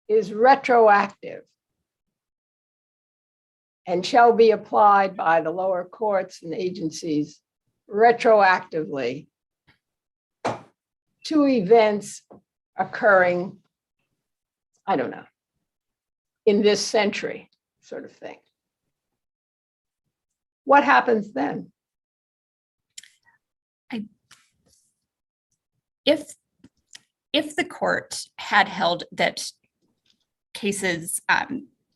B: is retroactive and shall be applied by the lower courts and agencies retroactively to events occurring, I don't know, in this century, sort of thing. What happens then?
K: If the court had held that cases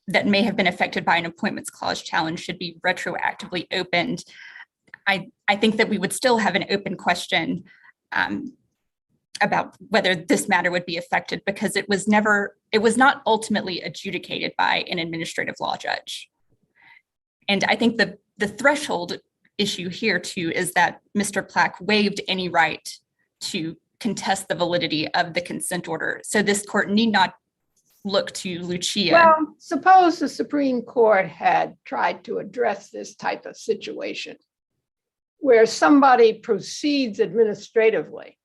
K: that may have been affected by an appointments clause challenge should be retroactively opened, I think that we would still have an open question about whether this matter would be affected, because it was not ultimately adjudicated by an administrative law judge. And I think the threshold issue here too is that Mr. Plack waived any right to contest the validity of the consent order. So this court need not look to Lucia.
B: Well, suppose the Supreme Court had tried to address this type of situation where somebody proceeds administratively.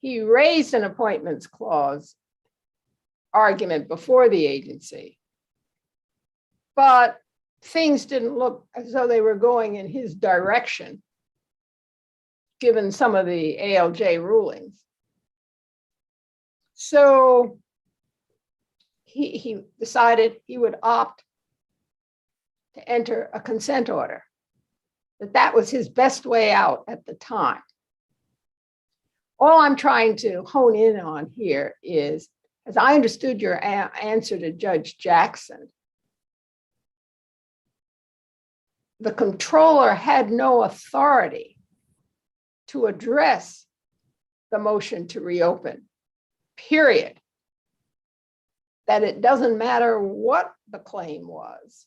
B: He raised an appointments clause argument before the agency, but things didn't look as though they were going in his direction, given some of the ALJ rulings. So he decided he would opt to enter a consent order, that was his best way out at the time. All I'm trying to hone in on here is, as I understood your answer to Judge Jackson, the controller had no authority to address the motion to reopen, period. That it doesn't matter what the claim was,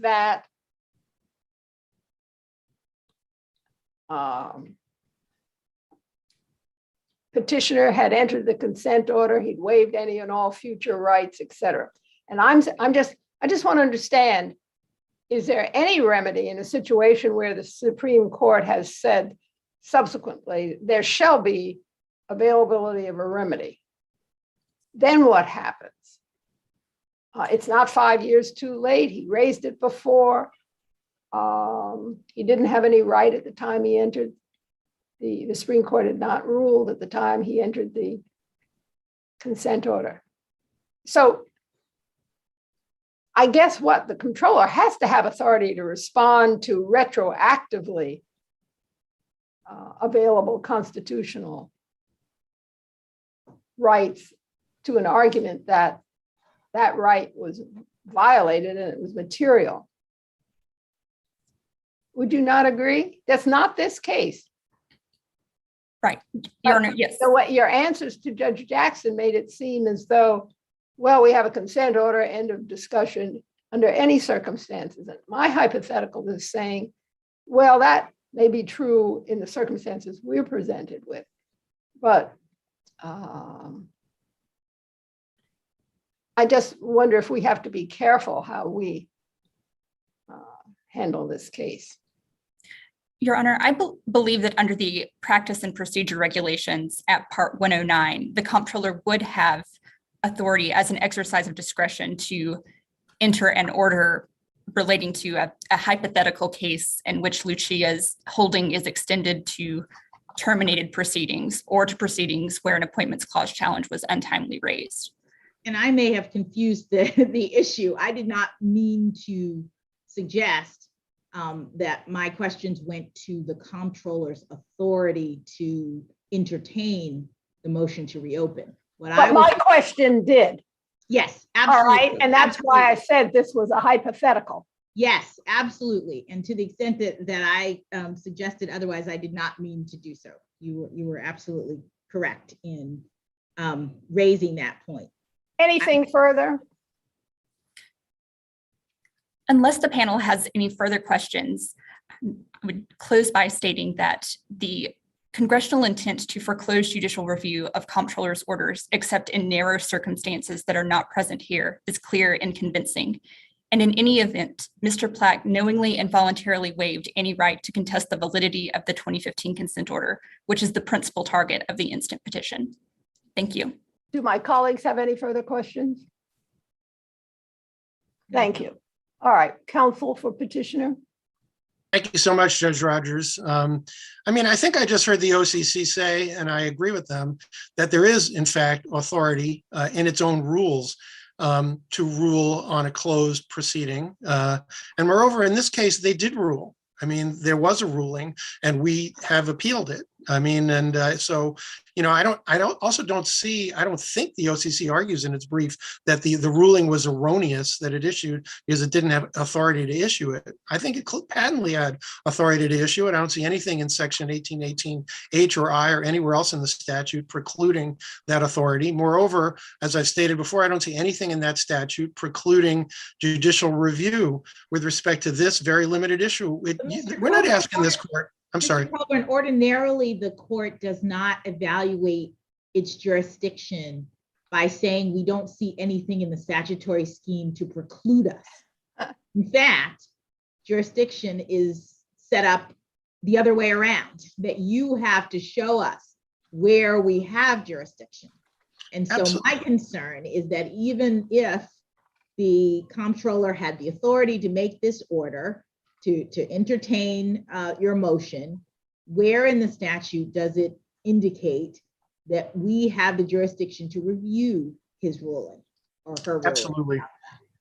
B: that petitioner had entered the consent order, he'd waived any and all future rights, et cetera. And I just want to understand, is there any remedy in a situation where the Supreme Court has said subsequently there shall be availability of a remedy? Then what happens? It's not 5 years too late. He raised it before. He didn't have any right at the time he entered. The Supreme Court had not ruled at the time he entered the consent order. So I guess what the comptroller has to have authority to respond to retroactively available constitutional rights to an argument that that right was violated and it was material. Would you not agree? That's not this case.
K: Right, Your Honor, yes.
B: So what your answers to Judge Jackson made it seem as though, well, we have a consent order, end of discussion under any circumstances. And my hypothetical is saying, well, that may be true in the circumstances we're presented with, but I just wonder if we have to be careful how we handle this case.
K: Your Honor, I believe that under the practice and procedure regulations at Part 109, the comptroller would have authority as an exercise of discretion to enter an order relating to a hypothetical case in which Lucia's holding is extended to terminated proceedings or to proceedings where an appointments clause challenge was untimely raised.
D: And I may have confused the issue. I did not mean to suggest that my questions went to the comptroller's authority to entertain the motion to reopen.
B: But my question did.
D: Yes, absolutely.
B: All right, and that's why I said this was a hypothetical.
D: Yes, absolutely. And to the extent that I suggested otherwise, I did not mean to do so. You were absolutely correct in raising that point.
B: Anything further?
K: Unless the panel has any further questions, I would close by stating that the congressional intent to foreclose judicial review of comptroller's orders, except in narrow circumstances that are not present here, is clear and convincing. And in any event, Mr. Plack knowingly and voluntarily waived any right to contest the validity of the 2015 consent order, which is the principal target of the instant petition. Thank you.
B: Do my colleagues have any further questions? Thank you. All right, counsel for petitioner.
J: Thank you so much, Judge Rogers. I mean, I think I just heard the OCC say, and I agree with them, that there is, in fact, authority in its own rules to rule on a closed proceeding. And moreover, in this case, they did rule. I mean, there was a ruling and we have appealed it. I mean, and so, you know, I don't think the OCC argues in its brief that the ruling was erroneous that it issued because it didn't have authority to issue it. I think it patently had authority to issue it. I don't see anything in section 1818 H or I or anywhere else in the statute precluding that authority. Moreover, as I've stated before, I don't see anything in that statute precluding judicial review with respect to this very limited issue. We're not asking this court. I'm sorry.
D: Colburn, ordinarily, the court does not evaluate its jurisdiction by saying we don't see anything in the statutory scheme to preclude us. In fact, jurisdiction is set up the other way around, that you have to show us where we have jurisdiction. And so
J: Absolutely.
D: My concern is that even if the comptroller had the authority to make this order, to entertain your motion, where in the statute does it indicate that we have the jurisdiction to review his ruling or her ruling?
J: Absolutely.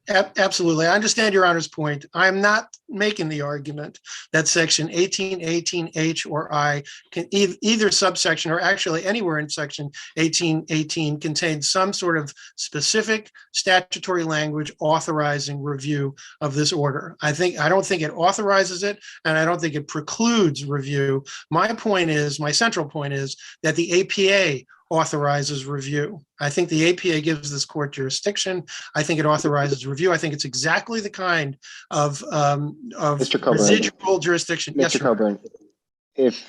J: Absolutely. I understand Your Honor's point. I'm not making the argument that section 1818H or I can either subsection or actually anywhere in section 1818 contains some sort of specific statutory language authorizing review of this order. I don't think it authorizes it, and I don't think it precludes review. My central point is that the APA authorizes review. I think the APA gives this court jurisdiction. I think it authorizes review. I think it's exactly the kind of residual jurisdiction.
E: Mr. Coburn, if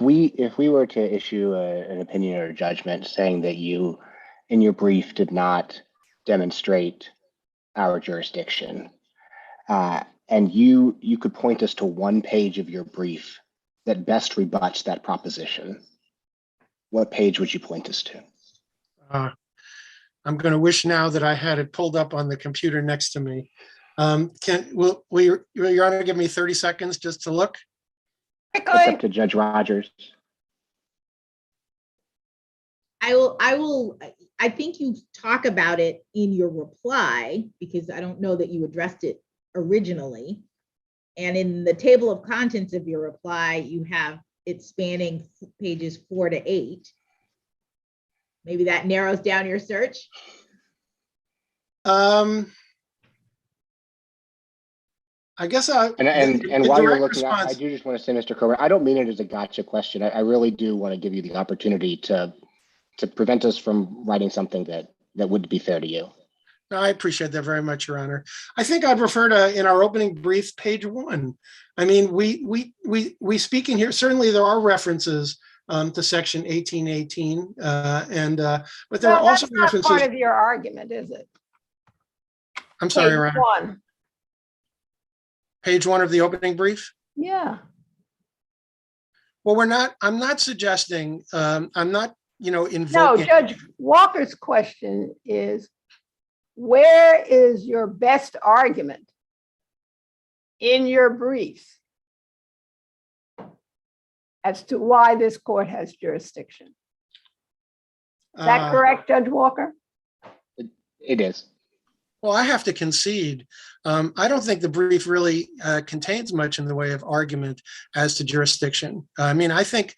E: we were to issue an opinion or a judgment saying that you, in your brief, did not demonstrate our jurisdiction, and you could point us to one page of your brief that best rebuts that proposition, what page would you point us to?
J: I'm going to wish now that I had it pulled up on the computer next to me. Will Your Honor give me 30 seconds just to look?
E: It's up
B: Quickly,
E: to Judge Rogers.
D: I think you talk about it in your reply, because I don't know that you addressed it originally. And in the table of contents of your reply, you have it spanning pages 4 to 8. Maybe that narrows down your search.
J: I guess
E: And
J: the
E: while you're
J: direct
E: looking, I
J: response-
E: do just want to say, Mr. Coburn, I don't mean it as a gotcha question. I really do want to give you the opportunity to prevent us from writing something that would be fair to you.
J: No, I appreciate that very much, Your Honor. I think I'd refer to, in our opening brief, page 1. I mean, we speak in here, certainly there are references to section 1818, but there are also
B: that's not
J: references.
B: part of your argument, is it?
J: I'm sorry,
B: Page
J: Your Honor.
B: 1.
J: Page 1 of the opening brief.
B: Yeah.
J: Well, I'm not suggesting, I'm not,
B: No,
J: invoking.
B: Judge Walker's question is, where is your best argument in your brief as to why this court has jurisdiction? Is that correct, Judge Walker?
E: It is.
J: Well, I have to concede. I don't think the brief really contains much in the way of argument as to jurisdiction. I mean, I think,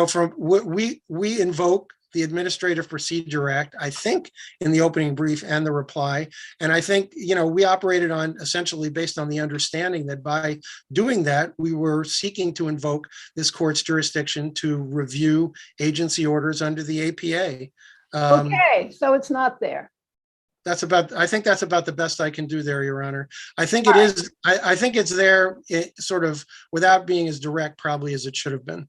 J: from what we invoke the Administrative Procedure Act, I think, in the opening brief and the reply. And I think, we operated on essentially based on the understanding that by doing that, we were seeking to invoke this court's jurisdiction to review agency orders under the APA.
B: Okay, so it's not there.
J: I think that's about the best I can do there, Your Honor. I think it is, I think it's there sort of without being as direct probably as it should have been.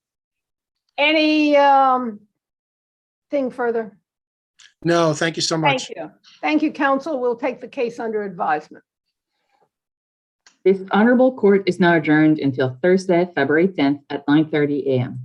B: Any thing further?
J: No, thank you so much.
B: Thank you. Thank you, counsel. We'll take the case under advisement.
A: This honorable court is now adjourned until Thursday, February 10th at 9:30 a.m.